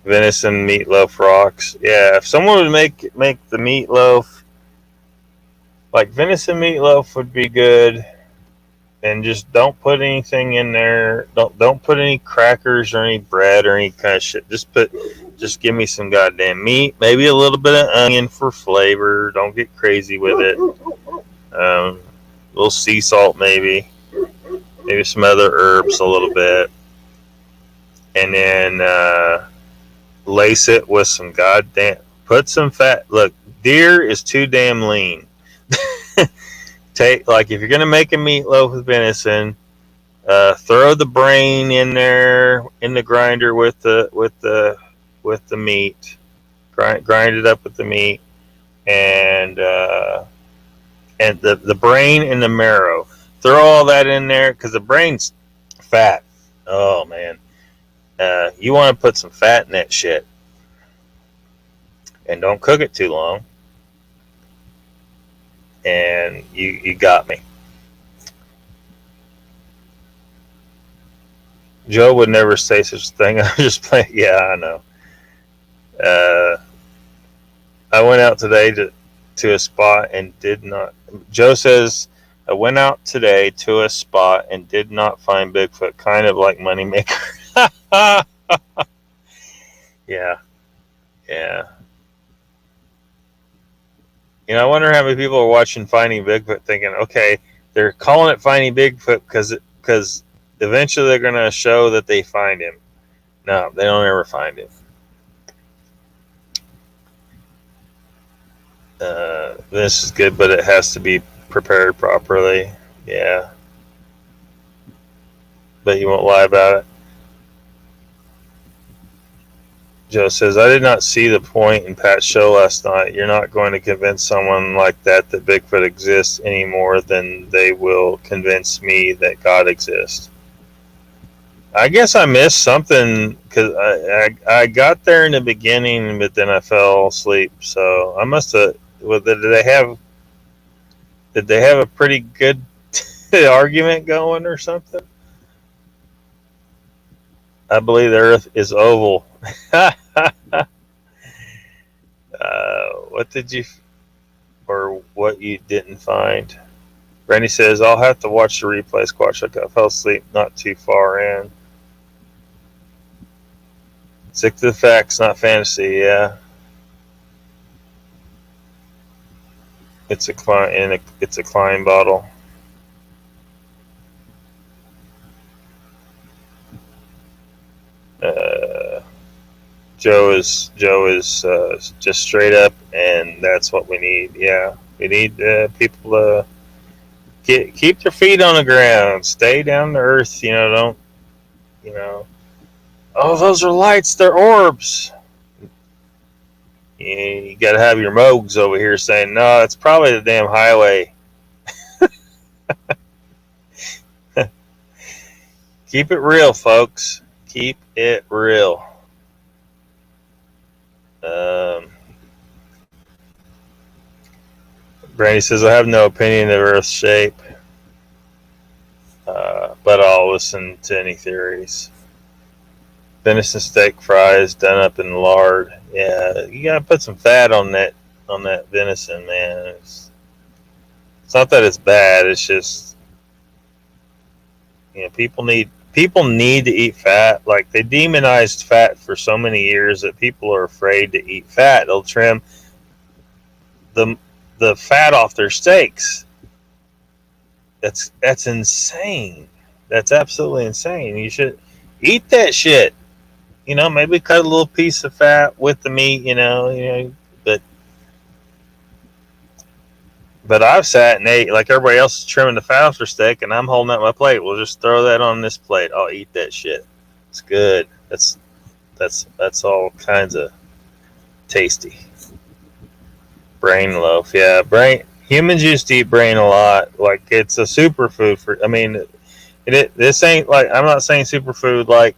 Venison meatloaf rocks. Yeah, if someone would make the meatloaf, like venison meatloaf would be good, and just don't put anything in there. Don't put any crackers or any bread or any kind of shit. Just give me some goddamn meat, maybe a little bit of onion for flavor. Don't get crazy with it. A little sea salt, maybe some other herbs, a little bit, and then lace it with some put some fat. Look, deer is too damn lean. Like if you're gonna make a meatloaf with venison, throw the brain in there in the grinder with the meat. Grind it up with the meat, and the brain and the marrow. Throw all that in there because the brain's fat. Oh man, you want to put some fat in that shit, and don't cook it too long. And you got me. Joe would never say such a thing. I was just playing. Yeah, I know. I went out today to a spot and did not. Joe says, I went out today to a spot and did not find Bigfoot. Kind of like Moneymaker. Yeah. You know, I wonder how many people are watching Finding Bigfoot thinking, okay, they're calling it Finding Bigfoot because eventually they're going to show that they find him. No, they don't ever find him. This is good, but it has to be prepared properly. Yeah. But you won't lie about it. Joe says, I did not see the point in Pat's show last night. You're not going to convince someone like that Bigfoot exists any more than they will convince me that God exists. I guess I missed something because I got there in the beginning, but then I fell asleep. So I must have. Did they have a pretty good argument going or something? I believe the Earth is oval. What you didn't find? Randy says, I'll have to watch the replay, Squatch. I fell asleep not too far in. Stick to the facts, not fantasy, yeah. It's a Klein bottle. Joe is just straight up, and that's what we need. Yeah, we need people to keep their feet on the ground, stay down to earth. Don't. Oh, those are lights. They're orbs. You got to have your Mogs over here saying, no, it's probably the damn highway. Keep it real, folks. Keep it real. Brandy says, I have no opinion of Earth's shape, but I'll listen to any theories. Venison steak fries done up in lard. Yeah, you gotta put some fat on that venison, man. It's not that it's bad. It's just people need to eat fat. Like they demonized fat for so many years that people are afraid to eat fat. They'll trim the fat off their steaks. That's insane. That's absolutely insane. You should eat that shit. Maybe cut a little piece of fat with the meat, but But I've sat and ate like everybody else is trimming the Fauster steak, and I'm holding up my plate. We'll just throw that on this plate. I'll eat that shit. It's good. That's all kinds of tasty. Brain loaf, yeah. Humans used to eat brain a lot. Like it's a superfood for. I mean, this ain't like, I'm not saying superfood like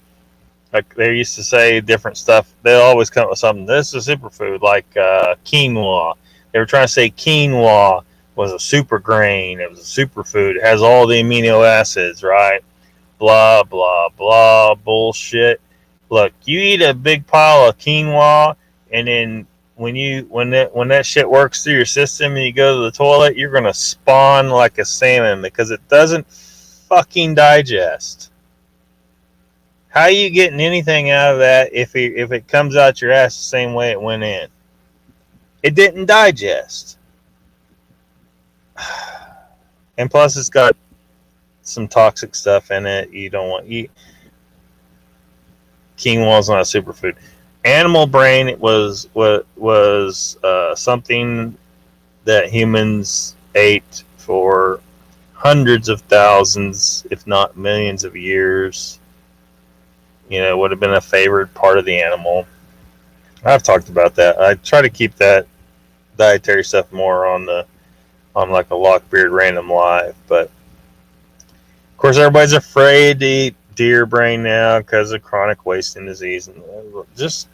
they used to say different stuff. They'll always come up with something. This is a superfood like quinoa. They were trying to say quinoa was a super grain. It was a superfood. It has all the amino acids, right? Blah blah blah bullshit. Look, you eat a big pile of quinoa, and then when that shit works through your system and you go to the toilet, you're gonna spawn like a salmon because it doesn't fucking digest. How are you getting anything out of that if it comes out your ass the same way it went in? It didn't digest. And plus it's got some toxic stuff in it you don't want to eat. Quinoa is not a superfood. Animal brain was something that humans ate for hundreds of thousands, if not millions of years. You know, it would have been a favored part of the animal. I've talked about that. I try to keep that dietary stuff more on like a Lockbeard Random Live, but of course everybody's afraid to eat deer brain now because of chronic wasting disease. And just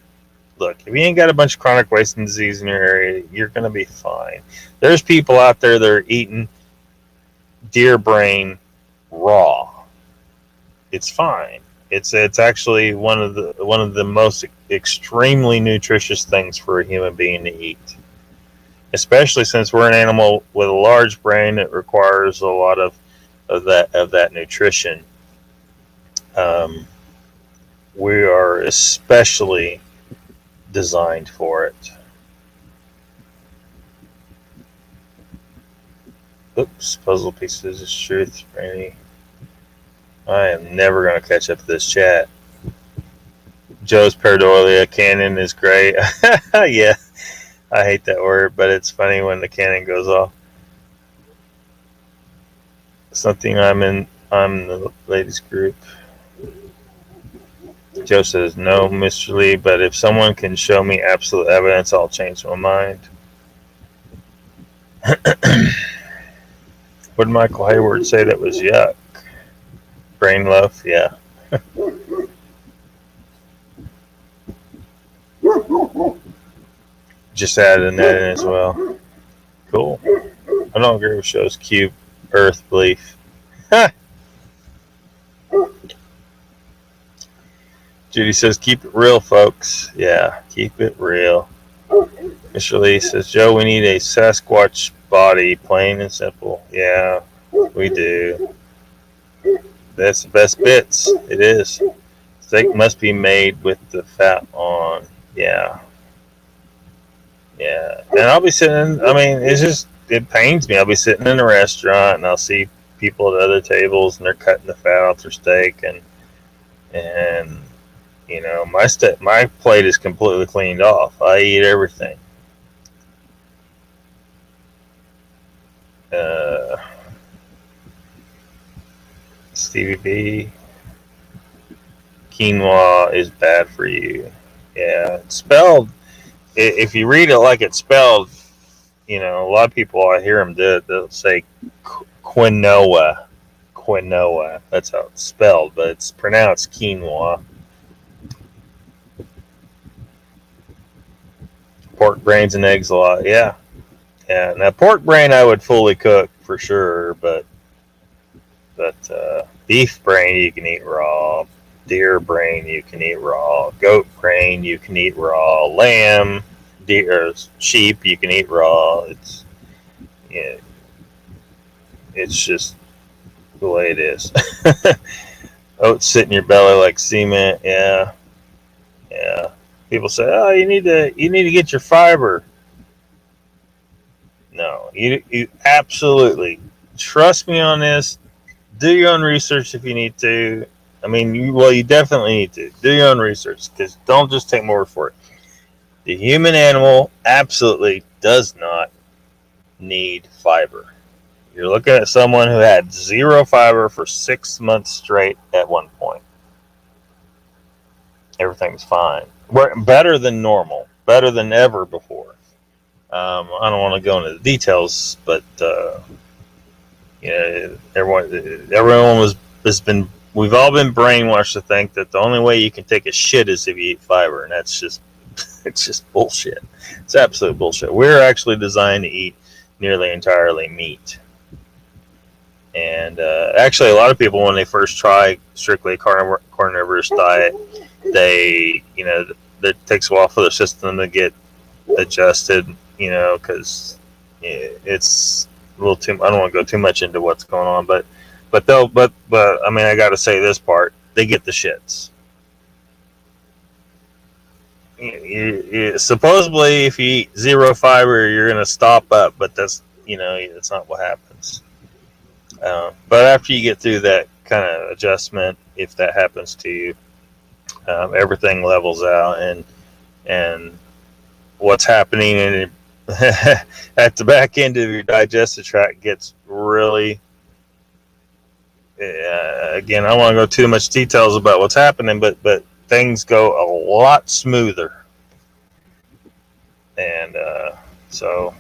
look, if you ain't got a bunch of chronic wasting disease in your area, you're gonna be fine. There's people out there that are eating deer brain raw. It's fine. It's actually one of the most extremely nutritious things for a human being to eat, especially since we're an animal with a large brain that requires a lot of that nutrition. We are especially designed for it. Oops, puzzle pieces of truth, Randy. I am never going to catch up to this chat. Joe's pareidolia cannon is great. Yeah, I hate that word, but it's funny when the cannon goes off. Something I'm the ladies group. Joe says, no, Mr. Lee, but if someone can show me absolute evidence, I'll change my mind. What did Michael Hayward say that was yuck? Brain loaf, yeah. Just added that in as well. Cool. I don't agree with shows cube earth belief. Judy says, keep it real, folks. Yeah, keep it real. Mr. Lee says, Joe, we need a Sasquatch body, plain and simple. Yeah, we do. That's the best bits. It is. Steak must be made with the fat on. Yeah. Yeah. And I'll be sitting, it pains me. I'll be sitting in a restaurant and I'll see people at other tables and they're cutting the fat off their steak and you know, my plate is completely cleaned off. I eat everything. Stevie B. Quinoa is bad for you. Yeah, it's spelled. If you read it like it's spelled, you know, a lot of people, I hear them do it, they'll say quinoa. Quinoa. That's how it's spelled, but it's pronounced quinoa. Pork brains and eggs a lot. Yeah. Yeah. Now, pork brain I would fully cook for sure, but beef brain you can eat raw. Deer brain you can eat raw. Goat brain you can eat raw. Lamb, deer, sheep you can eat raw. It's just the way it is. Oats sit in your belly like cement. Yeah. Yeah. People say, "Oh, you need to get your fiber." No, you absolutely trust me on this. Do your own research if you need to. I mean, you definitely need to do your own research because don't just take my word for it. The human animal absolutely does not need fiber. You're looking at someone who had 0 fiber for 6 months straight at one point. Everything's fine. We're better than normal, better than ever before. I don't want to go into the details, but we've all been brainwashed to think that the only way you can take a shit is if you eat fiber, and that's just it's just bullshit. It's absolute bullshit. We're actually designed to eat nearly entirely meat. And actually, a lot of people, when they first try strictly a carnivorous diet, it takes a while for their system to get adjusted, because it's a little too. I don't want to go too much into what's going on, but I mean, I got to say this part: they get the shits. Supposedly, if you eat 0 fiber, you're going to stop up, but that's not what happens. But after you get through that kind of adjustment, if that happens to you, everything levels out, and what's happening at the back end of your digestive tract gets really. Again, I don't want to go too much details about what's happening, but things go a lot smoother, and so.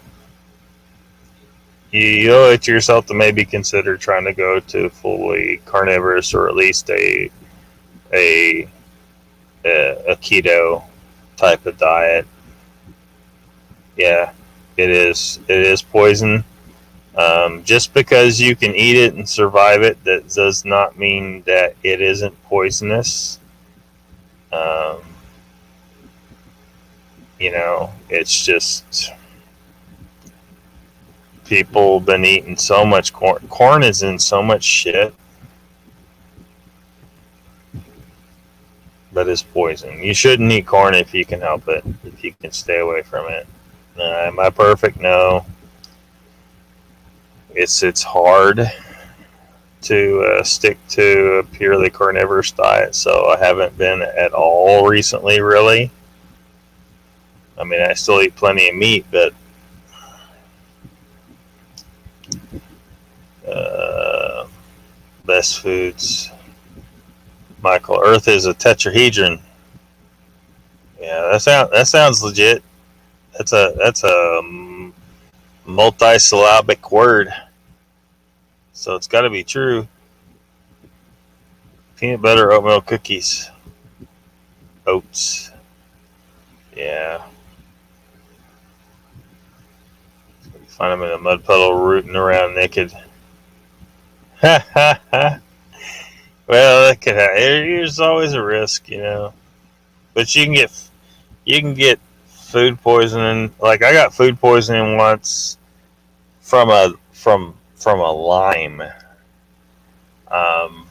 You owe it to yourself to maybe consider trying to go to fully carnivorous, or at least a keto type of diet. Yeah, it is poison. Just because you can eat it and survive it, that does not mean that it isn't poisonous. It's just. People have been eating so much corn. Corn is in so much shit, but it's poison. You shouldn't eat corn if you can help it, if you can stay away from it. Am I perfect? No. It's hard to stick to a purely carnivorous diet, so I haven't been at all recently, really. I mean, I still eat plenty of meat, but best foods. Michael, Earth is a tetrahedron. Yeah, that sounds legit. That's a multi-syllabic word, so it's got to be true. Peanut butter oatmeal cookies, oats. Yeah. Find them in a mud puddle rooting around naked. Ha ha ha. Well, that could happen. There's always a risk, But you can get food poisoning. Like, I got food poisoning once from a lime. And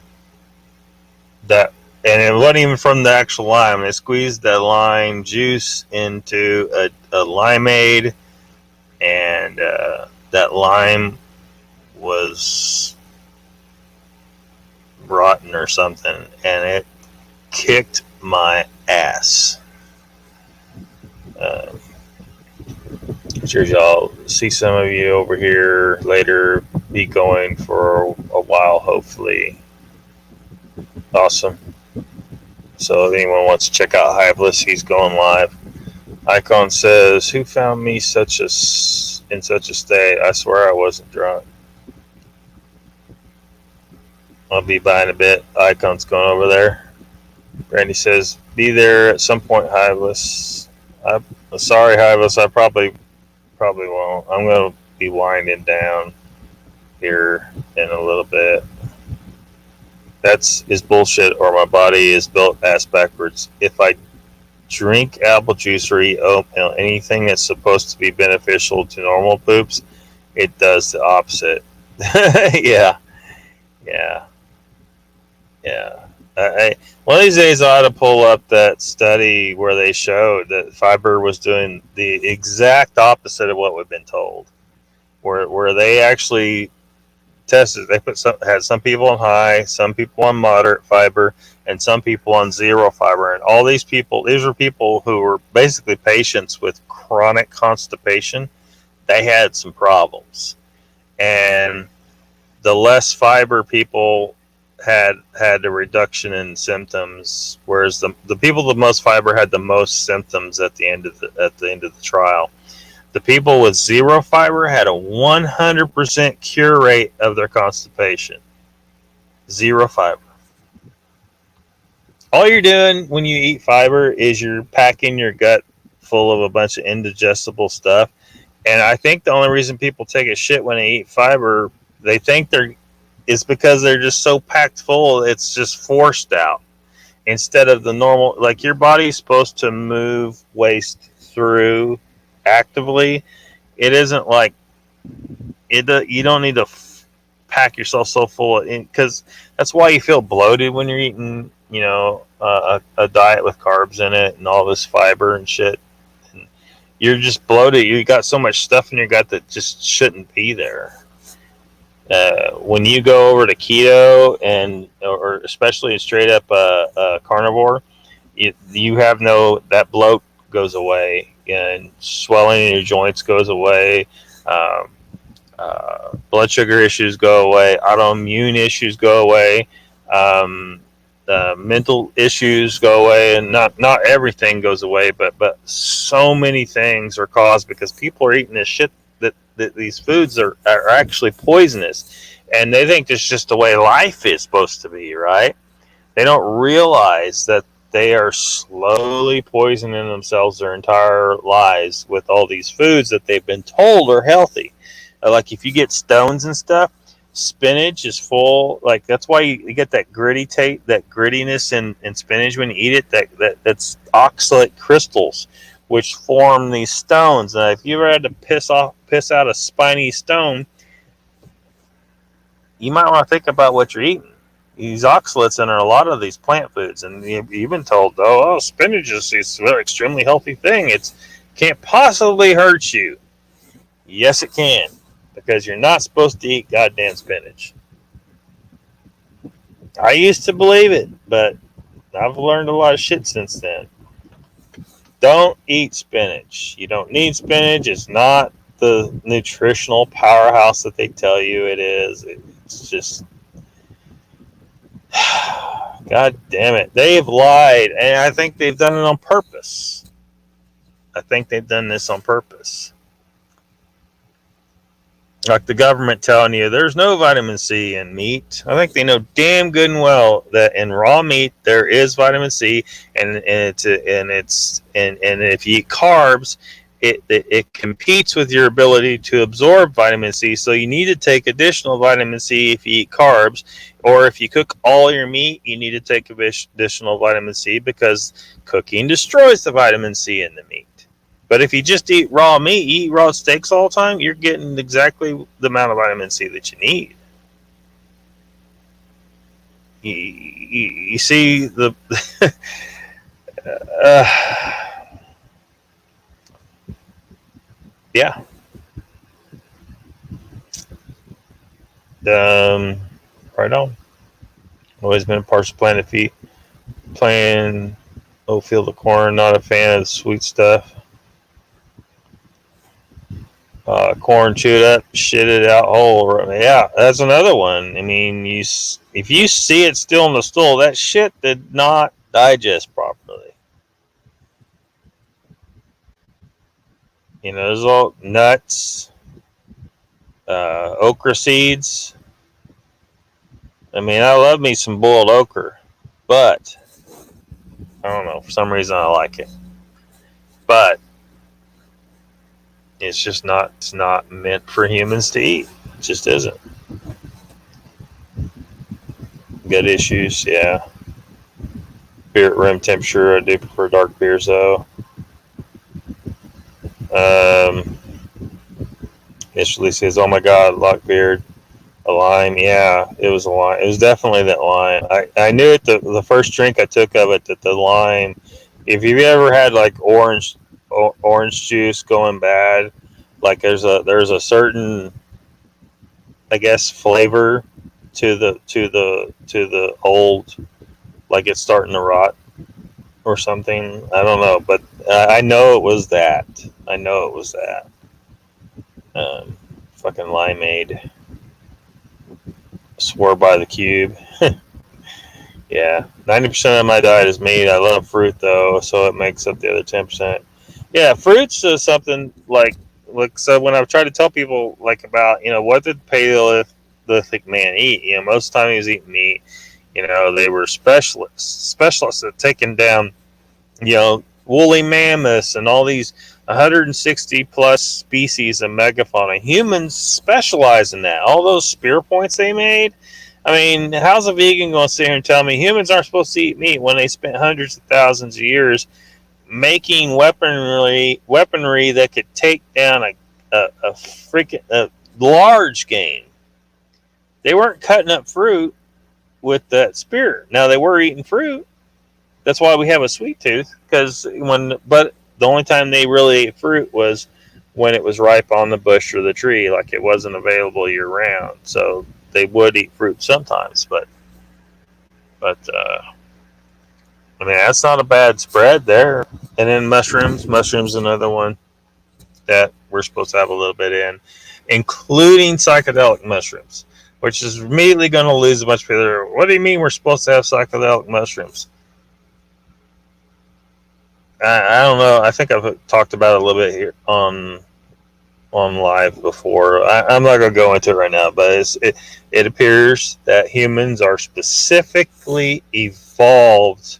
it wasn't even from the actual lime. They squeezed the lime juice into a limeade, and that lime was rotten or something, and it kicked my ass. Sure, y'all see some of you over here later. Be going for a while, hopefully. Awesome. So if anyone wants to check out Hiveless, he's going live. Icon says, "Who found me in such a state? I swear I wasn't drunk." I'll be by in a bit. Icon's going over there. Randy says, "Be there at some point, Hiveless." I'm sorry, Hiveless. I probably won't. I'm going to be winding down here in a little bit. That's bullshit, or my body is built ass backwards. If I drink apple juice or eat oatmeal, anything that's supposed to be beneficial to normal poops, it does the opposite. Yeah. One of these days I ought to pull up that study where they showed that fiber was doing the exact opposite of what we've been told. Where they actually tested, they had some people on high, some people on moderate fiber, and some people on 0 fiber. And all these were people who were basically patients with chronic constipation. they had some problems. And the less fiber people had a reduction in symptoms, whereas the people with the most fiber had the most symptoms at the end of the trial. The people with zero fiber had a 100% cure rate of their constipation. Zero fiber. All you're doing when you eat fiber is you're packing your gut full of a bunch of indigestible stuff. And I think the only reason people take a shit when they eat fiber, they think it's because they're just so packed full, it's just forced out. Instead of the normal, like your body's supposed to move waste through actively. It isn't like you don't need to pack yourself so full, because that's why you feel bloated when you're eating, a diet with carbs in it and all this fiber and shit. And you're just bloated. You got so much stuff in your gut that just shouldn't be there. When you go over to keto or especially straight up carnivore, you have that bloat goes away and swelling in your joints goes away. Blood sugar issues go away. Autoimmune issues go away. Mental issues go away, and not everything goes away, but so many things are caused because people are eating this shit that these foods are actually poisonous, and they think it's just the way life is supposed to be, right? They don't realize that they are slowly poisoning themselves their entire lives with all these foods that they've been told are healthy. Like if you get stones and stuff, spinach is full. Like that's why you get that grittiness in spinach when you eat it. That's oxalate crystals, which form these stones. And if you ever had to piss out a spiny stone, you might want to think about what you're eating. These oxalates in a lot of these plant foods, and you've been told, spinach is an extremely healthy thing. It can't possibly hurt you. Yes, it can, because you're not supposed to eat goddamn spinach. I used to believe it, but I've learned a lot of shit since then. Don't eat spinach. You don't need spinach. It's not the nutritional powerhouse that they tell you it is. It's just... God damn it. They've lied, and I think they've done it on purpose. I think they've done this on purpose. Like the government telling you there's no vitamin C in meat. I think they know damn good and well that in raw meat there is vitamin C, and if you eat carbs, it competes with your ability to absorb vitamin C. So you need to take additional vitamin C if you eat carbs, or if you cook all your meat, you need to take additional vitamin C because cooking destroys the vitamin C in the meat. But if you just eat raw meat, you eat raw steaks all the time, you're getting exactly the amount of vitamin C that you need. You see the... yeah. Right on. Always been a partial Planet Feet. Playing Oh Field of Corn. Not a fan of the sweet stuff. Corn chewed up, shit it out whole. Yeah, that's another one. I mean, if you see it still in the stool, that shit did not digest properly. There's all nuts, okra seeds. I mean, I love me some boiled okra, but I don't know, for some reason I like it. But it's not meant for humans to eat. It just isn't. Gut issues, yeah. Beer at room temperature, I do prefer dark beers though. Initially says, "Oh my God, Lockbeard, a lime." Yeah, it was a lime. It was definitely that lime. I knew it the first drink I took of it that the lime. If you've ever had like orange juice going bad, like there's a certain, I guess, flavor to the old, like it's starting to rot or something. I don't know, but I know it was that. Fucking limeade. Swore by the cube. Yeah, 90% of my diet is meat. I love fruit though, so it makes up the other 10%. Yeah, fruits is something like so when I've tried to tell people like about what did Paleolithic man eat? Most of the time he was eating meat. They were specialists at taking down woolly mammoths and all these 160 plus species of megafauna. Humans specialize in that. All those spear points they made. I mean, how's a vegan going to sit here and tell me humans aren't supposed to eat meat when they spent hundreds of thousands of years making weaponry that could take down a freaking large game? They weren't cutting up fruit with that spear. Now they were eating fruit. That's why we have a sweet tooth. But the only time they really ate fruit was when it was ripe on the bush or the tree, like it wasn't available year round. So they would eat fruit sometimes, but I mean, that's not a bad spread there. And then mushrooms another one that we're supposed to have a little bit in, including psychedelic mushrooms, which is immediately going to lose a bunch of people. What do you mean we're supposed to have psychedelic mushrooms? I don't know. I think I've talked about it a little bit here on live before. I'm not going to go into it right now, but it appears that humans are specifically evolved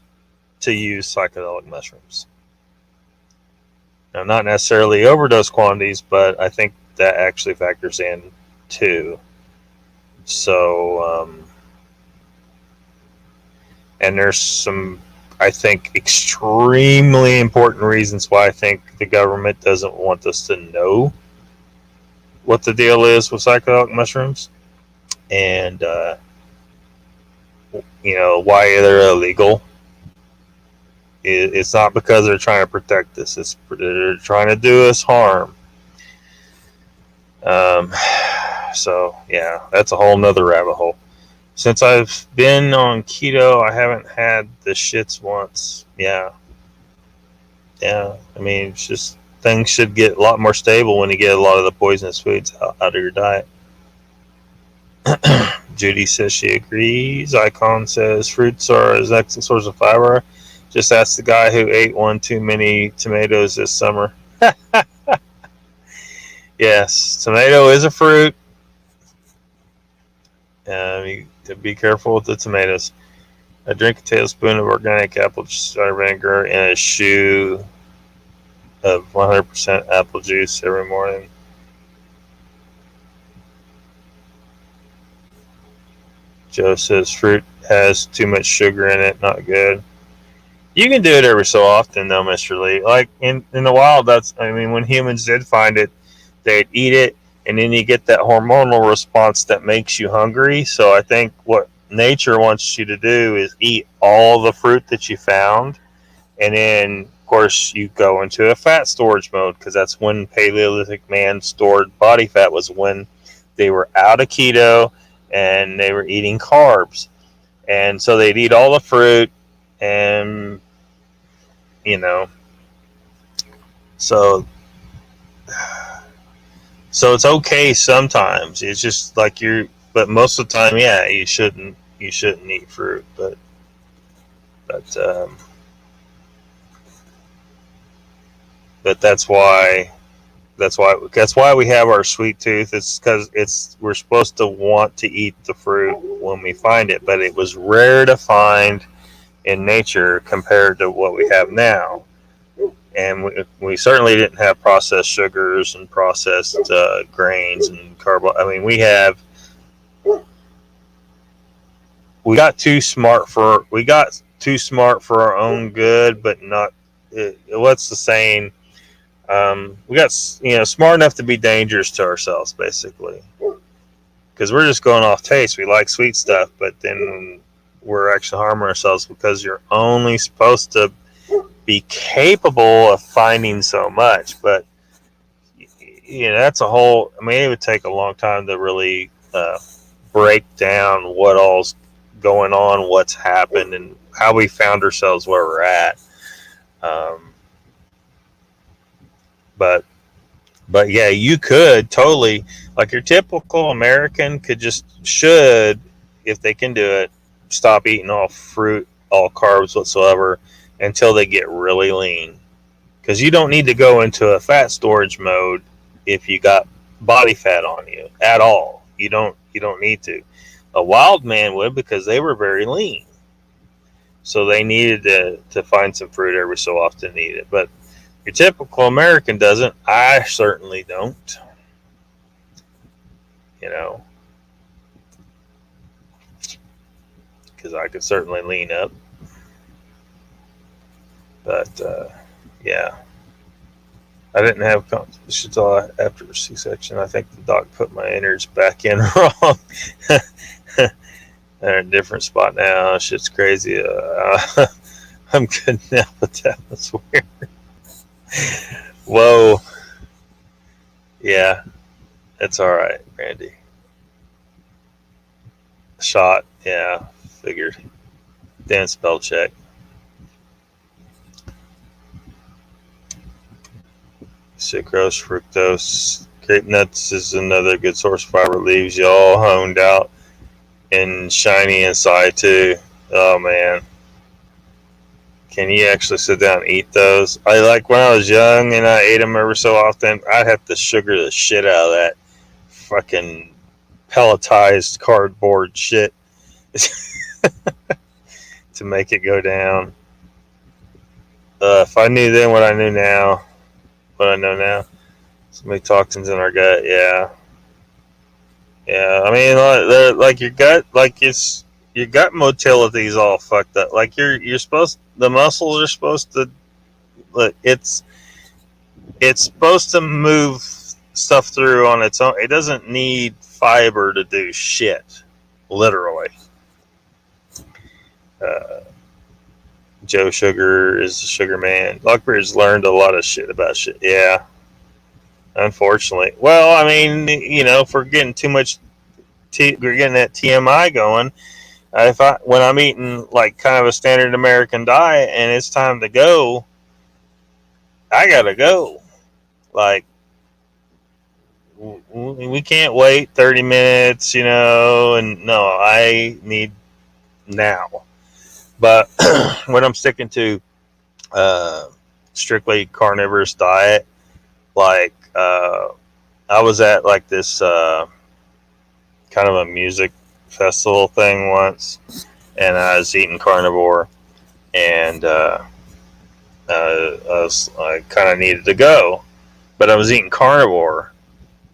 to use psychedelic mushrooms. Now, not necessarily overdose quantities, but I think that actually factors in too. So, and there's some, I think, extremely important reasons why I think the government doesn't want us to know what the deal is with psychedelic mushrooms, and why they're illegal. It's not because they're trying to protect us; they're trying to do us harm. So yeah, that's a whole nother rabbit hole. Since I've been on keto, I haven't had the shits once. Yeah. I mean, it's just things should get a lot more stable when you get a lot of the poisonous foods out of your diet. Judy says she agrees. Icon says fruits are an excellent source of fiber. Just ask the guy who ate one too many tomatoes this summer. Yes, tomato is a fruit. You be careful with the tomatoes. I drink a tablespoon of organic apple cider vinegar and a shoe of 100% apple juice every morning. Joe says fruit has too much sugar in it, not good. You can do it every so often, though, Mr. Lee. Like in the wild, when humans did find it, they'd eat it, and then you get that hormonal response that makes you hungry. So I think what nature wants you to do is eat all the fruit that you found, and then, of course, you go into a fat storage mode, because that's when Paleolithic man stored body fat, was when they were out of keto and they were eating carbs. And so they'd eat all the fruit, and so it's okay sometimes. It's just like but most of the time, yeah, you shouldn't eat fruit. But that's why we have our sweet tooth. It's because we're supposed to want to eat the fruit when we find it, but it was rare to find in nature compared to what we have now. And we certainly didn't have processed sugars and processed grains and we got too smart for our own good, but not. What's the saying? We got smart enough to be dangerous to ourselves, basically, because we're just going off taste. We like sweet stuff, but then we're actually harming ourselves, because you're only supposed to be capable of finding so much. But that's a whole. It would take a long time to really break down what all's going on, what's happened, and how we found ourselves where we're at. But But yeah, you could totally, like your typical American should, if they can do it, stop eating all fruit, all carbs whatsoever until they get really lean. Because you don't need to go into a fat storage mode if you got body fat on you at all. You don't need to. A wild man would, because they were very lean. So they needed to find some fruit every so often to eat it. But your typical American doesn't. I certainly don't. You know. Because I could certainly lean up. But, yeah. I didn't have complications until after C-section. I think the doc put my innards back in wrong. They're in a different spot now. Shit's crazy. I'm good now, but that was weird. Whoa. Yeah. It's all right, Randy. Shot. Yeah. Figured. Dan spell check. Sucrose, fructose, grape nuts is another good source of fiber. Leaves you all honed out and shiny inside too. Oh man, can you actually sit down and eat those? I like when I was young and I ate them every so often. I'd have to sugar the shit out of that fucking pelletized cardboard shit to make it go down. If I knew then what I knew now. What I know now, so many toxins in our gut. Yeah. I mean, like your gut, like your gut motility is all fucked up. Like you're supposed, the muscles are supposed to, look, it's supposed to move stuff through on its own. It doesn't need fiber to do shit, literally. Joe Sugar is a sugar man. Lockbeard's learned a lot of shit about shit. Yeah. Unfortunately. Well, I mean, you know, if we're getting too much, we're getting that TMI going. When I'm eating like kind of a standard American diet and it's time to go, I gotta go. Like, we can't wait 30 minutes, you know, and no, I need now. But when I'm sticking to strictly carnivorous diet, like I was at like this kind of a music festival thing once, and I was eating carnivore, and I kind of needed to go, but I was eating carnivore,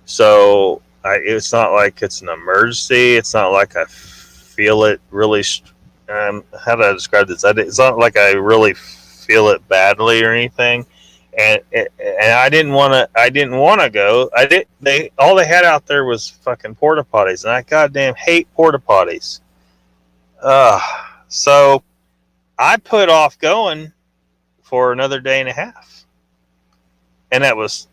so it's not like it's an emergency. It's not like I feel it really. How do I describe this? It's not like I really feel it badly or anything, and I didn't want to go. All they had out there was fucking porta potties, and I goddamn hate porta potties. So I put off going for another day and a half, and that was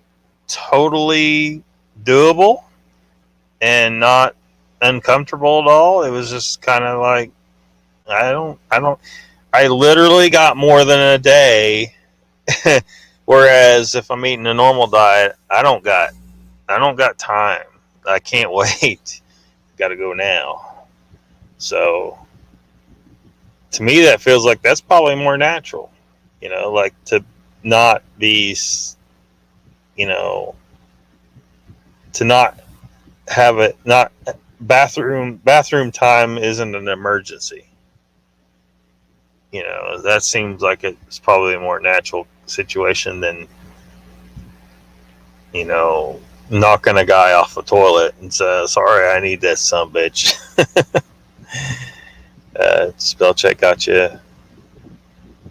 totally doable and not uncomfortable at all. It was just kind of like, I literally got more than a day. Whereas if I'm eating a normal diet, I don't got time. I can't wait. Got to go now. So to me, that feels like that's probably more natural, you know, like to not be, you know, to not have it, not bathroom time isn't an emergency. You know, that seems like it's probably a more natural situation than, you know, knocking a guy off the toilet and say, sorry, I need that sumbitch. Spell check got you.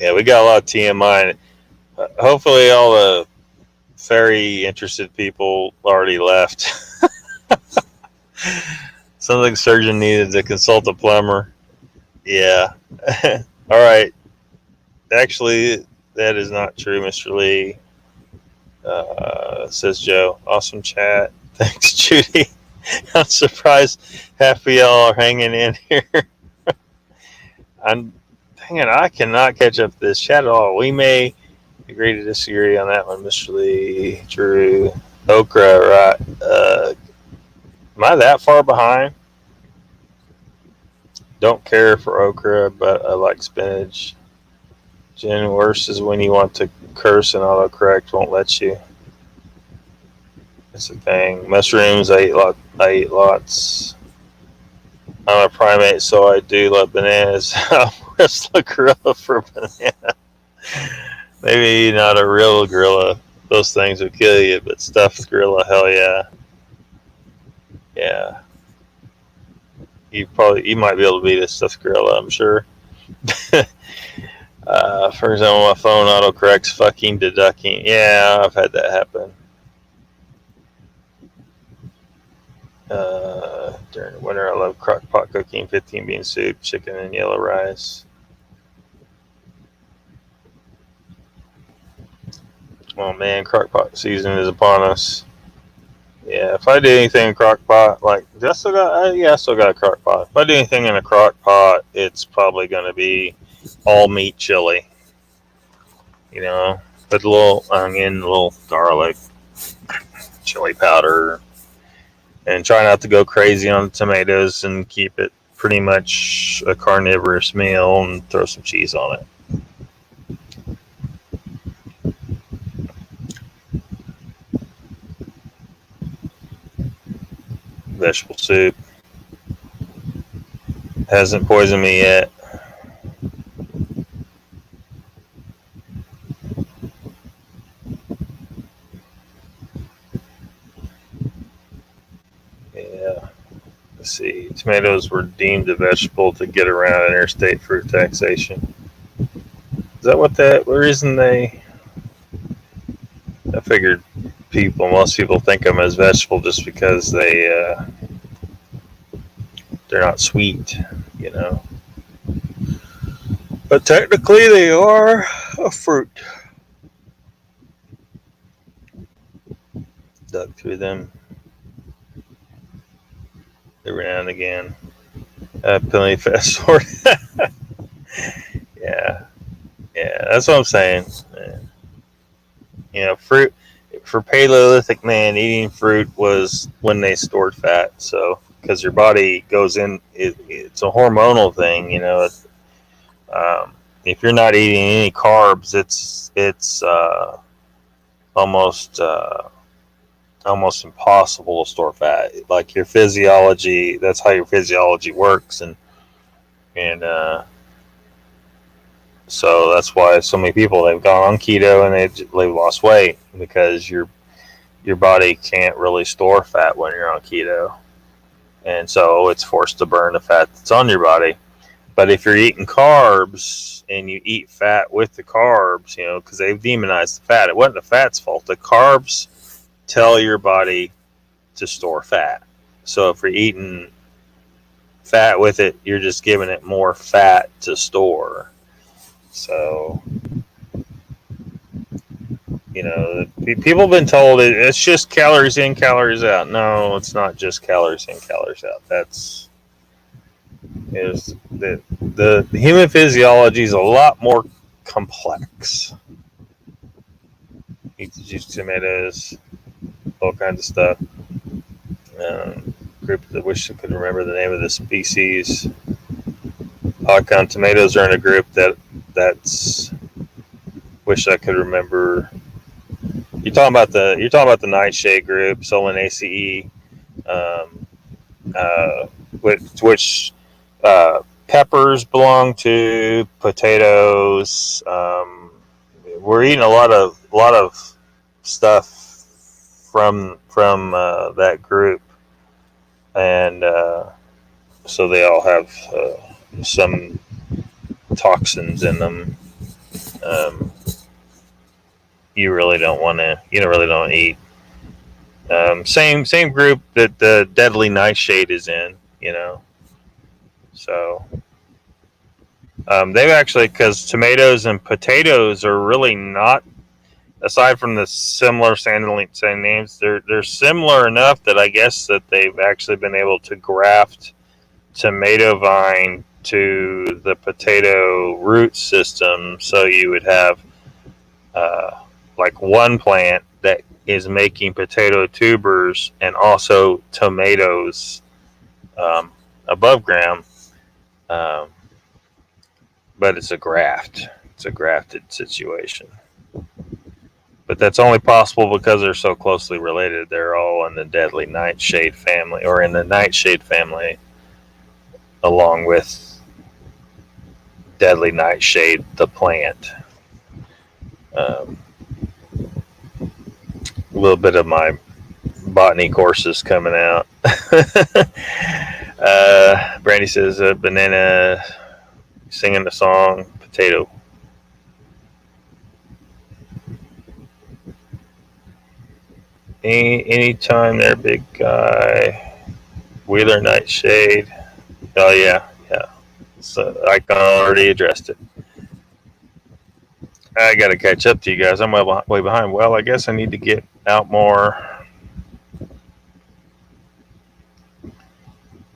Yeah, we got a lot of TMI. Hopefully all the Faery interested people already left. Sounds like the surgeon needed to consult a plumber. Yeah. All right. Actually, that is not true, Mr. Lee. Says Joe. Awesome chat. Thanks, Judy. I'm surprised half of y'all are hanging in here. Dang it, I cannot catch up to this chat at all. We may agree to disagree on that one, Mr. Lee. Drew. Okra, right? Am I that far behind? Don't care for okra, but I like spinach. Jen, worse is when you want to curse and autocorrect won't let you. That's the thing. Mushrooms, I eat lots. I'm a primate, so I do love bananas. I'll wrestle a gorilla for a banana. Maybe not a real gorilla. Those things would kill you, but stuffed gorilla, hell yeah. Yeah. You might be able to beat a stuffed gorilla, I'm sure. For example, my phone autocorrects fucking deducting. Yeah, I've had that happen. During the winter, I love crock pot cooking, 15 bean soup, chicken, and yellow rice. Oh man, crock pot season is upon us. Yeah, if I do anything in crock pot, like I still got a crock pot. If I do anything in a crock pot, it's probably going to be all meat chili. You know, put a little onion, a little garlic, chili powder, and try not to go crazy on the tomatoes and keep it pretty much a carnivorous meal and throw some cheese on it. Vegetable soup hasn't poisoned me yet. Yeah. Let's see. Tomatoes were deemed a vegetable to get around interstate fruit taxation. Is that what reason they? I figured most people think of them as vegetable just because they're not sweet, you know. But technically they are a fruit. Dug through them every now and again. Penalty fast forward. Yeah, that's what I'm saying. You know, fruit for Paleolithic man, eating fruit was when they stored fat. So, because your body goes in, it's a hormonal thing. You know, if you're not eating any carbs, it's almost impossible to store fat. Like your physiology, that's how your physiology works, and so that's why so many people, they've gone on keto and they've lost weight, because your body can't really store fat when you're on keto, and so it's forced to burn the fat that's on your body. But if you're eating carbs and you eat fat with the carbs, you know, because they've demonized the fat, it wasn't the fat's fault. The carbs tell your body to store fat. So if you're eating fat with it, you're just giving it more fat to store. So, you know, people have been told it's just calories in, calories out. No, it's not just calories in, calories out. The human physiology is a lot more complex. Eat the juice, tomatoes, all kinds of stuff. Group that wish I could remember the name of the species. Hawkon tomatoes are in a group that's wish I could remember. You're talking about the nightshade group, Solanaceae, which peppers belong to, potatoes. We're eating a lot of stuff from that group, and so they all have some toxins in them. You really don't want to eat. Same group that the deadly nightshade is in, you know. So they've actually, because tomatoes and potatoes are really not, aside from the similar same names, they're similar enough that I guess that they've actually been able to graft tomato vine to the potato root system, so you would have like one plant that is making potato tubers and also tomatoes above ground, but it's a graft. It's a grafted situation. But that's only possible because they're so closely related. They're all in the deadly nightshade family, or in the nightshade family, along with deadly nightshade, the plant. A little bit of my botany courses coming out. Brandy says banana singing the song potato. Anytime there, big guy. Wheeler Nightshade. Oh yeah. So I already addressed it. I got to catch up to you guys. I'm way behind. Well, I guess I need to get out more.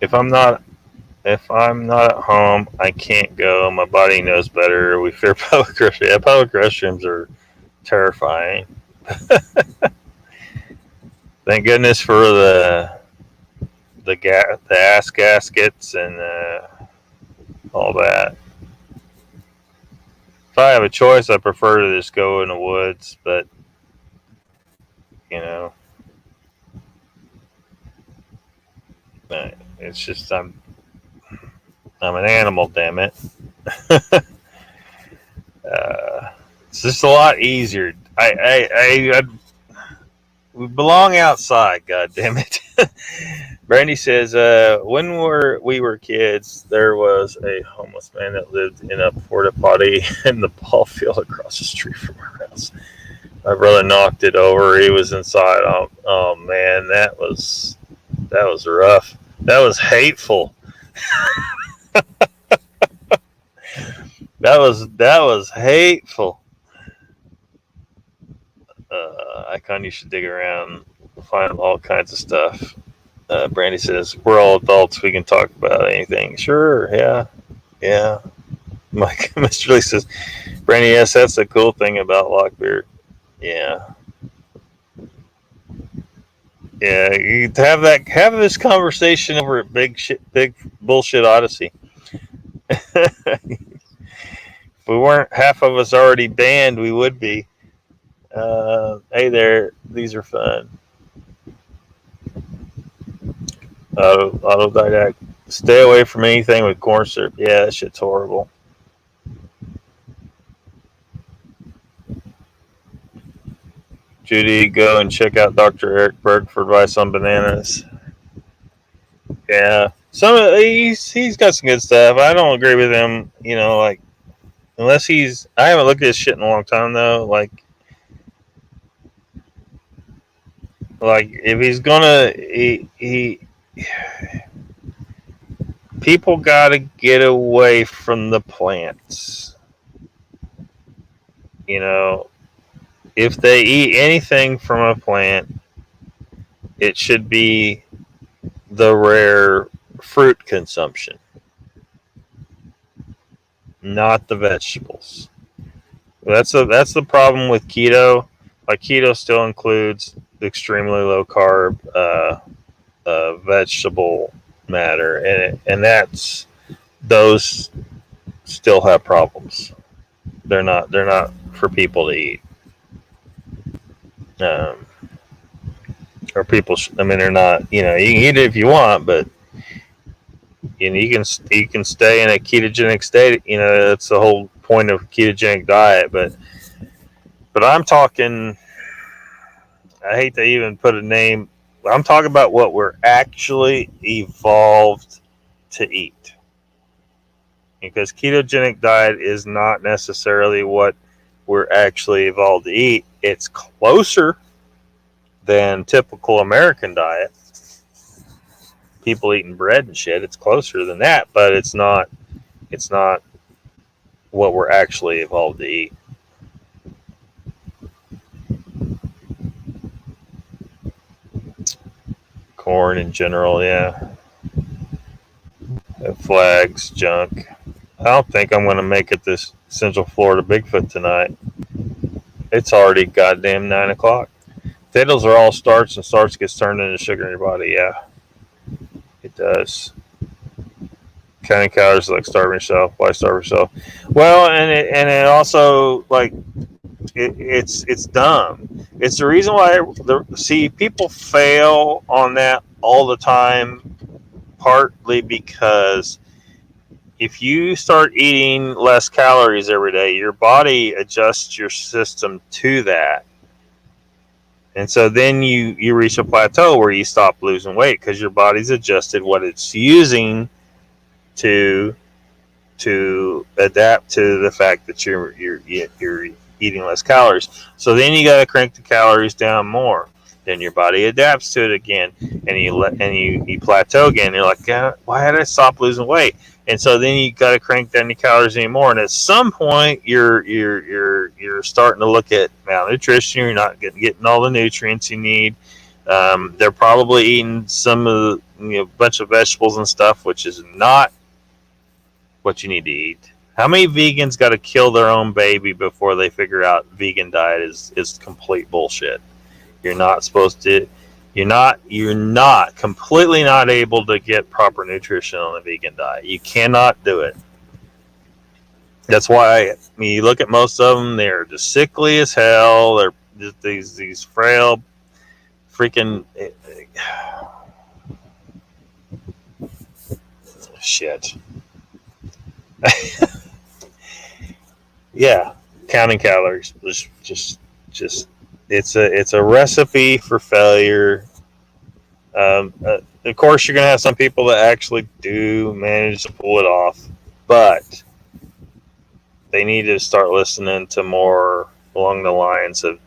If I'm not at home, I can't go. My body knows better. We fear public restrooms. Yeah, public restrooms are terrifying. Thank goodness for the ass gaskets and all that. If I have a choice, I prefer to just go in the woods, but it's just I'm an animal, damn it. It's just a lot easier. We belong outside, god damn it. Brandy says, when we were kids, there was a homeless man that lived in a porta potty in the ball field across the street from our house. My brother knocked it over. He was inside. Oh man, that was rough. That was hateful. That was hateful. Icon, you should dig around, find all kinds of stuff. Brandy says, we're all adults, we can talk about anything. Sure, yeah. Mike, Mr. Lee says, Brandy, yes, that's the cool thing about Lockbeard. Yeah, you have this conversation over at Big Bullshit Odyssey. If we weren't half of us already banned, we would be. Hey there, these are fun. Autodidact. Stay away from anything with corn syrup. Yeah, that shit's horrible. Judy, go and check out Dr. Eric Berg for advice on bananas. Yeah, he's got some good stuff. I don't agree with him, unless I haven't looked at this shit in a long time though. Like if he's gonna, people gotta get away from the plants. If they eat anything from a plant, it should be the rare fruit consumption, not the vegetables. That's the problem with keto. Like keto still includes extremely low carb vegetable matter, and those still have problems. They're not for people to eat. Or people, they're not. You can eat it if you want, but you can stay in a ketogenic state. That's the whole point of ketogenic diet. But I'm talking. I hate to even put a name. I'm talking about what we're actually evolved to eat. Because ketogenic diet is not necessarily what we're actually evolved to eat. It's closer than typical American diet. People eating bread and shit. It's closer than that, but it's not what we're actually evolved to eat. Corn in general, yeah. Flags, junk. I don't think I'm going to make it this Central Florida Bigfoot tonight. It's already goddamn 9 o'clock. Potatoes are all starch, and starch gets turned into sugar in your body. Yeah, it does. Counting calories like starving yourself. Why starve yourself? Well, and it also like it's dumb. It's the reason why people fail on that all the time. Partly because if you start eating less calories every day, your body adjusts your system to that. And so then you reach a plateau where you stop losing weight because your body's adjusted what it's using to adapt to the fact that you're eating less calories. So then you got to crank the calories down more. Then your body adapts to it again, and you plateau again. You're like, God, why did I stop losing weight? And so then you got to crank down your calories anymore. And at some point, you're starting to look at malnutrition. You're not getting all the nutrients you need. They're probably eating some of the bunch of vegetables and stuff, which is not what you need to eat. How many vegans got to kill their own baby before they figure out vegan diet is complete bullshit? You're not supposed to. You're not completely not able to get proper nutrition on a vegan diet. You cannot do it. That's why when you look at most of them, they're just sickly as hell. They're just these frail, freaking shit. Yeah, counting calories was just. It's a recipe for failure. Of course, you're gonna have some people that actually do manage to pull it off, but they need to start listening to more along the lines of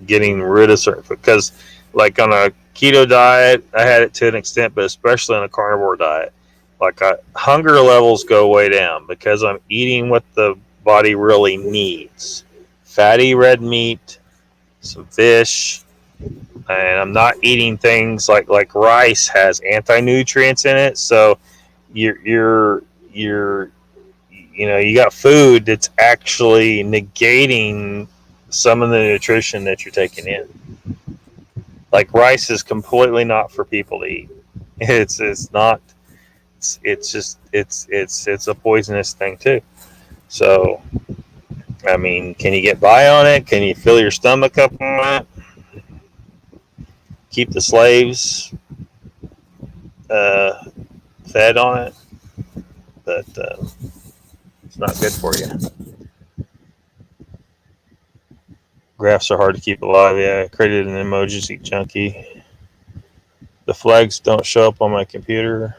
getting rid of certain food. Because, like on a keto diet, I had it to an extent, but especially on a carnivore diet, like hunger levels go way down because I'm eating what the body really needs: fatty red meat, some fish, and I'm not eating things like rice has anti-nutrients in it. So you got food that's actually negating some of the nutrition that you're taking in. Like rice is completely not for people to eat. It's a poisonous thing too. So I mean, can you get by on it? Can you fill your stomach up on it? Keep the slaves fed on it, but it's not good for you. Graphs are hard to keep alive. Yeah, I created an emergency junkie. The flags don't show up on my computer.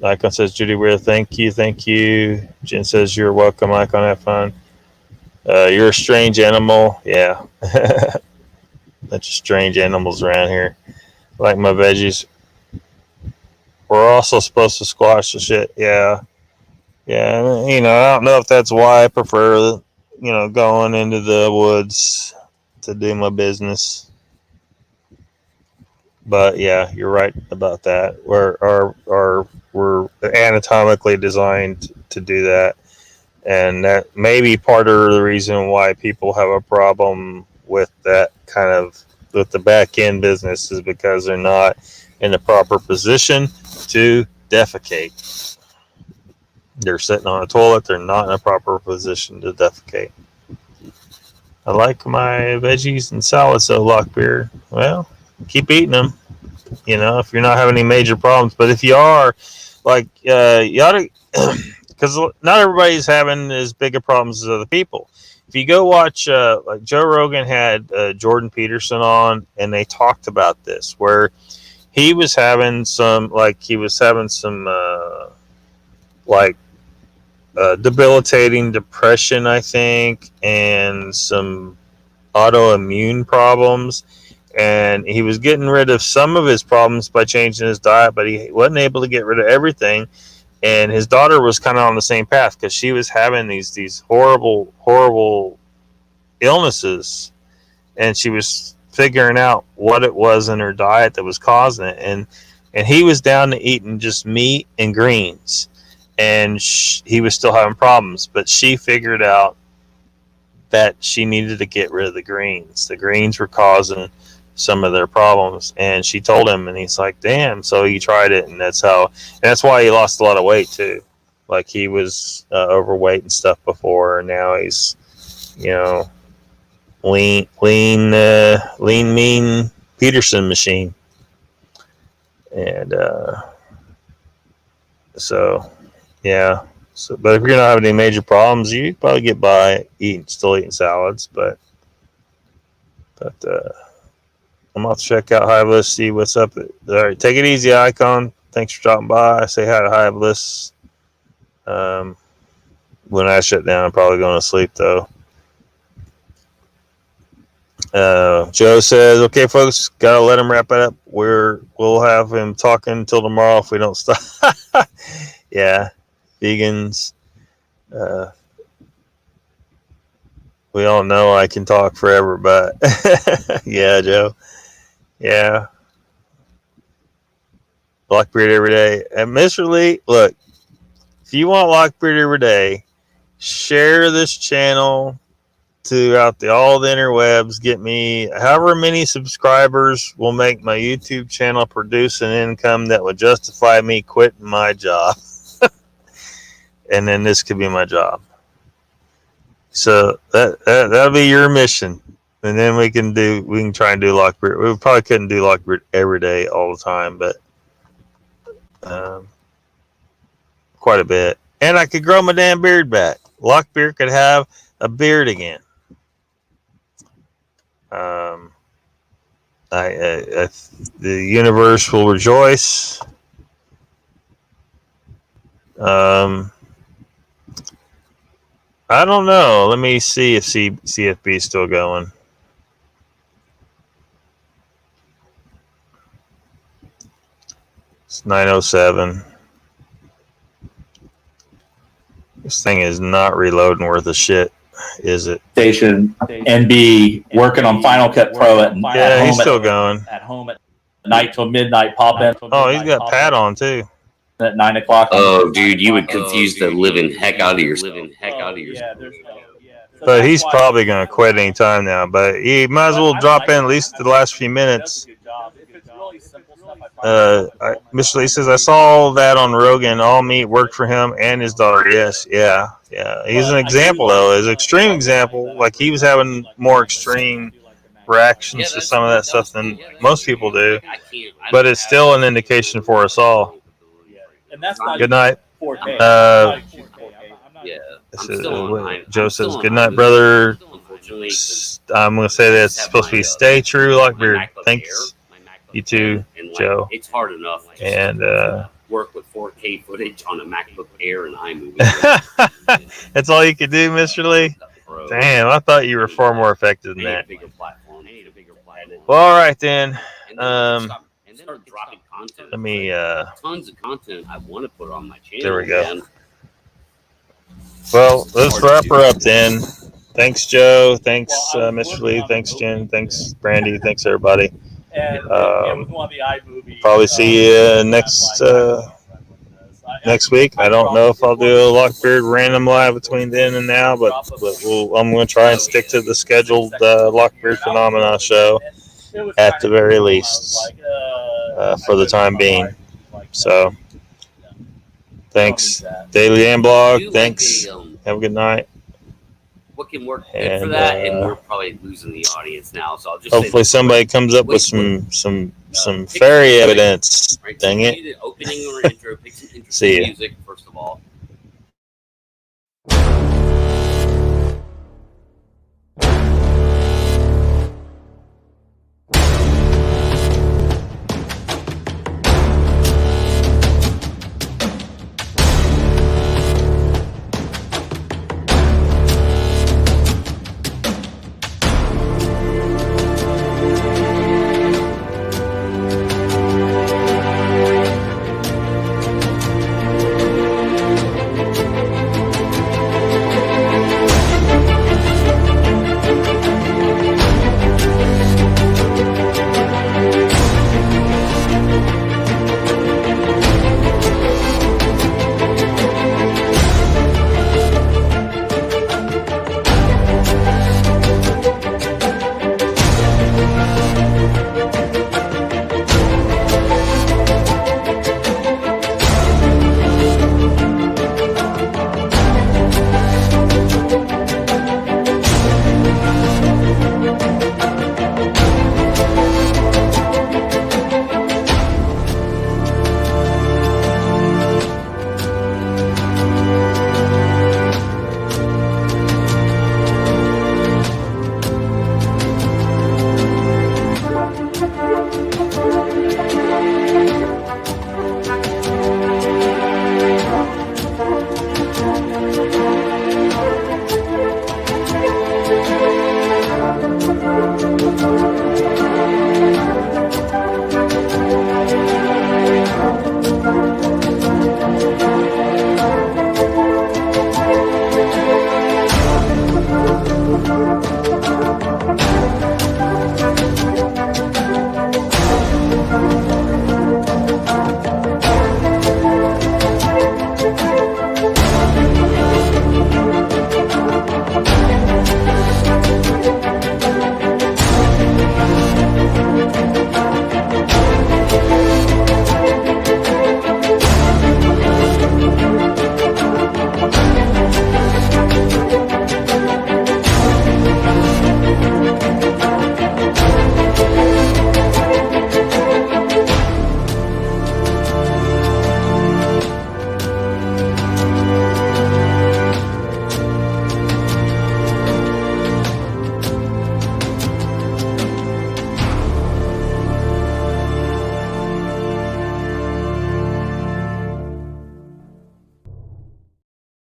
Icon says, Judy Weir, thank you. Jen says, you're welcome, Icon, have fun. You're a strange animal. Yeah. Bunch of strange animals around here. I like my veggies. We're also supposed to squash the shit. Yeah. Yeah, I don't know if that's why I prefer, going into the woods to do my business. But yeah, you're right about that. We're anatomically designed to do that, and that may be part of the reason why people have a problem with that kind of with the back end business is because they're not in the proper position to defecate. They're sitting on a toilet. They're not in a proper position to defecate. I like my veggies and salads, though, Lockbeard. Well, keep eating them. If you're not having any major problems. But if you are, you ought to, because not everybody's having as big of problems as other people. If you go watch, like Joe Rogan had Jordan Peterson on, and they talked about this, where he was having some, debilitating depression, I think, and some autoimmune problems. And he was getting rid of some of his problems by changing his diet, but he wasn't able to get rid of everything. And his daughter was kind of on the same path because she was having these horrible illnesses, and she was figuring out what it was in her diet that was causing it. And he was down to eating just meat and greens. and he was still having problems. But she figured out that she needed to get rid of the greens. The greens were causing some of their problems, and she told him, and he's like, damn. So he tried it, and that's why he lost a lot of weight too. Like, he was overweight and stuff before, and now he's, lean mean Peterson machine. And so yeah. So, but if you're not having any major problems, you probably get by still eating salads. But I'm off to check out Hive List, see what's up. All right, take it easy, Icon. Thanks for dropping by. Say hi to Hive List. When I shut down, I'm probably going to sleep though. Joe says, "Okay, folks, gotta let him wrap it up. We'll have him talking until tomorrow if we don't stop." Yeah. Vegans, we all know I can talk forever, but yeah, Joe, yeah, Lockbeard every day. And Mr. Lee, look, if you want Lockbeard every day, share this channel throughout all the interwebs. Get me however many subscribers will make my YouTube channel produce an income that would justify me quitting my job. And then this could be my job. So that'll be your mission. And then we can try and do Lockbeard. We probably couldn't do Lockbeard every day all the time, but quite a bit. And I could grow my damn beard back. Lockbeard could have a beard again. The universe will rejoice. I don't know. Let me see if CFB is still going. It's 9:07. This thing is not reloading worth a shit, is it? Station and be working on Final Cut Pro at yeah, he's still going. At home at night till midnight. Pop in. Oh, he's got Pat on too. At 9 o'clock. Oh, dude, you would confuse the living heck out of your. But he's probably going to quit any time now. But he might as well drop in at least the last few minutes. Mr. Lee says, I saw that on Rogan. All meat worked for him and his daughter. Yes, yeah. He's an example, though. He's an extreme example. Like, he was having more extreme reactions to some of that stuff than most people do. But it's still an indication for us all. Good night. Joe says, good night, brother. I'm going to say that it's supposed to be stay true, Lockbeard. Thanks. You too, Joe. It's hard enough. And work with 4K footage on a MacBook Air and iMovie. That's all you could do, Mr. Lee? Damn, I thought you were far more effective than that. Well, all right, then. Let me tons of content I want to put on my channel. There we go. Man. Well, let's wrap her up then. Thanks, Joe. Thanks, Mr. Lee. Thanks, Jen. Thanks, Brandy. Thanks, everybody. Probably see you next week. I don't know if I'll do a Lockbeard random live between then and now, but I'm going to try and stick to the scheduled Lockbeard Phenomena show at the very least for the time being. So, thanks, Daily and Blog. Thanks. Have a good night. What can work good for that? And we're probably losing the audience now, so I'll just hopefully somebody comes up with some fairy evidence. Dang it. Opening or intro, pick some interesting music first of all.